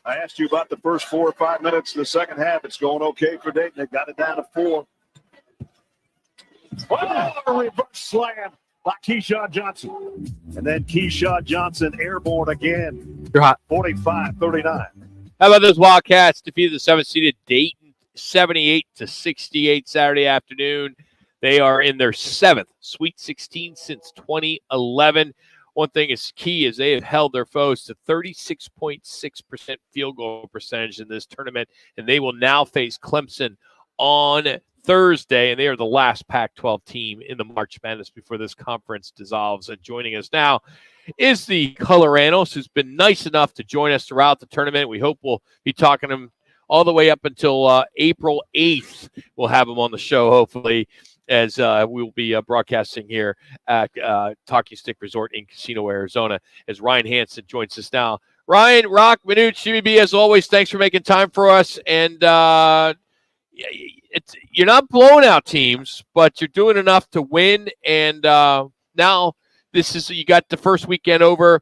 I asked you about the first 4 or 5 minutes of the second half. It's going okay for Dayton. They got it down to 4. Oh, a reverse slam by Keyshawn Johnson. And then Keyshawn Johnson airborne again. You're hot. 45-39. How about those Wildcats defeated the 7th-seeded Dayton 78-68 Saturday afternoon. They are in their 7th Sweet 16 since 2011. One thing is key is they have held their foes to 36.6% field goal percentage in this tournament, and they will now face Clemson on Thursday, and they are the last Pac-12 team in the March Madness before this conference dissolves. And joining us now is the color analyst who's been nice enough to join us throughout the tournament. We hope we'll be talking to him all the way up until April 8th. We'll have him on the show, hopefully, as we will be broadcasting here at Talking Stick Resort in Casino, Arizona, as Ryan Hansen joins us now. Ryan, Roc, Manuch, Jimmy B, as always, thanks for making time for us. And you're not blowing out teams, but you're doing enough to win. And now you got the first weekend over.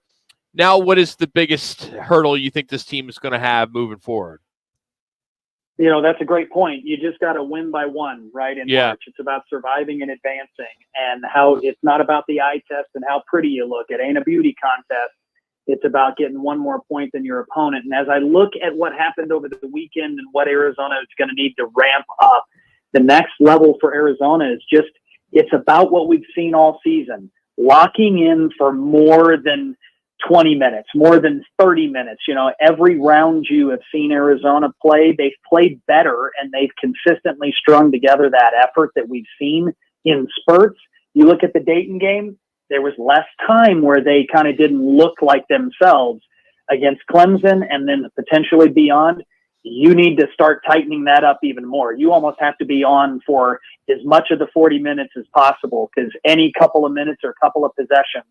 Now, what is the biggest hurdle you think this team is going to have moving forward? You know, that's a great point. You just got to win by one, right? In March, it's about surviving and advancing, and how it's not about the eye test and how pretty you look. It ain't a beauty contest. It's about getting one more point than your opponent. And as I look at what happened over the weekend and what Arizona is going to need to ramp up, the next level for Arizona is just, it's about what we've seen all season, locking in for more than 20 minutes, more than 30 minutes. You know, every round you have seen Arizona play, they've played better, and they've consistently strung together that effort that we've seen in spurts. You look at the Dayton game, there was less time where they kind of didn't look like themselves against Clemson, and then potentially beyond. You need to start tightening that up even more. You almost have to be on for as much of the 40 minutes as possible, because any couple of minutes or couple of possessions,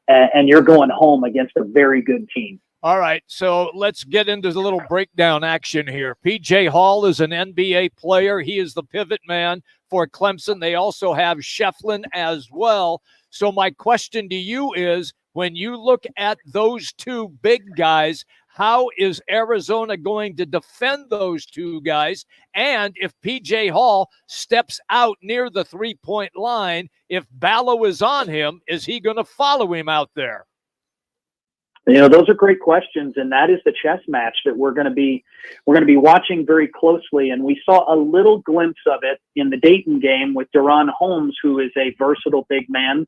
and you're going home against a very good team. All right, so let's get into the little breakdown action here. P.J. Hall is an NBA player. He is the pivot man for Clemson. They also have Shefflin as well. So my question to you is, when you look at those two big guys, how is Arizona going to defend those two guys? And if P.J. Hall steps out near the three-point line, if Ballo is on him, is he going to follow him out there? You know, those are great questions, and that is the chess match that we're going to be watching very closely. And we saw a little glimpse of it in the Dayton game with Deron Holmes, who is a versatile big man,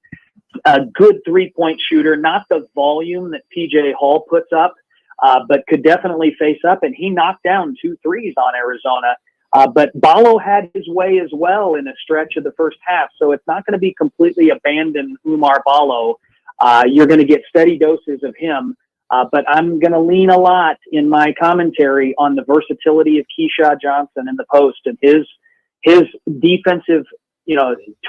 a good three-point shooter, not the volume that P.J. Hall puts up, but could definitely face up. And he knocked down 2 threes on Arizona. But Ballo had his way as well in a stretch of the first half. So it's not going to be completely abandoned Oumar Ballo. You're going to get steady doses of him. But I'm going to lean a lot in my commentary on the versatility of Keyshawn Johnson in the post and his defensive,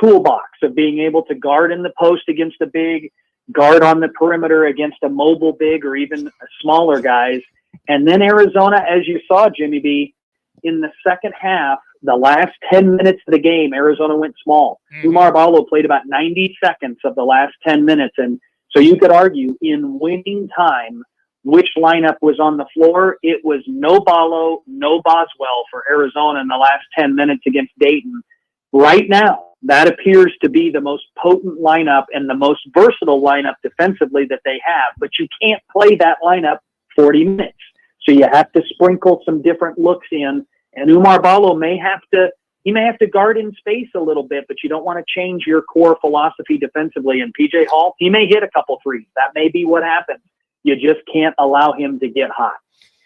toolbox of being able to guard in the post against a big, guard on the perimeter against a mobile big or even smaller guys. And then Arizona, as you saw, Jimmy B, in the second half, the last 10 minutes of the game, Arizona went small. Oumar Ballo played about 90 seconds of the last 10 minutes. And so you could argue in winning time, which lineup was on the floor. It was no Ballo, no Boswell for Arizona in the last 10 minutes against Dayton. Right now, that appears to be the most potent lineup and the most versatile lineup defensively that they have. But you can't play that lineup 40 minutes. So you have to sprinkle some different looks in. And Umar Ballo may have to guard in space a little bit, but you don't want to change your core philosophy defensively. And PJ Hall, he may hit a couple threes. That may be what happens. You just can't allow him to get hot.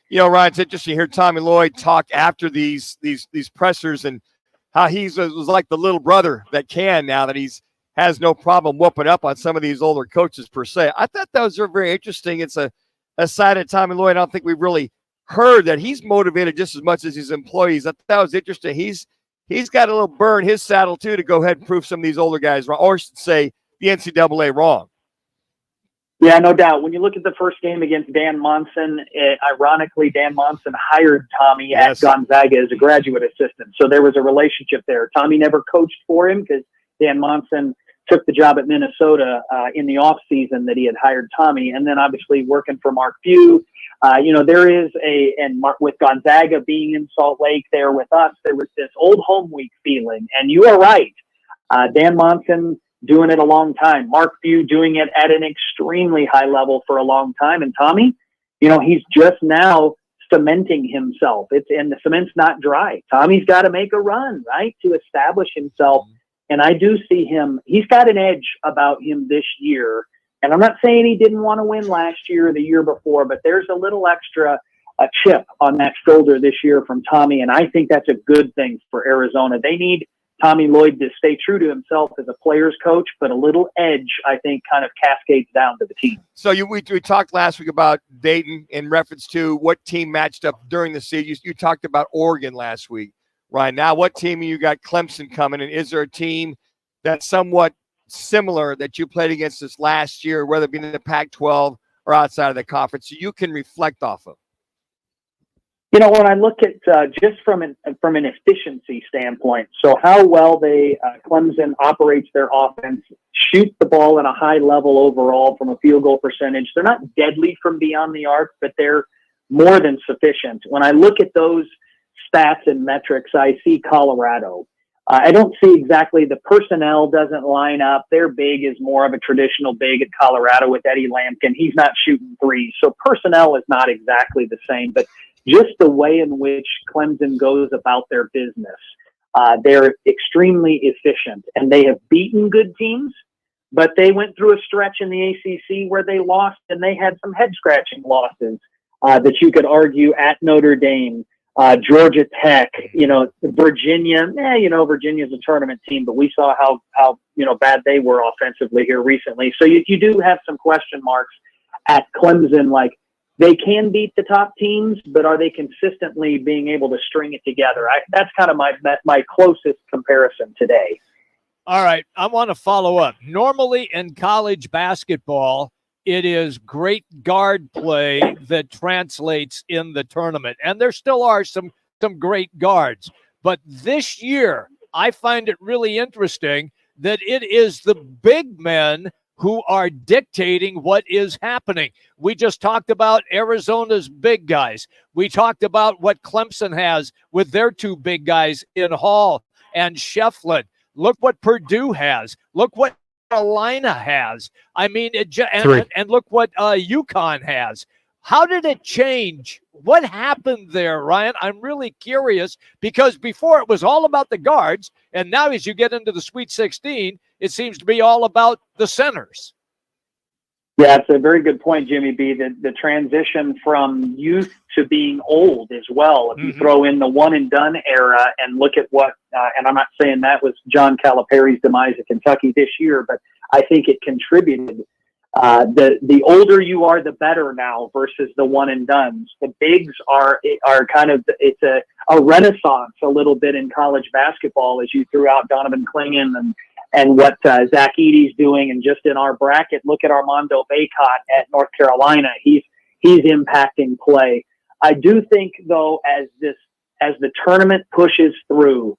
You know, Ryan, it's interesting to hear Tommy Lloyd talk after these pressers and how was like the little brother that can now that has no problem whooping up on some of these older coaches per se. I thought that was very interesting. It's a side of Tommy Lloyd. I don't think we've really heard that he's motivated just as much as his employees. I thought that was interesting. He's got a little burr in his saddle too to go ahead and prove some of these older guys wrong, or say the NCAA wrong. Yeah, no doubt. When you look at the first game against Dan Monson, ironically, Dan Monson hired Tommy at Gonzaga as a graduate assistant. So there was a relationship there. Tommy never coached for him because Dan Monson took the job at Minnesota in the offseason that he had hired Tommy. And then obviously working for Mark Few. There is with Gonzaga being in Salt Lake there with us, there was this old home week feeling. And you are right. Dan Monson doing it a long time. Mark Few doing it at an extremely high level for a long time. And Tommy, he's just now cementing himself. And the cement's not dry. Tommy's got to make a run, right, to establish himself. And I do see him. He's got an edge about him this year. And I'm not saying he didn't want to win last year or the year before, but there's a little extra chip on that shoulder this year from Tommy. And I think that's a good thing for Arizona. They need Tommy Lloyd to stay true to himself as a player's coach, but a little edge, I think, kind of cascades down to the team. So we talked last week about Dayton in reference to what team matched up during the season. You talked about Oregon last week, right? Now, what team you got Clemson coming, and is there a team that's somewhat similar that you played against this last year, whether it be in the Pac-12 or outside of the conference, so you can reflect off of? When I look at just from an efficiency standpoint, so how well Clemson operates their offense, shoots the ball at a high level overall from a field goal percentage. They're not deadly from beyond the arc, but they're more than sufficient. When I look at those stats and metrics, I see Colorado. I don't see exactly the personnel doesn't line up. Their big is more of a traditional big at Colorado with Eddie Lampkin. He's not shooting threes. So personnel is not exactly the same, but just the way in which Clemson goes about their business. They're extremely efficient, and they have beaten good teams, but they went through a stretch in the ACC where they lost, and they had some head-scratching losses that you could argue at Notre Dame, Georgia Tech, Virginia. Virginia's a tournament team, but we saw how bad they were offensively here recently. So you do have some question marks at Clemson, like, they can beat the top teams, but are they consistently being able to string it together? That's kind of my closest comparison today. All right, I want to follow up. Normally in college basketball, it is great guard play that translates in the tournament, and there still are some great guards. But this year, I find it really interesting that it is the big men who are dictating what is happening. We just talked about Arizona's big guys. We talked about what Clemson has with their two big guys in Hall and Shefflin. Look what Purdue has. Look what Carolina has. I mean, and look what UConn has. How did it change? What happened there, Ryan? I'm really curious, because before it was all about the guards, and now as you get into the Sweet 16, it seems to be all about the centers. Yeah, it's a very good point, Jimmy B. The transition from youth to being old as well. If you throw in the one and done era and look at what, and I'm not saying that was John Calipari's demise at Kentucky this year, but I think it contributed. The older you are, the better now versus the one and dones. The bigs are kind of, it's a renaissance a little bit in college basketball as you threw out Donovan Clingan and what Zach Edey's doing. And just in our bracket, look at Armando Bacot at North Carolina. He's impacting play. I do think though, as the tournament pushes through,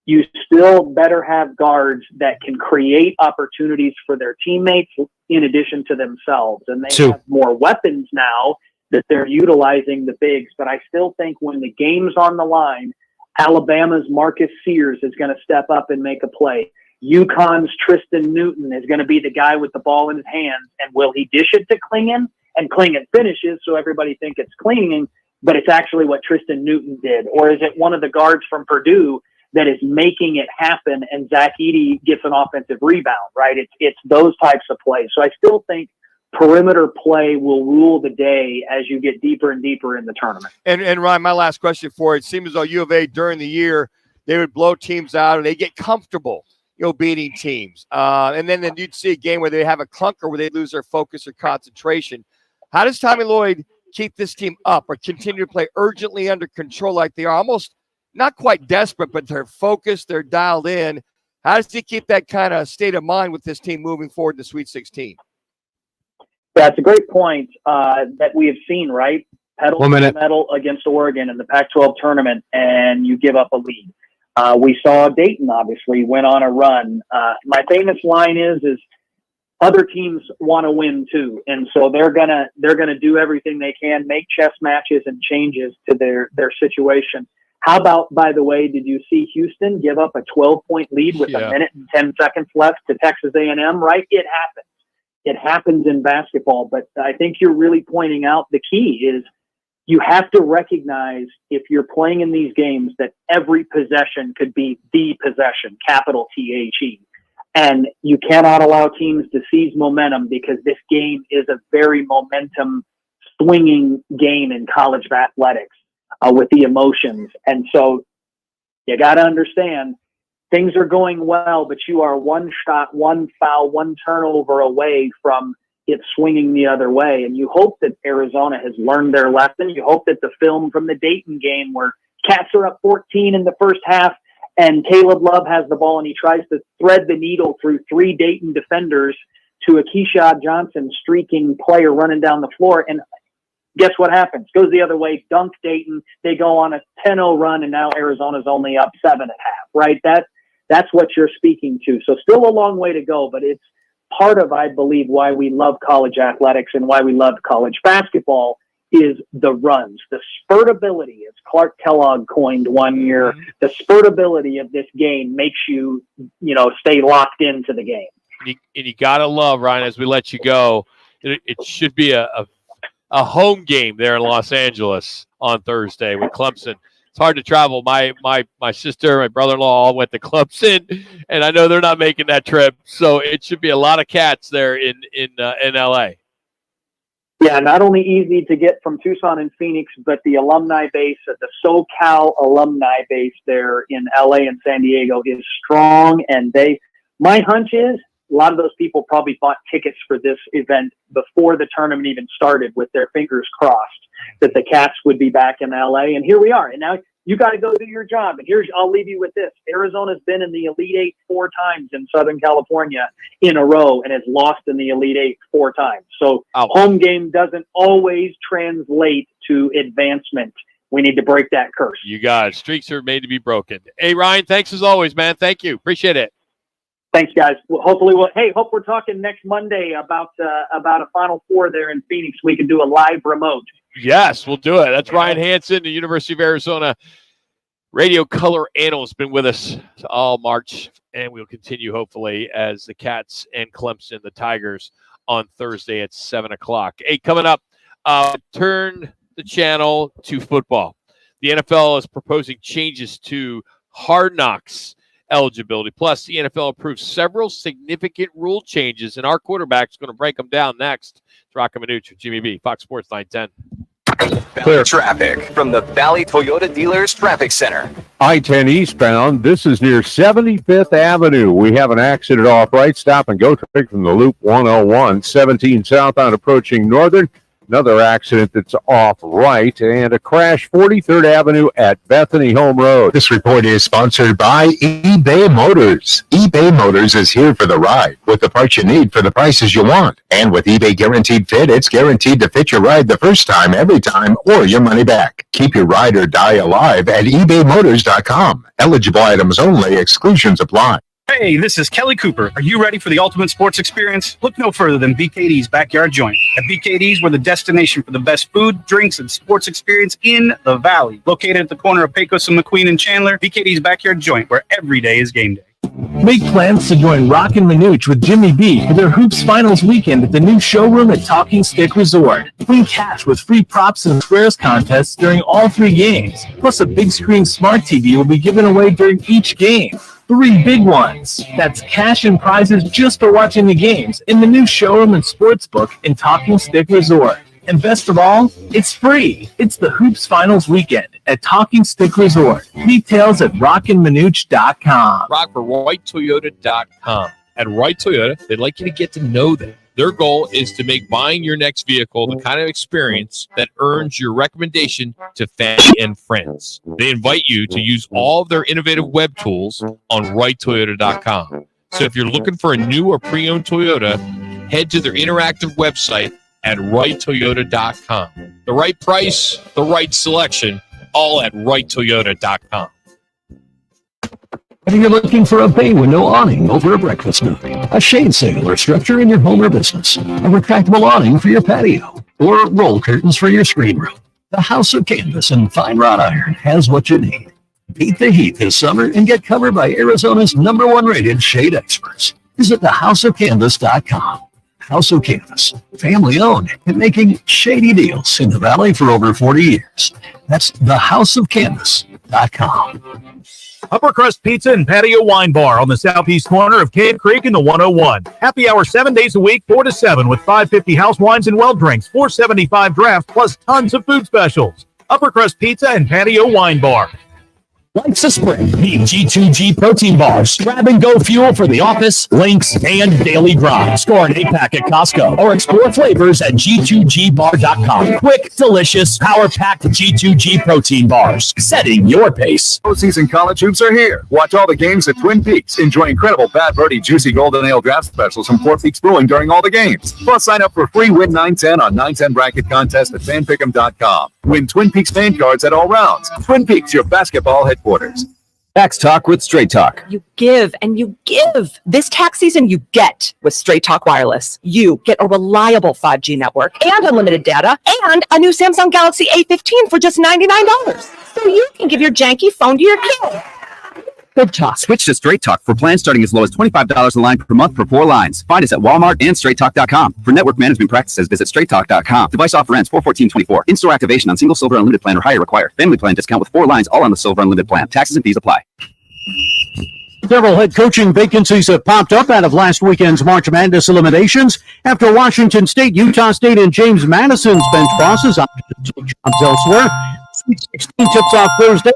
you still better have guards that can create opportunities for their teammates in addition to themselves. And they have more weapons now that they're utilizing the bigs. But I still think when the game's on the line, Alabama's Marcus Sears is going to step up and make a play. UConn's Tristan Newton is going to be the guy with the ball in his hands. And will he dish it to Clingan? And Clingan finishes, so everybody think it's Clingan. but it's actually what Tristan Newton did? Or is it one of the guards from Purdue that is making it happen and Zach Edey gets an offensive rebound, right? It's those types of plays. So I still think perimeter play will rule the day as you get deeper and deeper in the tournament. And Ryan, my last question for you. It seems as though U of A during the year, they would blow teams out and they get comfortable, beating teams. And then you'd see a game where they have a clunker where they lose their focus or concentration. How does Tommy Lloyd keep this team up or continue to play urgently under control like they are? Almost not quite desperate, but they're focused, they're dialed in. How does he keep that kind of state of mind with this team moving forward in the Sweet 16? That's a great point that we have seen, right? Pedal to the metal against Oregon in the Pac-12 tournament, and you give up a lead. We saw Dayton, obviously, went on a run. My famous line is other teams want to win too, and so they're gonna do everything they can, make chess matches and changes to their situation. How about, by the way, did you see Houston give up a 12-point lead with a minute and 10 seconds left to Texas A&M? Right, it happens. It happens in basketball, but I think you're really pointing out the key is you have to recognize if you're playing in these games that every possession could be the possession, capital THE. And you cannot allow teams to seize momentum because this game is a very momentum swinging game in college athletics with the emotions. And so you got to understand things are going well, but you are one shot, one foul, one turnover away from it swinging the other way. And you hope that Arizona has learned their lesson. You hope that the film from the Dayton game where Cats are up 14 in the first half and Caleb Love has the ball and he tries to thread the needle through 3 Dayton defenders to a Keyshawn Johnson streaking player running down the floor. And guess what happens? Goes the other way, dunk Dayton. They go on a 10-0 run, and now Arizona's only up 7.5, right? That's what you're speaking to. So still a long way to go, but it's part of, I believe, why we love college athletics and why we love college basketball is the runs. The spurtability, as Clark Kellogg coined one year, the spurtability of this game makes you, stay locked into the game. And you got to love, Ryan, as we let you go, it should be a home game there in Los Angeles on Thursday with Clemson. It's hard to travel. My sister, my brother-in-law all went to Clemson, and I know they're not making that trip. So it should be a lot of Cats there in LA. Yeah, not only easy to get from Tucson and Phoenix, but the alumni base, the SoCal alumni base there in LA and San Diego is strong. And my hunch is a lot of those people probably bought tickets for this event before the tournament even started with their fingers crossed that the Cats would be back in LA. And here we are. And now you got to go do your job. And I'll leave you with this. Arizona's been in the Elite Eight 4 times in Southern California in a row and has lost in the Elite Eight 4 times. So home game doesn't always translate to advancement. We need to break that curse. You got it. Streaks are made to be broken. Hey, Ryan, thanks as always, man. Thank you. Appreciate it. Thanks, guys. Well, hope we're talking next Monday about a Final Four there in Phoenix. We can do a live remote. Yes, we'll do it. That's Ryan Hansen, the University of Arizona radio color analyst, been with us all March, and we'll continue hopefully as the Cats and Clemson, the Tigers, on Thursday at 7:00. Hey, coming up, turn the channel to football. The NFL is proposing changes to Hard Knocks eligibility. Plus, the NFL approved several significant rule changes, and our quarterback's going to break them down next. It's Roc and Manuch with Jimmy B, Fox Sports 910. Clear traffic from the Valley Toyota Dealers Traffic Center. I-10 eastbound. This is near 75th Avenue. We have an accident off right. Stop and go traffic from the Loop 101. 17 southbound approaching Northern. Another accident that's off right, and a crash 43rd Avenue at Bethany Home Road. This report is sponsored by eBay Motors. eBay Motors is here for the ride with the parts you need for the prices you want. And with eBay Guaranteed Fit, it's guaranteed to fit your ride the first time, every time, or your money back. Keep your ride or die alive at ebaymotors.com. Eligible items only. Exclusions apply. Hey, this is Kelly Cooper. Are you ready for the ultimate sports experience? Look no further than BKD's Backyard Joint. At BKD's, we're the destination for the best food, drinks, and sports experience in the Valley. Located at the corner of Pecos and McQueen and Chandler, BKD's Backyard Joint, where every day is game day. Make plans to join Roc and Manuch with Jimmy B for their Hoops Finals weekend at the new showroom at Talking Stick Resort. Win cash with free props and squares contests during all 3 games. Plus a big screen smart TV will be given away during each game. 3 big ones. That's cash and prizes just for watching the games in the new showroom and sportsbook in Talking Stick Resort. And best of all, it's free. It's the Hoops Finals weekend at Talking Stick Resort. Details at rockandmanuch.com. Rock for RightToyota.com. At Right Toyota, they'd like you to get to know them. Their goal is to make buying your next vehicle the kind of experience that earns your recommendation to family and friends. They invite you to use all of their innovative web tools on RightToyota.com. So if you're looking for a new or pre-owned Toyota, head to their interactive website at RightToyota.com. The right price, the right selection, all at RightToyota.com. Whether you're looking for a bay window awning over a breakfast nook, a shade sail or structure in your home or business, a retractable awning for your patio, or roll curtains for your screen room, the House of Canvas and Fine Wrought Iron has what you need. Beat the heat this summer and get covered by Arizona's #1 rated shade experts. Visit thehouseofcanvas.com. House of Canvas, family owned and making shady deals in the Valley for over 40 years. That's thehouseofcanvas.com. Upper Crust Pizza and Patio Wine Bar on the southeast corner of Cave Creek and the 101. Happy hour 7 days a week, 4 to 7, with $5.50 house wines and well drinks, $4.75 draft, plus tons of food specials. Upper Crust Pizza and Patio Wine Bar. Life's a sprint. Need G2G protein bars. Grab and go fuel for the office, links, and daily grind. Score an 8-pack at Costco or explore flavors at G2Gbar.com. Quick, delicious, power-packed G2G protein bars. Setting your pace. Postseason college hoops are here. Watch all the games at Twin Peaks. Enjoy incredible Bad Birdie Juicy Golden Ale draft specials from Four Peaks Brewing during all the games. Plus, sign up for free Win 910 on 910 bracket contest at fanpick'em.com. Win Twin Peaks fan cards at all rounds. Twin Peaks, your basketball headquarters. Tax Talk with Straight Talk. You give and you give. This tax season, you get with Straight Talk Wireless. You get a reliable 5G network and unlimited data and a new Samsung Galaxy A15 for just $99. So you can give your janky phone to your kid. Good talk. Switch to Straight Talk for plans starting as low as $25 a line per month for 4 lines. Find us at Walmart and StraightTalk.com. For network management practices, visit StraightTalk.com. Device offer ends 4/14/24. In-store activation on single Silver Unlimited plan or higher required. Family plan discount with 4 lines, all on the Silver Unlimited plan. Taxes and fees apply. Several head coaching vacancies have popped up out of last weekend's March Madness eliminations after Washington State, Utah State, and James Madison's bench bosses opted to take jobs elsewhere. Sweet 16 tips off Thursday.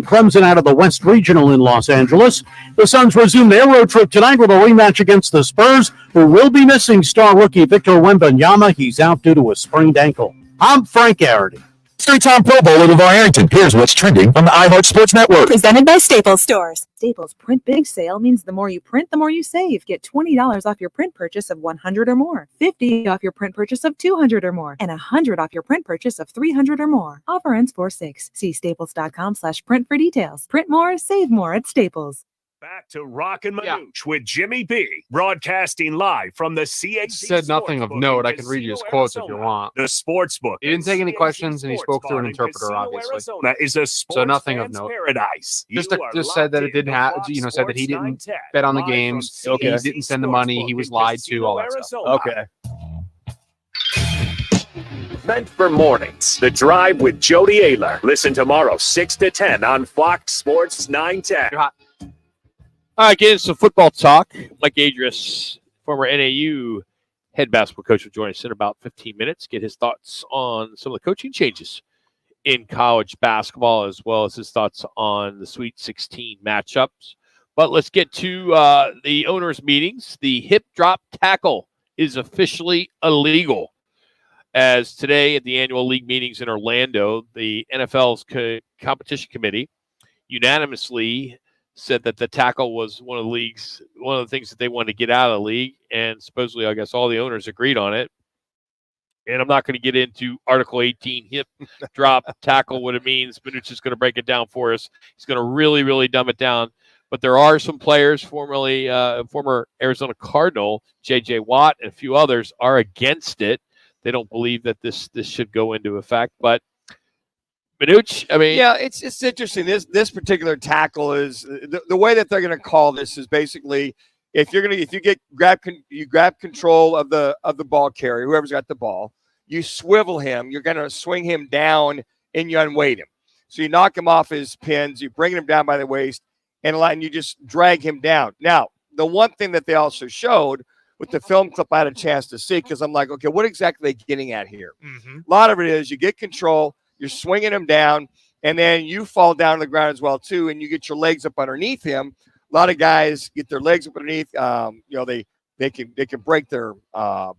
Clemson out of the West Regional in Los Angeles. The Suns resume their road trip tonight with a rematch against the Spurs, who will be missing star rookie Victor Wembanyama. He's out due to a sprained ankle. I'm Frank Arity. Three-time Pro Bowler LeVar Arrington. Here's what's trending on the iHeart Sports Network. Presented by Staples Stores. Staples Print Big Sale means the more you print, the more you save. Get $20 off your print purchase of $100 or more, $50 off your print purchase of $200 or more, and $100 off your print purchase of $300 or more. Offer ends 4/6. See staples.com/print for details. Print more, save more at Staples. Back to Roc and Manuch with Jimmy B, broadcasting live from the CAC. Said nothing of note. I can read you his quotes if you want. The Sportsbook. He didn't take any questions, and he spoke through an interpreter, obviously. Arizona is a so nothing of note. Paradise. Just said that it didn't have, said that he didn't bet on the games. Okay. He didn't send the money. He was lied to. All that stuff. Okay. Meant for mornings. The Drive with Jody Ayler. Listen tomorrow, 6 to 10 on Fox Sports 910. All right, get into some football talk. Mike Adris, former NAU head basketball coach, will join us in about 15 minutes, get his thoughts on some of the coaching changes in college basketball, as well as his thoughts on the Sweet 16 matchups. But let's get to the owners' meetings. The hip drop tackle is officially illegal. As today at the annual league meetings in Orlando, the NFL's competition committee unanimously said that the tackle was one of the things that they wanted to get out of the league, and supposedly, I guess, all the owners agreed on it. And I'm not going to get into Article 18 hip drop tackle, what it means. Manuch is going to break it down for us. He's going to really, really dumb it down. But there are some players, former Arizona Cardinal, J.J. Watt, and a few others are against it. They don't believe that this should go into effect. But Manuch, I mean, yeah, it's interesting. This particular tackle is the way that they're going to call this is basically if you grab control of the ball carrier, whoever's got the ball, you swivel him, you're going to swing him down and you unweight him. So you knock him off his pins, you bring him down by the waist, and you just drag him down. Now, the one thing that they also showed with the film clip I had a chance to see, because I'm like, okay, what exactly are they getting at here? Mm-hmm. A lot of it is you get control, you're swinging him down, and then you fall down to the ground as well, too, and you get your legs up underneath him. A lot of guys get their legs up underneath. They can break their bone,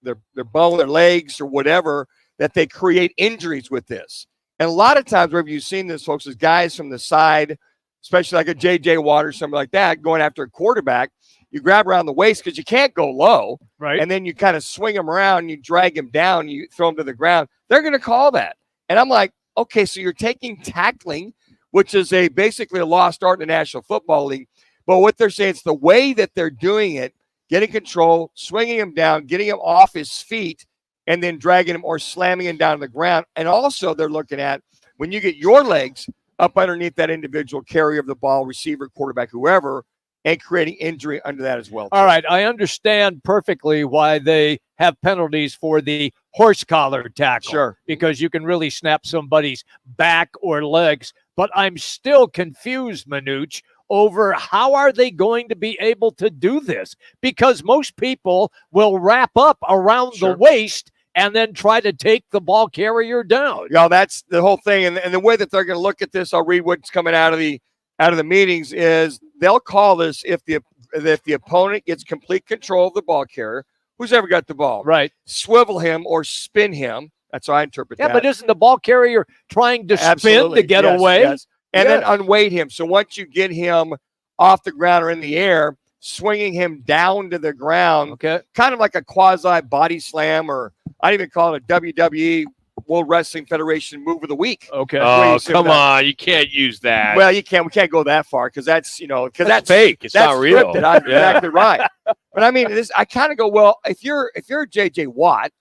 their legs, or whatever, that they create injuries with this. And a lot of times, wherever you've seen this, folks, is guys from the side, especially like a J.J. Watt or something like that, going after a quarterback. You grab around the waist because you can't go low, right? And then you kind of swing him around, and you drag him down, and you throw him to the ground. They're going to call that. And I'm like, okay, so you're taking tackling, which is basically a lost art in the National Football League. But what they're saying, it's the way that they're doing it, getting control, swinging him down, getting him off his feet, and then dragging him or slamming him down to the ground. And also they're looking at when you get your legs up underneath that individual carrier of the ball, receiver, quarterback, whoever, and creating injury under that as well. All right, I understand perfectly why they have penalties for the horse collar tackle. Sure. Because you can really snap somebody's back or legs. But I'm still confused, Manuch, over how are they going to be able to do this? Because most people will wrap up around the waist and then try to take the ball carrier down. Yeah, that's the whole thing. And the way that they're going to look at this, I'll read what's coming out of the meetings, is they'll call this if the opponent gets complete control of the ball carrier, who's ever got the ball, right? Swivel him or spin him. That's how I interpret that. Yeah, but isn't the ball carrier trying to spin to get away? Yes. And then unweight him. So once you get him off the ground or in the air, swinging him down to the ground, okay, kind of like a quasi body slam, or I even call it a WWE World Wrestling Federation move of the week. Okay. Oh, come on. You can't use that. Well, you can't. We can't go that far because that's fake. It's not real. Scripted. I'm exactly right. But I mean, I kind of go, well, if you're J.J. Watt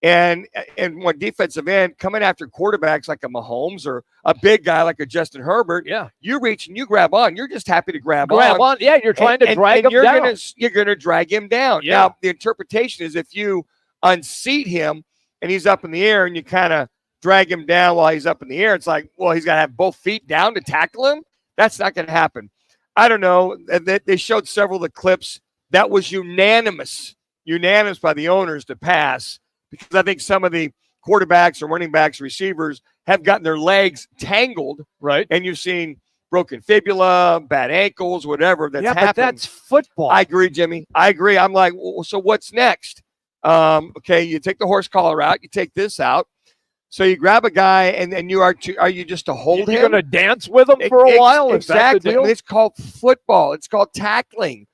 and one defensive end coming after quarterbacks like a Mahomes or a big guy like a Justin Herbert, you reach and you grab on. You're just happy to grab on. Yeah, you're trying to drag him down. You're gonna drag him down. Yeah. Now, the interpretation is if you unseat him and he's up in the air and you kind of drag him down while he's up in the air, it's like, well, he's got to have both feet down to tackle him. That's not going to happen. I don't know. They showed several of the clips. That was unanimous by the owners to pass, because I think some of the quarterbacks or running backs, receivers have gotten their legs tangled. Right. And you've seen broken fibula, bad ankles, whatever that's happened. But that's football. I agree, Jimmy. I agree. I'm like, well, so what's next? Okay, you take the horse collar out, you take this out. So you grab a guy, and are you just to hold him? You're going to dance with him for a while? Exactly. Is that the deal? It's called football. It's called tackling.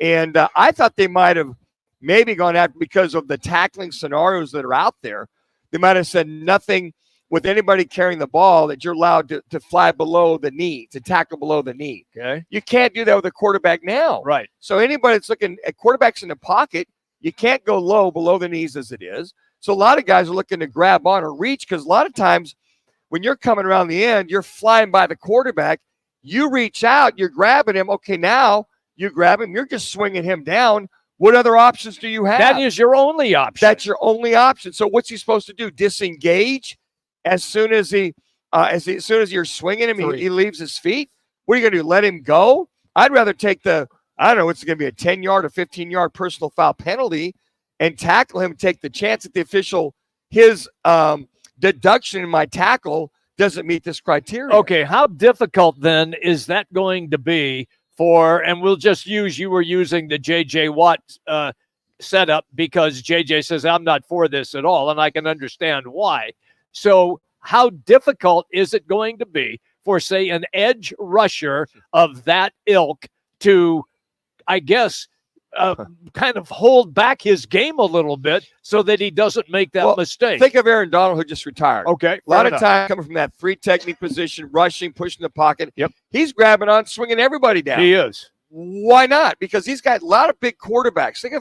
And I thought they might have maybe gone out because of the tackling scenarios that are out there. They might have said nothing with anybody carrying the ball that you're allowed to fly below the knee, to tackle below the knee. Okay. You can't do that with a quarterback now. Right. So anybody that's looking at quarterbacks in the pocket, you can't go low below the knees as it is. So a lot of guys are looking to grab on or reach, because a lot of times when you're coming around the end, you're flying by the quarterback. You reach out, you're grabbing him. Okay, now you grab him. You're just swinging him down. What other options do you have? That is your only option. That's your only option. So what's he supposed to do? Disengage as soon as as soon as you're swinging him, he leaves his feet? What are you going to do? Let him go? I'd rather take I don't know, it's going to be a 10-yard or 15-yard personal foul penalty and tackle him, take the chance that the official, his deduction in my tackle doesn't meet this criteria. Okay, how difficult then is that going to be for, and we'll just use, you were using the J.J. Watt setup because J.J. says, I'm not for this at all, and I can understand why. So how difficult is it going to be for, say, an edge rusher of that ilk to, I guess, kind of hold back his game a little bit so that he doesn't make that mistake? Think of Aaron Donald, who just retired. Okay. A lot of time coming from that free technique position, rushing, pushing the pocket. Yep. He's grabbing on, swinging everybody down. He is. Why not? Because he's got a lot of big quarterbacks. Think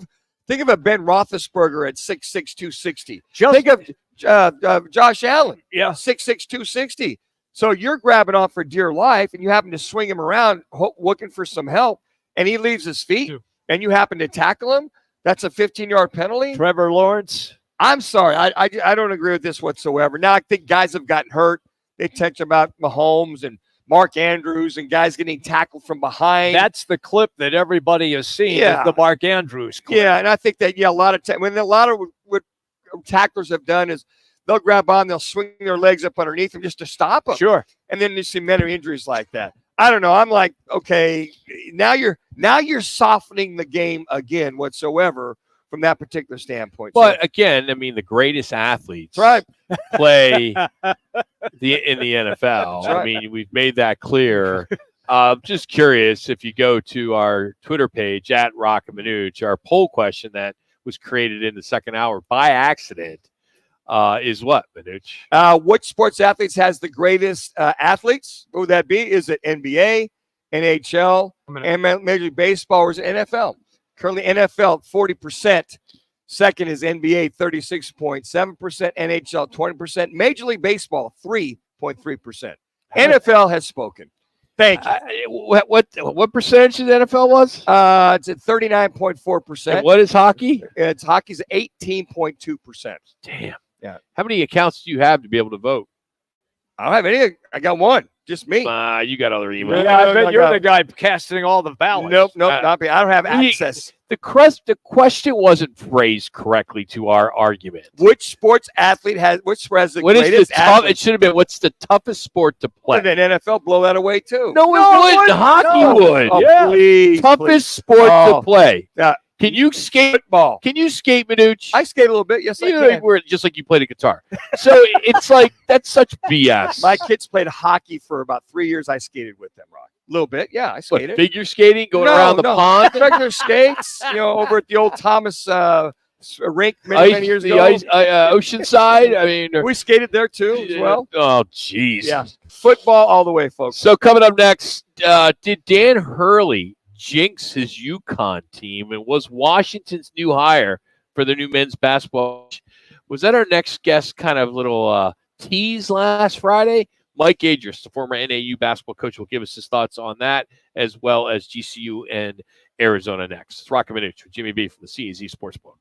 of a Ben Roethlisberger at 6'6", 260. Think of Josh Allen. Yeah. 6'6", 260. So you're grabbing on for dear life, and you happen to swing him around looking for some help, and he leaves his feet, and you happen to tackle him. That's a 15-yard penalty. Trevor Lawrence. I'm sorry. I don't agree with this whatsoever. Now, I think guys have gotten hurt. They touch about Mahomes and Mark Andrews and guys getting tackled from behind. That's the clip that everybody has seen, is the Mark Andrews clip. Yeah, and I think that, a lot of what tacklers have done is they'll grab on, they'll swing their legs up underneath them just to stop them. Sure. And then you see many injuries like that. I don't know. I'm like, okay, now you're softening the game again whatsoever from that particular standpoint. But again, I mean, the greatest athletes play in the NFL. Right. I mean, we've made that clear. Just curious, if you go to our Twitter page at Roc and Manuch, our poll question that was created in the second hour by accident is what, Manuch? Which sports athletes has the greatest athletes? What would that be? Is it NBA, NHL, and Major League Baseball, or is it NFL? Currently, NFL 40%. Second is NBA 36.7%, NHL 20%, Major League Baseball 3.3%. NFL has spoken. Thank you. What percentage of the NFL was? It's at 39.4%. And what is hockey? Hockey's 18.2%. Damn. Yeah. How many accounts do you have to be able to vote? I don't have any. I got one. Just me. You got other emails. Yeah, I bet you're the guy casting all the ballots. Nope, not me. I don't have access. The question wasn't phrased correctly to our argument. Which sports athlete has the What is greatest the athlete? It should have been, what's the toughest sport to play? Well, then NFL blow that away too. No, it wouldn't. Hockey would. Oh, Yeah. please, Toughest sport to play. Yeah. Can you skate? Football. Can you skate, Manuch? I skate a little bit. Yes, I can. We're just like you played a guitar. So it's like, that's such BS. My kids played hockey for about 3 years. I skated with them, Rock. A little bit. Yeah, I What, skated. figure skating, going around the pond? Regular skates, over at the old Thomas rink many years ago. Oceanside. I mean, we skated there too as well. Oh, geez. Yeah. Football all the way, folks. So coming up next, did Dan Hurley jinx his UConn team, and was Washington's new hire for the new men's basketball? Was that our next guest kind of little tease last Friday? Mike Adris, the former NAU basketball coach, will give us his thoughts on that, as well as GCU and Arizona next. It's Roc and Manuch with Jimmy B from the CAZ Sportsbook.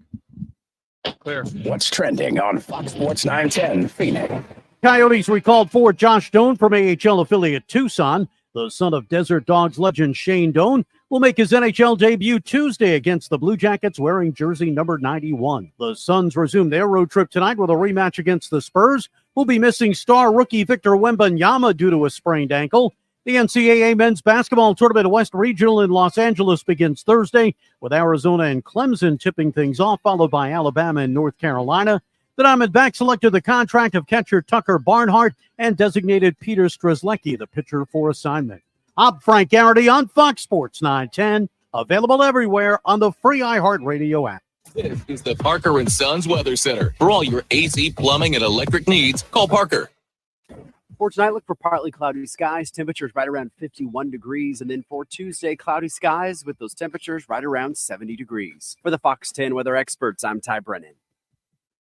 Clear. What's trending on Fox Sports 910 Phoenix? Coyotes recalled forward Josh Doan from AHL affiliate Tucson. The son of Desert Dogs legend Shane Doan will make his NHL debut Tuesday against the Blue Jackets wearing jersey number 91. The Suns resume their road trip tonight with a rematch against the Spurs, who'll be missing star rookie Victor Wembanyama due to a sprained ankle. The NCAA men's basketball tournament West Regional in Los Angeles begins Thursday, with Arizona and Clemson tipping things off, followed by Alabama and North Carolina. The Diamondbacks selected the contract of catcher Tucker Barnhart and designated Peter Strzelecki the pitcher for assignment. I'm Frank Garrity on Fox Sports 910, available everywhere on the free iHeartRadio app. This is the Parker & Sons Weather Center. For all your AC, plumbing, and electric needs, call Parker. For tonight, look for partly cloudy skies, temperatures right around 51 degrees. And then for Tuesday, cloudy skies with those temperatures right around 70 degrees. For the Fox 10 weather experts, I'm Ty Brennan.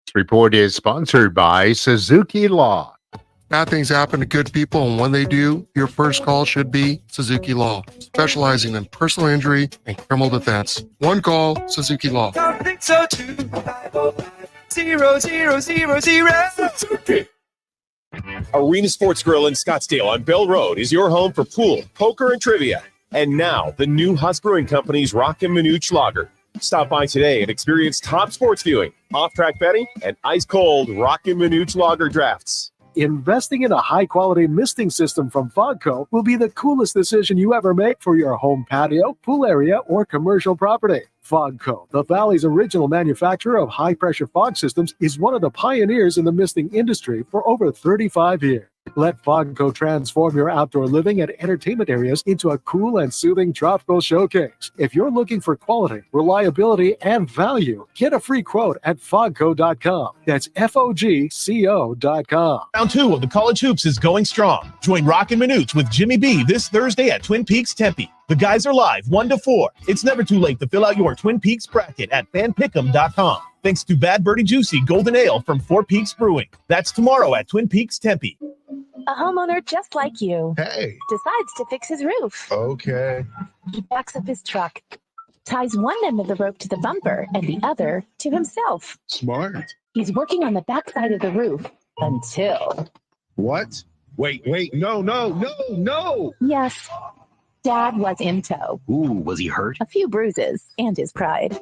This report is sponsored by Suzuki Law. Bad things happen to good people, and when they do, your first call should be Suzuki Law, specializing in personal injury and criminal defense. One call, Suzuki Law. Arena Sports Grill in Scottsdale on Bell Road is your home for pool, poker, and trivia. And now, the new Huss Brewing Company's Roc and Manuch Lager. Stop by today and experience top sports viewing, off-track betting, and ice-cold Roc and Manuch Lager drafts. Investing in a high-quality misting system from Fogco will be the coolest decision you ever make for your home patio, pool area, or commercial property. Fogco, the Valley's original manufacturer of high-pressure fog systems, is one of the pioneers in the misting industry for over 35 years. Let Fogco transform your outdoor living and entertainment areas into a cool and soothing tropical showcase. If you're looking for quality, reliability, and value, get a free quote at fogco.com. That's FOGCO.com. Round 2 of the College Hoops is going strong. Join Roc and Manuch with Jimmy B this Thursday at Twin Peaks Tempe. The guys are live 1 to 4. It's never too late to fill out your Twin Peaks bracket at fanpick'em.com. thanks to Bad Birdie Juicy Golden Ale from Four Peaks Brewing. That's tomorrow at Twin Peaks Tempe. A homeowner just like you Hey. decides to fix his roof. Okay. He backs up his truck, ties one end of the rope to the bumper and the other to himself. Smart. He's working on the backside of the roof until... What? Wait, no. Yes, Dad was in tow. Ooh, was he hurt? A few bruises and his pride.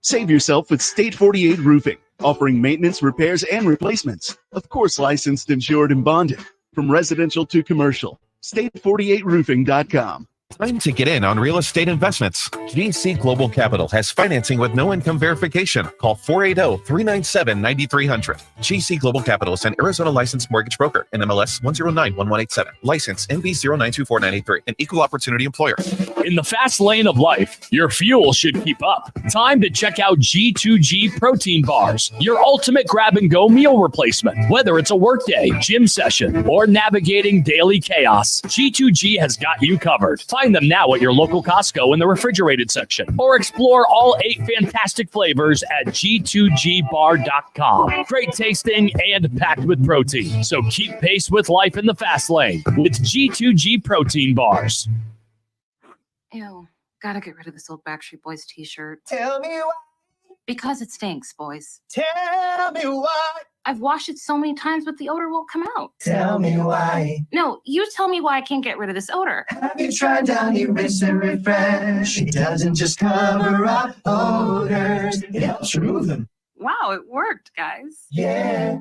Save yourself with State 48 Roofing, offering maintenance, repairs, and replacements. Of course, licensed, insured, and bonded. From residential to commercial. State48roofing.com. Time to get in on real estate investments. GC Global Capital has financing with no income verification. Call 480-397-9300. GC Global Capital is an Arizona licensed mortgage broker. NMLS 1091187. License NB0924983. An equal opportunity employer. In the fast lane of life, your fuel should keep up. Time to check out G2G protein bars, your ultimate grab-and-go meal replacement. Whether it's a workday, gym session, or navigating daily chaos, G2G has got you covered. Find them now at your local Costco in the refrigerated section, or explore all 8 fantastic flavors at G2GBar.com. Great tasting and packed with protein. So keep pace with life in the fast lane with G2G protein bars. Ew, gotta get rid of this old Backstreet Boys t-shirt. Tell me why. Because it stinks, boys. Tell me why. I've washed it so many times, but the odor won't come out. Tell me why. No, you tell me why I can't get rid of this odor. Have you tried Downy Rinse and Refresh? It doesn't just cover up odors, it helps remove them. Wow, it worked, guys. Yeah.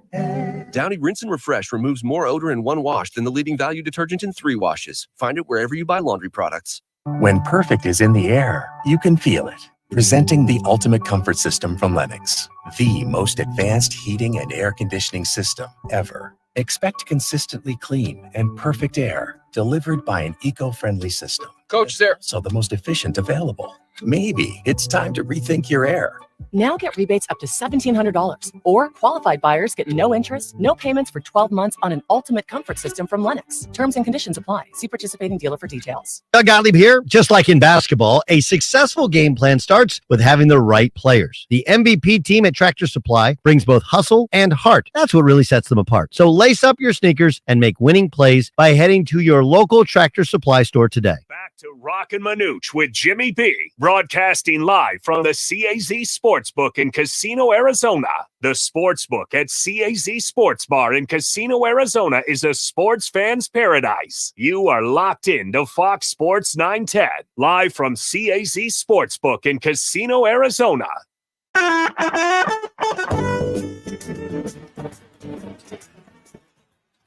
Downy Rinse and Refresh removes more odor in 1 wash than the leading value detergent in 3 washes. Find it wherever you buy laundry products. When perfect is in the air, you can feel it. Presenting the ultimate comfort system from Lennox, the most advanced heating and air conditioning system ever. Expect consistently clean and perfect air delivered by an eco-friendly system. Coach there. So the most efficient available. Maybe it's time to rethink your air. Now get rebates up to $1,700. Or qualified buyers get no interest, no payments for 12 months on an ultimate comfort system from Lennox. Terms and conditions apply. See participating dealer for details. Doug Gottlieb here. Just like in basketball, a successful game plan starts with having the right players. The MVP team at Tractor Supply brings both hustle and heart. That's what really sets them apart. So lace up your sneakers and make winning plays by heading to your local Tractor Supply store today. Back to Roc and Manuch with Jimmy B, broadcasting live from the CAZ Sportsbook in Casino, Arizona. The Sportsbook at CAZ Sports Bar in Casino, Arizona is a sports fan's paradise. You are locked in to Fox Sports 910, live from CAZ Sportsbook in Casino, Arizona.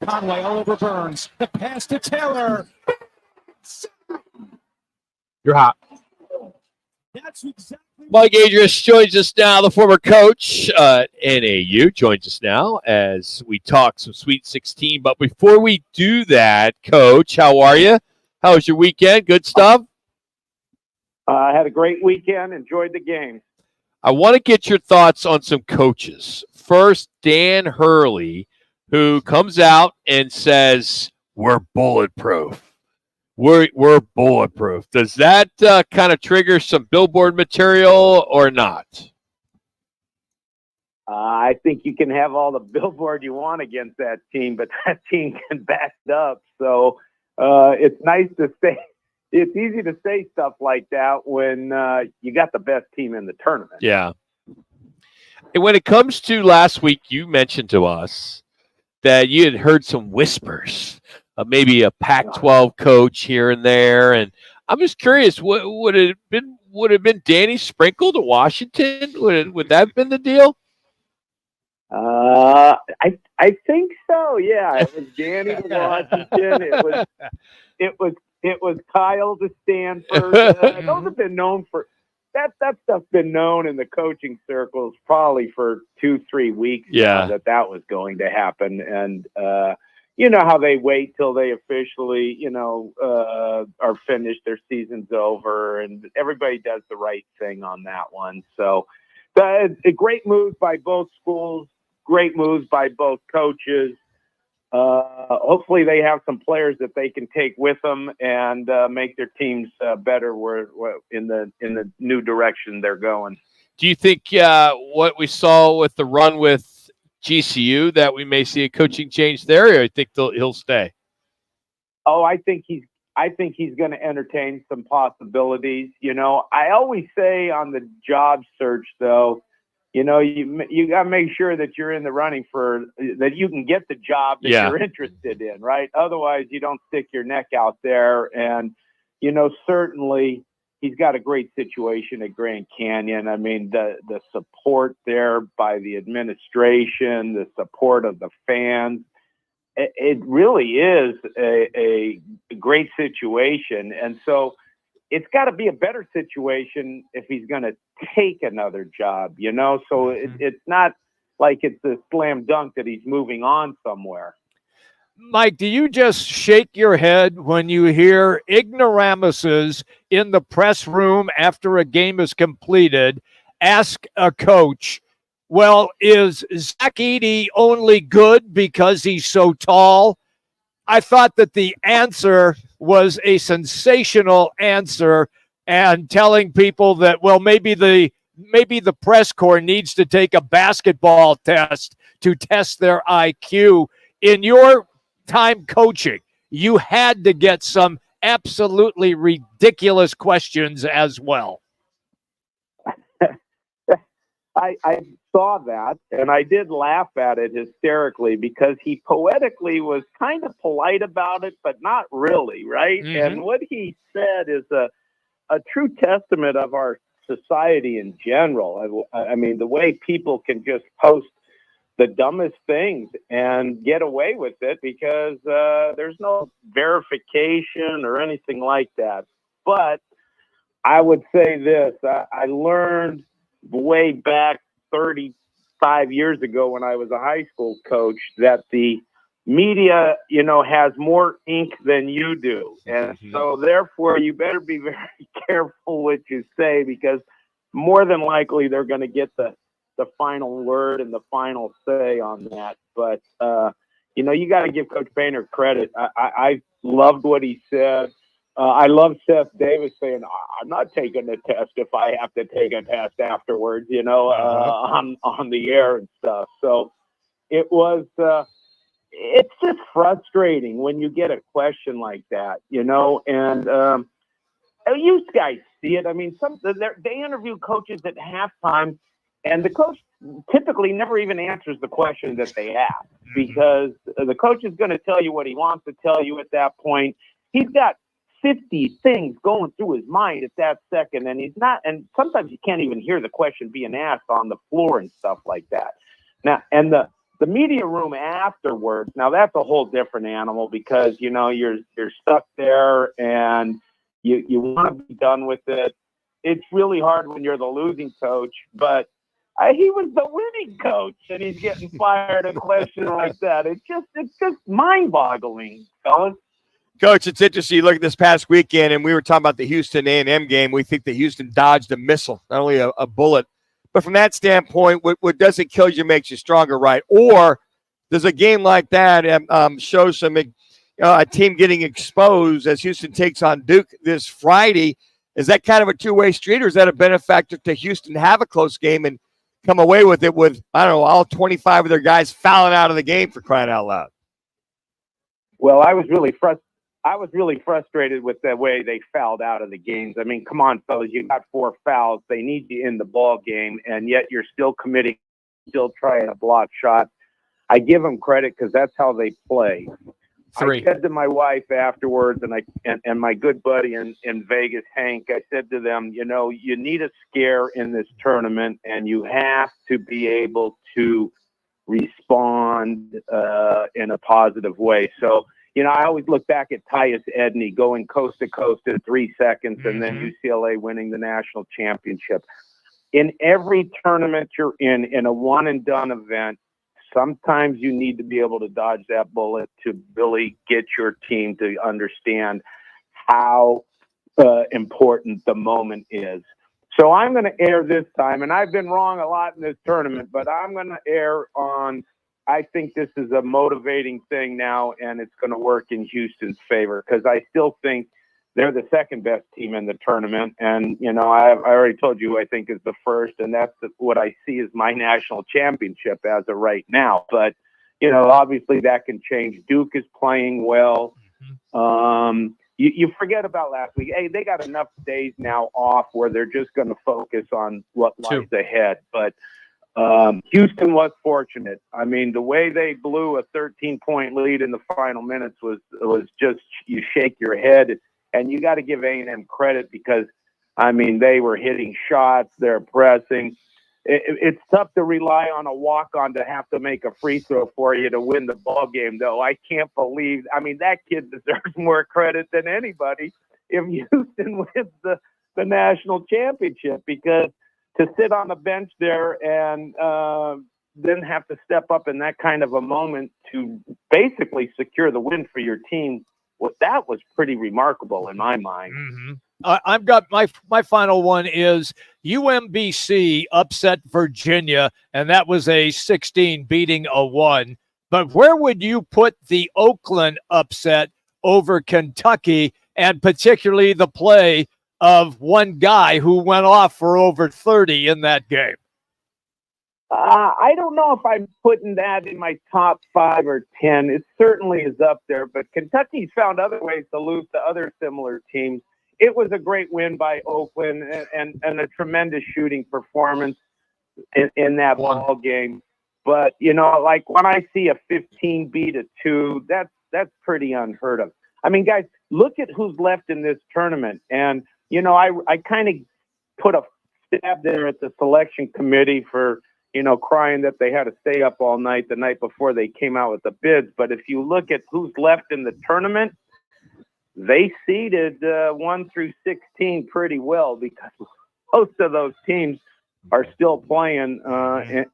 Conway all over Burns. The pass to Taylor. You're hot. That's exactly. Mike Adrius joins us now, the former coach at NAU, joins us now as we talk some Sweet 16. But before we do that, Coach, how are you? How was your weekend? Good stuff? I had a great weekend, enjoyed the game. I want to get your thoughts on some coaches. First, Dan Hurley, who comes out and says, we're bulletproof. We're bulletproof. Does that kind of trigger some billboard material or not? I think you can have all the billboard you want against that team, but that team can back it up. So it's nice to say. It's easy to say stuff like that when you got the best team in the tournament. Yeah. And when it comes to last week, you mentioned to us that you had heard some whispers of maybe a Pac-12 coach here and there, and I'm just curious, would it have been Danny Sprinkle to Washington? Would that have been the deal? I think so. Yeah, it was Danny to Washington. It was Kyle to Stanford. Those have been known for that stuff's been known in the coaching circles probably for 2-3 weeks. Yeah, now that was going to happen, and you know how they wait till they officially, are finished, their season's over, and everybody does the right thing on that one. So a great move by both schools, great moves by both coaches. Hopefully they have some players that they can take with them and make their teams better in the new direction they're going. Do you think what we saw with the run with GCU that we may see a coaching change there, or you think he'll stay? Oh, I think he's going to entertain some possibilities. I always say on the job search, though, you got to make sure that you're in the running for that you can get the job that you're interested in, right? Otherwise, you don't stick your neck out there. And certainly he's got a great situation at Grand Canyon. I mean, the support there by the administration, the support of the fans. It really is a great situation. And so it's got to be a better situation if he's going to take another job, So it's not like it's a slam dunk that he's moving on somewhere. Mike, do you just shake your head when you hear ignoramuses in the press room after a game is completed ask a coach, well, is Zach Edey only good because he's so tall? I thought that the answer was a sensational answer and telling people that, well, maybe the press corps needs to take a basketball test to test their IQ. In your time coaching, you had to get some absolutely ridiculous questions as well. I saw that, and I did laugh at it hysterically because he poetically was kind of polite about it, but not really, right? Mm-hmm. And what he said is a true testament of our society in general. I mean, the way people can just post the dumbest things and get away with it because there's no verification or anything like that. But I would say this, I learned way back 35 years ago when I was a high school coach that the media, has more ink than you do. And so therefore you better be very careful what you say because more than likely they're going to get the final word and the final say on that. But, you got to give Coach Painter credit. I loved what he said. I love Seth Davis saying, I'm not taking the test if I have to take a test afterwards, on the air and stuff. So it was, it's just frustrating when you get a question like that, and you guys see it. I mean, they interview coaches at halftime, and the coach typically never even answers the question that they ask because the coach is going to tell you what he wants to tell you at that point. He's got 50 things going through his mind at that second, and sometimes you can't even hear the question being asked on the floor and stuff like that. Now, and the media room afterwards, now that's a whole different animal because, you're stuck there and you want to be done with it. It's really hard when you're the losing coach, but he was the winning coach and he's getting fired a question like that. It's just mind-boggling, fellas. Coach, it's interesting. You look at this past weekend, and we were talking about the Houston A&M game. We think that Houston dodged a missile, not only a bullet. But from that standpoint, what doesn't kill you makes you stronger, right? Or does a game like that show some a team getting exposed as Houston takes on Duke this Friday? Is that kind of a two-way street, or is that a benefactor to Houston to have a close game and come away with it with, I don't know, all 25 of their guys fouling out of the game for crying out loud? Well, I was really frustrated with the way they fouled out of the games. I mean, come on, fellas, you got 4 fouls. They need you in the ball game, and yet you're still still trying a block shot. I give them credit because that's how they play. 3. I said to my wife afterwards, and my good buddy in Vegas, Hank, I said to them, you need a scare in this tournament, and you have to be able to respond in a positive way. So, I always look back at Tyus Edney going coast to coast in 3 seconds and then UCLA winning the national championship. In every tournament you're in a one-and-done event, sometimes you need to be able to dodge that bullet to really get your team to understand how important the moment is. So I'm going to err this time, and I've been wrong a lot in this tournament, but I'm going to err on I think this is a motivating thing now, and it's going to work in Houston's favor because I still think they're the second best team in the tournament. And, I already told you, I think is the first, and that's what I see as my national championship as of right now. But, obviously that can change. Duke is playing well. You forget about last week. Hey, they got enough days now off where they're just going to focus on what lies ahead. But Houston was fortunate. I mean, the way they blew a 13-point lead in the final minutes was just, you shake your head. And you got to give A&M credit because, I mean, they were hitting shots, they're pressing. It's tough to rely on a walk-on to have to make a free throw for you to win the ball game, though. I can't believe. I mean, that kid deserves more credit than anybody if Houston wins the national championship, because to sit on the bench there and then have to step up in that kind of a moment to basically secure the win for your team, well, that was pretty remarkable in my mind. I've got my final one is UMBC upset Virginia, and that was a 16 beating a 1. But where would you put the Oakland upset over Kentucky, and particularly the play of one guy who went off for over 30 in that game? I don't know if I'm putting that in my top 5 or 10. It certainly is up there, but Kentucky's found other ways to lose to other similar teams. It was a great win by Oakland and a tremendous shooting performance in that ball game. But, like when I see a 15 beat a 2, that's pretty unheard of. I mean, guys, look at who's left in this tournament. And, I kind of put a stab there at the selection committee for, crying that they had to stay up all night the night before they came out with the bids. But if you look at who's left in the tournament, they seeded 1 through 16 pretty well, because most of those teams are still playing,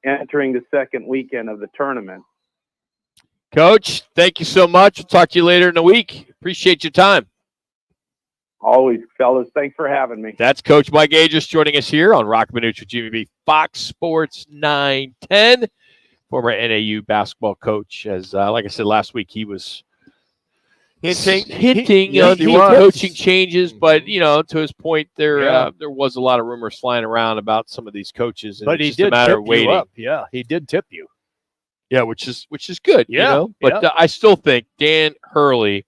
entering the second weekend of the tournament. Coach, thank you so much. We'll talk to you later in the week. Appreciate your time. Always, fellas. Thanks for having me. That's Coach Mike Agis joining us here on Roc and Manuch with Jimmy B, Fox Sports 910. Former NAU basketball coach. As like I said last week, he was hinting on the coaching changes, but to his point, there was a lot of rumors flying around about some of these coaches, and but it's he just did a matter tip of waiting. you up. Yeah, he did tip you. Yeah, which is good. But I still think Dan Hurley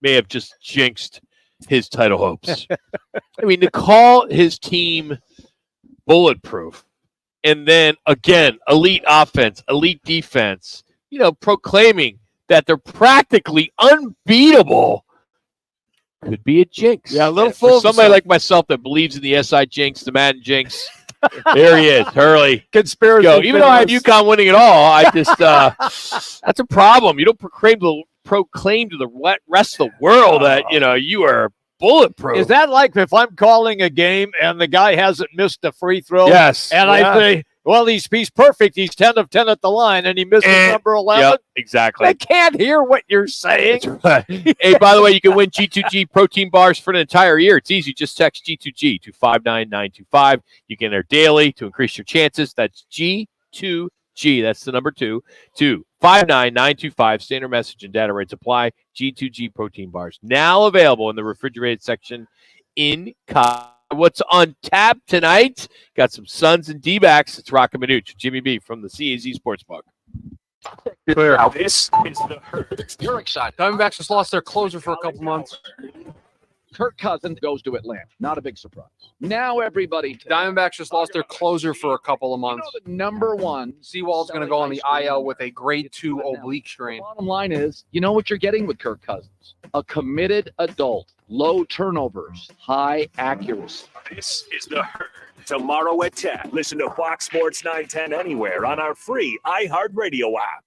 may have just jinxed his title hopes. I mean, to call his team bulletproof, and then again, elite offense, elite defense, proclaiming that they're practically unbeatable, could be a jinx. Yeah, a little for somebody like myself that believes in the SI jinx, the Madden jinx. There he is, Hurley. Conspiracy. Even though I have UConn winning it all, I just that's a problem. You don't proclaim to the rest of the world that you are bulletproof. Is that like if I'm calling a game and the guy hasn't missed a free throw? Yes. And I say, well, he's perfect. He's 10 of 10 at the line, and he misses number 11. Yep, exactly. I can't hear what you're saying. That's right. Hey, by the way, you can win G2G protein bars for an entire year. It's easy. Just text G2G to 59925. You can enter daily to increase your chances. That's G2G. That's the number 2 to 59925. Standard message and data rates apply. G2G protein bars now available in the refrigerated section in What's on tap tonight? Got some Suns and D-backs. It's Roc and Manuch, Jimmy B from the CAZ Sportsbook. Clear. This is the herd. You're excited. Diamondbacks just lost their closer for a couple months. Kirk Cousins goes to Atlanta. Not a big surprise. Now everybody. Diamondbacks just lost their closer for a couple of months. The number one. Seawald's going to go on the IL with a grade 2 oblique strain. Bottom line is, you know what you're getting with Kirk Cousins? A committed adult. Low turnovers. High accuracy. This is the herd. Tomorrow at 10. Listen to Fox Sports 910 anywhere on our free iHeartRadio app.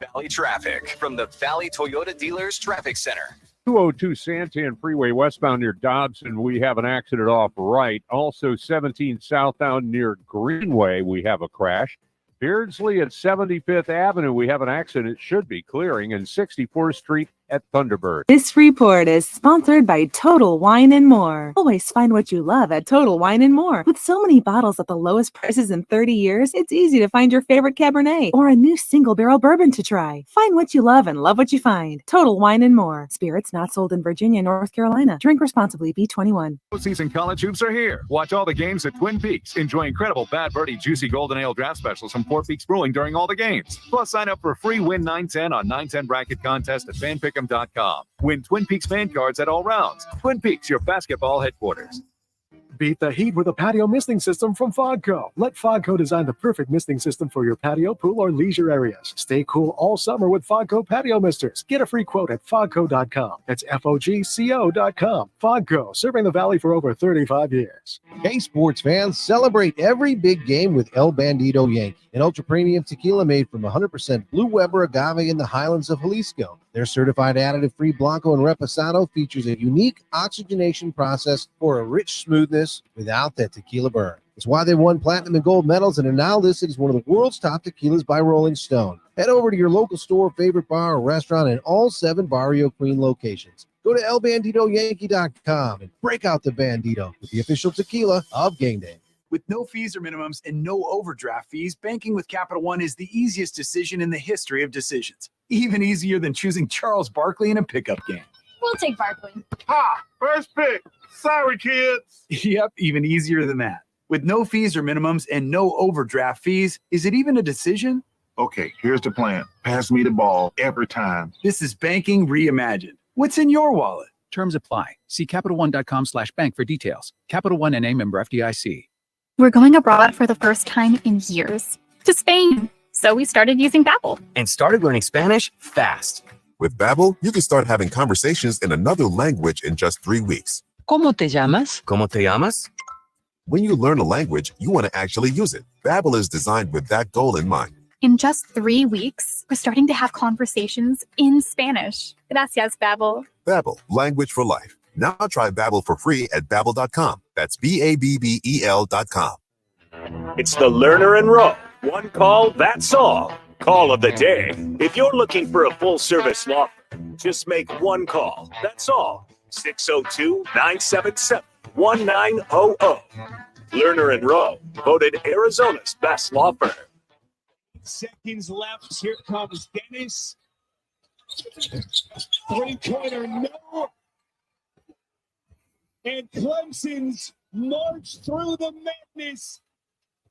Valley traffic from the Valley Toyota Dealers Traffic Center. 202 Santan Freeway westbound near Dobson, we have an accident off right. Also 17 southbound near Greenway, we have a crash. Beardsley at 75th Avenue, we have an accident. It should be clearing. And 64th Street at Thunderbird. This report is sponsored by Total Wine and More. Always find what you love at Total Wine and More. With so many bottles at the lowest prices in 30 years, it's easy to find your favorite Cabernet or a new single barrel bourbon to try. Find what you love and love what you find. Total Wine and More. Spirits not sold in Virginia, North Carolina. Drink responsibly. B21. Postseason college hoops are here. Watch all the games at Twin Peaks. Enjoy incredible Bad Birdie Juicy Golden Ale draft specials from Fort Peaks Brewing during all the games. Plus, sign up for a free Win 910 on 910 bracket contest at fanpick'em.com. Win Twin Peaks fan cards at all rounds. Twin Peaks, your basketball headquarters. Beat the heat with a patio misting system from Fogco. Let Fogco design the perfect misting system for your patio, pool, or leisure areas. Stay cool all summer with Fogco patio misters. Get a free quote at fogco.com. That's FOGCO.com. Fogco, serving the Valley for over 35 years. Hey, sports fans, celebrate every big game with El Bandito Yankee, an ultra-premium tequila made from 100% Blue Weber agave in the highlands of Jalisco. Their certified additive-free Blanco and Reposado features a unique oxygenation process for a rich smoothness without that tequila burn. It's why they won platinum and gold medals and are now listed as one of the world's top tequilas by Rolling Stone. Head over to your local store, favorite bar, or restaurant in all 7 Barrio Queen locations. Go to elbanditoyankee.com and break out the Bandito with the official tequila of game day. With no fees or minimums and no overdraft fees, banking with Capital One is the easiest decision in the history of decisions. Even easier than choosing Charles Barkley in a pickup game. We'll take Barkley. First pick. Sorry, kids. Yep, even easier than that. With no fees or minimums and no overdraft fees, is it even a decision? Okay, here's the plan. Pass me the ball every time. This is banking reimagined. What's in your wallet? Terms apply. See CapitalOne.com/bank for details. Capital One NA, member FDIC. We're going abroad for the first time in years. To Spain. So we started using Babbel. And started learning Spanish fast. With Babbel, you can start having conversations in another language in just 3 weeks. ¿Cómo te llamas? ¿Cómo te llamas? When you learn a language, you want to actually use it. Babbel is designed with that goal in mind. In just 3 weeks, we're starting to have conversations in Spanish. Gracias, Babbel. Babbel, language for life. Now try Babbel for free at Babbel.com. That's BABBEL.com. It's the Learner and Row. One call, that's all. Call of the day. If you're looking for a full-service law firm, just make one call. That's all. 602-977-1900. Lerner and Rowe, voted Arizona's best law firm. Seconds left. Here comes Dennis. Three-pointer, no. And Clemson's march through the madness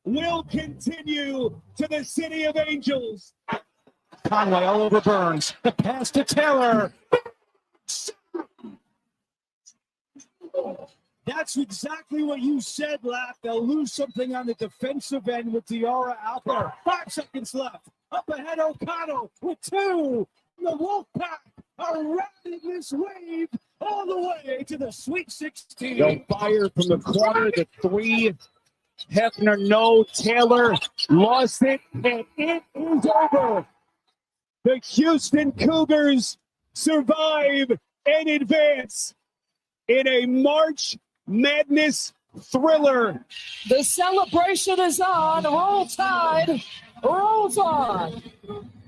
will continue to the City of Angels. Conway all over Burns. The pass to Taylor. That's exactly what you said, Lapp. They'll lose something on the defensive end with Diarra out there. 5 seconds left. Up ahead, O'Connell with 2. The Wolfpack are riding this wave all the way to the Sweet 16. They'll fire from the corner, the 3. Hefner, no. Taylor lost it, and it is over. The Houston Cougars survive and advance in a March Madness thriller. The celebration is on. Roll Tide rolls on.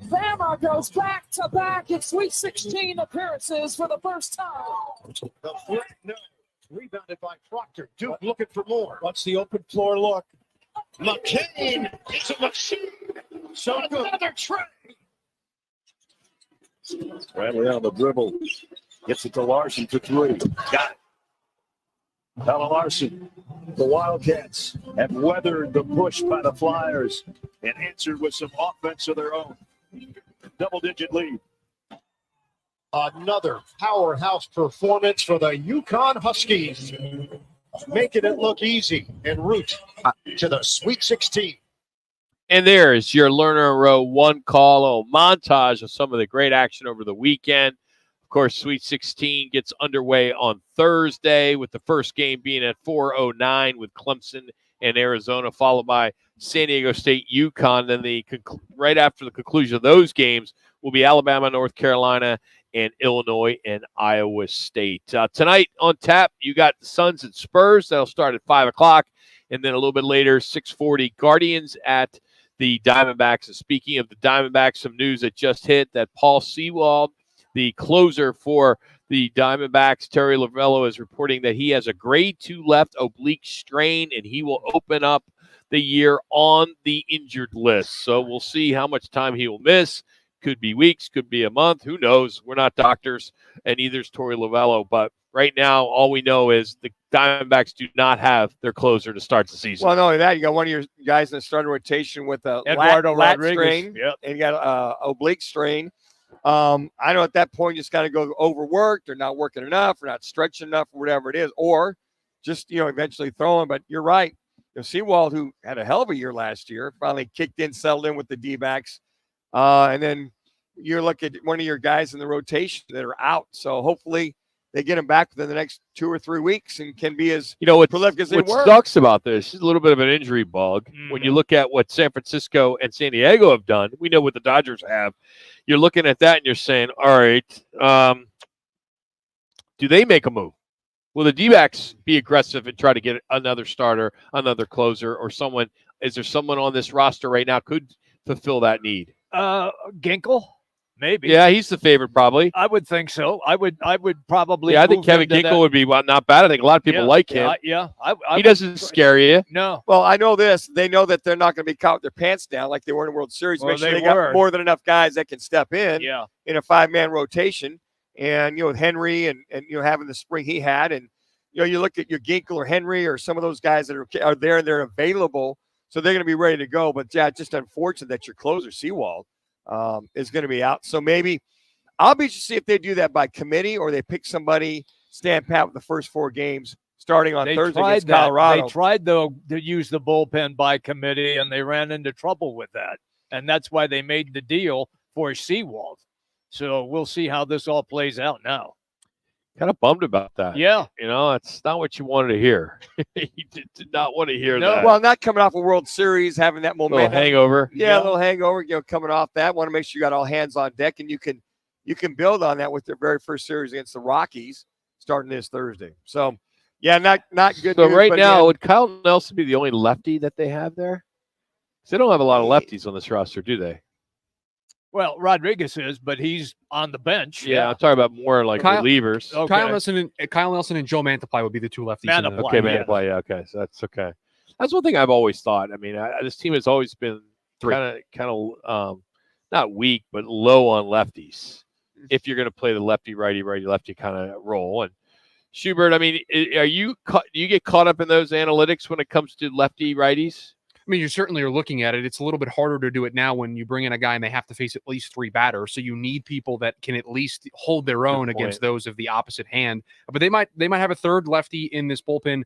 Bama goes back to back in Sweet 16 appearances for the first time. The threat, no. Rebounded by Proctor. Duke looking for more. What's the open floor look? McCain is a machine. So good. Another tray. Bradley on the dribble. Gets it to Larson for 3. Got it. Tyler Larson. The Wildcats have weathered the push by the Flyers and answered with some offense of their own. Double-digit lead. Another powerhouse performance for the Yukon Huskies, making it look easy en route to the Sweet 16. And there's your Learner Row one call, montage of some of the great action over the weekend. Of course, Sweet 16 gets underway on Thursday with the first game being at 4:09 with Clemson and Arizona, followed by San Diego State, UConn. Then right after the conclusion of those games will be Alabama, North Carolina, and Illinois and Iowa State. Tonight on tap, you got the Suns and Spurs. That'll start at 5 o'clock. And then a little bit later, 6:40, Guardians at the Diamondbacks. And speaking of the Diamondbacks, some news that just hit that Paul Sewald the closer for the Diamondbacks, Terry Lavello, is reporting that he has a grade 2 left oblique strain, and he will open up the year on the injured list. So we'll see how much time he will miss. Could be weeks, could be a month. Who knows? We're not doctors, and neither is Torey Lavello. But right now, all we know is the Diamondbacks do not have their closer to start the season. Well, not only that, you got one of your guys in the starting rotation with a Eduardo lat Rodriguez. strain, Yep. and you got a oblique strain. I know at that point you just got to go overworked or not working enough or not stretching enough or whatever it is, or just eventually throwing. But you're right. Sewald, who had a hell of a year last year, finally kicked in, settled in with the D-backs. And then you look at one of your guys in the rotation that are out. So hopefully they get him back within the next 2 or 3 weeks and can be as prolific as they what were. sucks about this is a little bit of an injury bug. When you look at what San Francisco and San Diego have done, we know what the Dodgers have. You're looking at that and you're saying, all right, do they make a move? Will the D-backs be aggressive and try to get another starter, another closer, or someone? Is there someone on this roster right now could fulfill that need? Ginkel, maybe. Yeah, he's the favorite probably. I would think so. I would probably. Yeah, I think move Kevin into Ginkel that. would be not bad. I think a lot of people like him. I He doesn't scare you. No. Well, I know this. They know that they're not going to be caught with their pants down like they were in the World Series. Well, Make sure they they got were. more than enough guys that can step in Yeah. in a 5-man rotation. And, with Henry and having the spring he had. And, you look at your Ginkel or Henry or some of those guys that are there and they're available. So they're going to be ready to go. But, yeah, it's just unfortunate that your closer, Sewald, is going to be out. So maybe I'll be interested to see if they do that by committee or they pick somebody, stand pat with the first 4 games starting on Thursday against Colorado. They tried, though, to use the bullpen by committee, and they ran into trouble with that. And that's why they made the deal for Sewald. So we'll see how this all plays out now. Kind of bummed about that. Yeah. It's not what you wanted to hear. You did not want to hear No, that. well, not coming off a World Series, having that momentum. Little hangover. Yeah, a little hangover, coming off that. Want to make sure you got all hands on deck, and you can build on that with their very first series against the Rockies starting this Thursday. So, yeah, not good So news, right but now, yeah. would Kyle Nelson be the only lefty that they have there? 'Cause they don't have a lot of lefties on this roster, do they? Well, Rodriguez is, but he's on the bench. Yeah, I'm talking about more like relievers. Okay. Kyle Nelson and Joe Mantiply would be the 2 lefties. in the- Mantiply, Okay, Mantiply. Yeah, okay, so that's okay. That's one thing I've always thought. I mean, this team has always been kind of not weak, but low on lefties. If you're going to play the lefty, righty, lefty kind of role, and Schubert, I mean, do you get caught up in those analytics when it comes to lefty righties? I mean, you certainly are looking at it. It's a little bit harder to do it now when you bring in a guy and they have to face at least 3 batters. So you need people that can at least hold their own against those of the opposite hand. But they might have a third lefty in this bullpen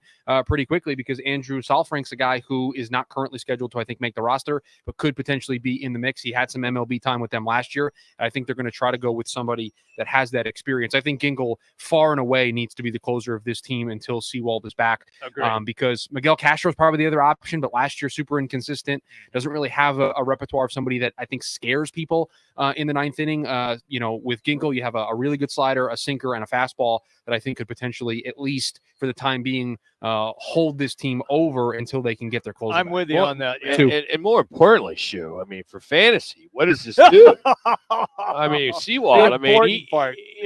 pretty quickly because Andrew Saalfrank's a guy who is not currently scheduled to, I think, make the roster, but could potentially be in the mix. He had some MLB time with them last year. I think they're going to try to go with somebody that has that experience. I think Ginkel far and away needs to be the closer of this team until Sewald is back. Because Miguel Castro is probably the other option, but last year super inconsistent, doesn't really have a repertoire of somebody that I think scares people in the 9th inning. With Ginkel, you have a really good slider, a sinker, and a fastball that I think could potentially, at least for the time being, hold this team over until they can get their closer. I'm with you on that. And more importantly, Shu, I mean, for fantasy, what does this do? I mean, Sewald, I mean,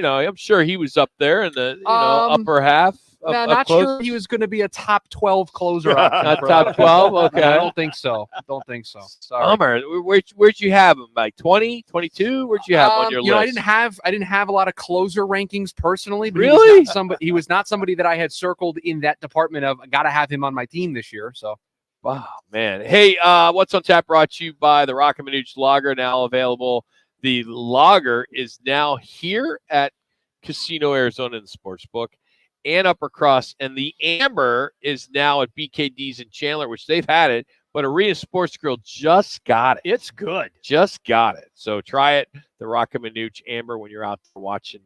I'm sure he was up there in the upper half. Not sure he was going to be a top 12 closer. Not top 12? Okay. I don't think so. Sorry. Bummer. Where'd you have him? Like 20, 22? Where'd you have him on your list? I didn't have a lot of closer rankings personally. But Really? He was not somebody that I had circled in that department of got to have him on my team this year. So. Wow, man. Hey, what's on tap brought to you by the Roc and Manuch Lager, now available. The lager is now here at Casino Arizona in the Sportsbook and Upper Cross, and the amber is now at BKD's in Chandler, which they've had it, but Arena Sports Grill just got it. It's good. Just got it. So try it, the Roc and Manuch amber, when you're out there watching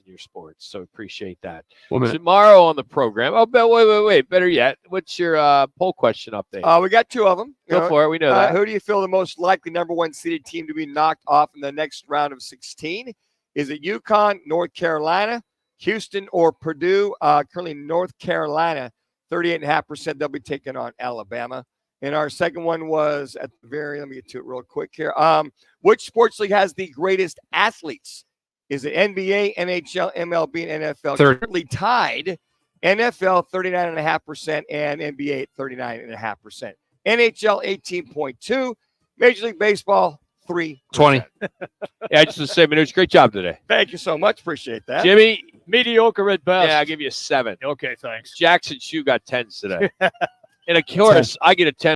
your sports. So appreciate that. Tomorrow on the program. Oh, wait. Better yet, what's your poll question update? We got 2 of them. Go for it. We know that. Who do you feel the most likely number 1 seeded team to be knocked off in the next round of 16? Is it UConn, North Carolina, Houston, or Purdue? Currently North Carolina, 38.5%. They'll be taking on Alabama. And our second one was at the very, let me get to it real quick here. Which sports league has the greatest athletes is the NBA, NHL, MLB, and NFL Third. currently tied. NFL 39.5% and NBA at 39.5%. NHL 18.2. Major League Baseball 3%. 20. Yeah, just to say, Manuch, great job today. Thank you so much. Appreciate that. Jimmy, mediocre at best. Yeah, I'll give you a 7. Okay, thanks. Jackson Shue got 10s today. And of course, I get a 10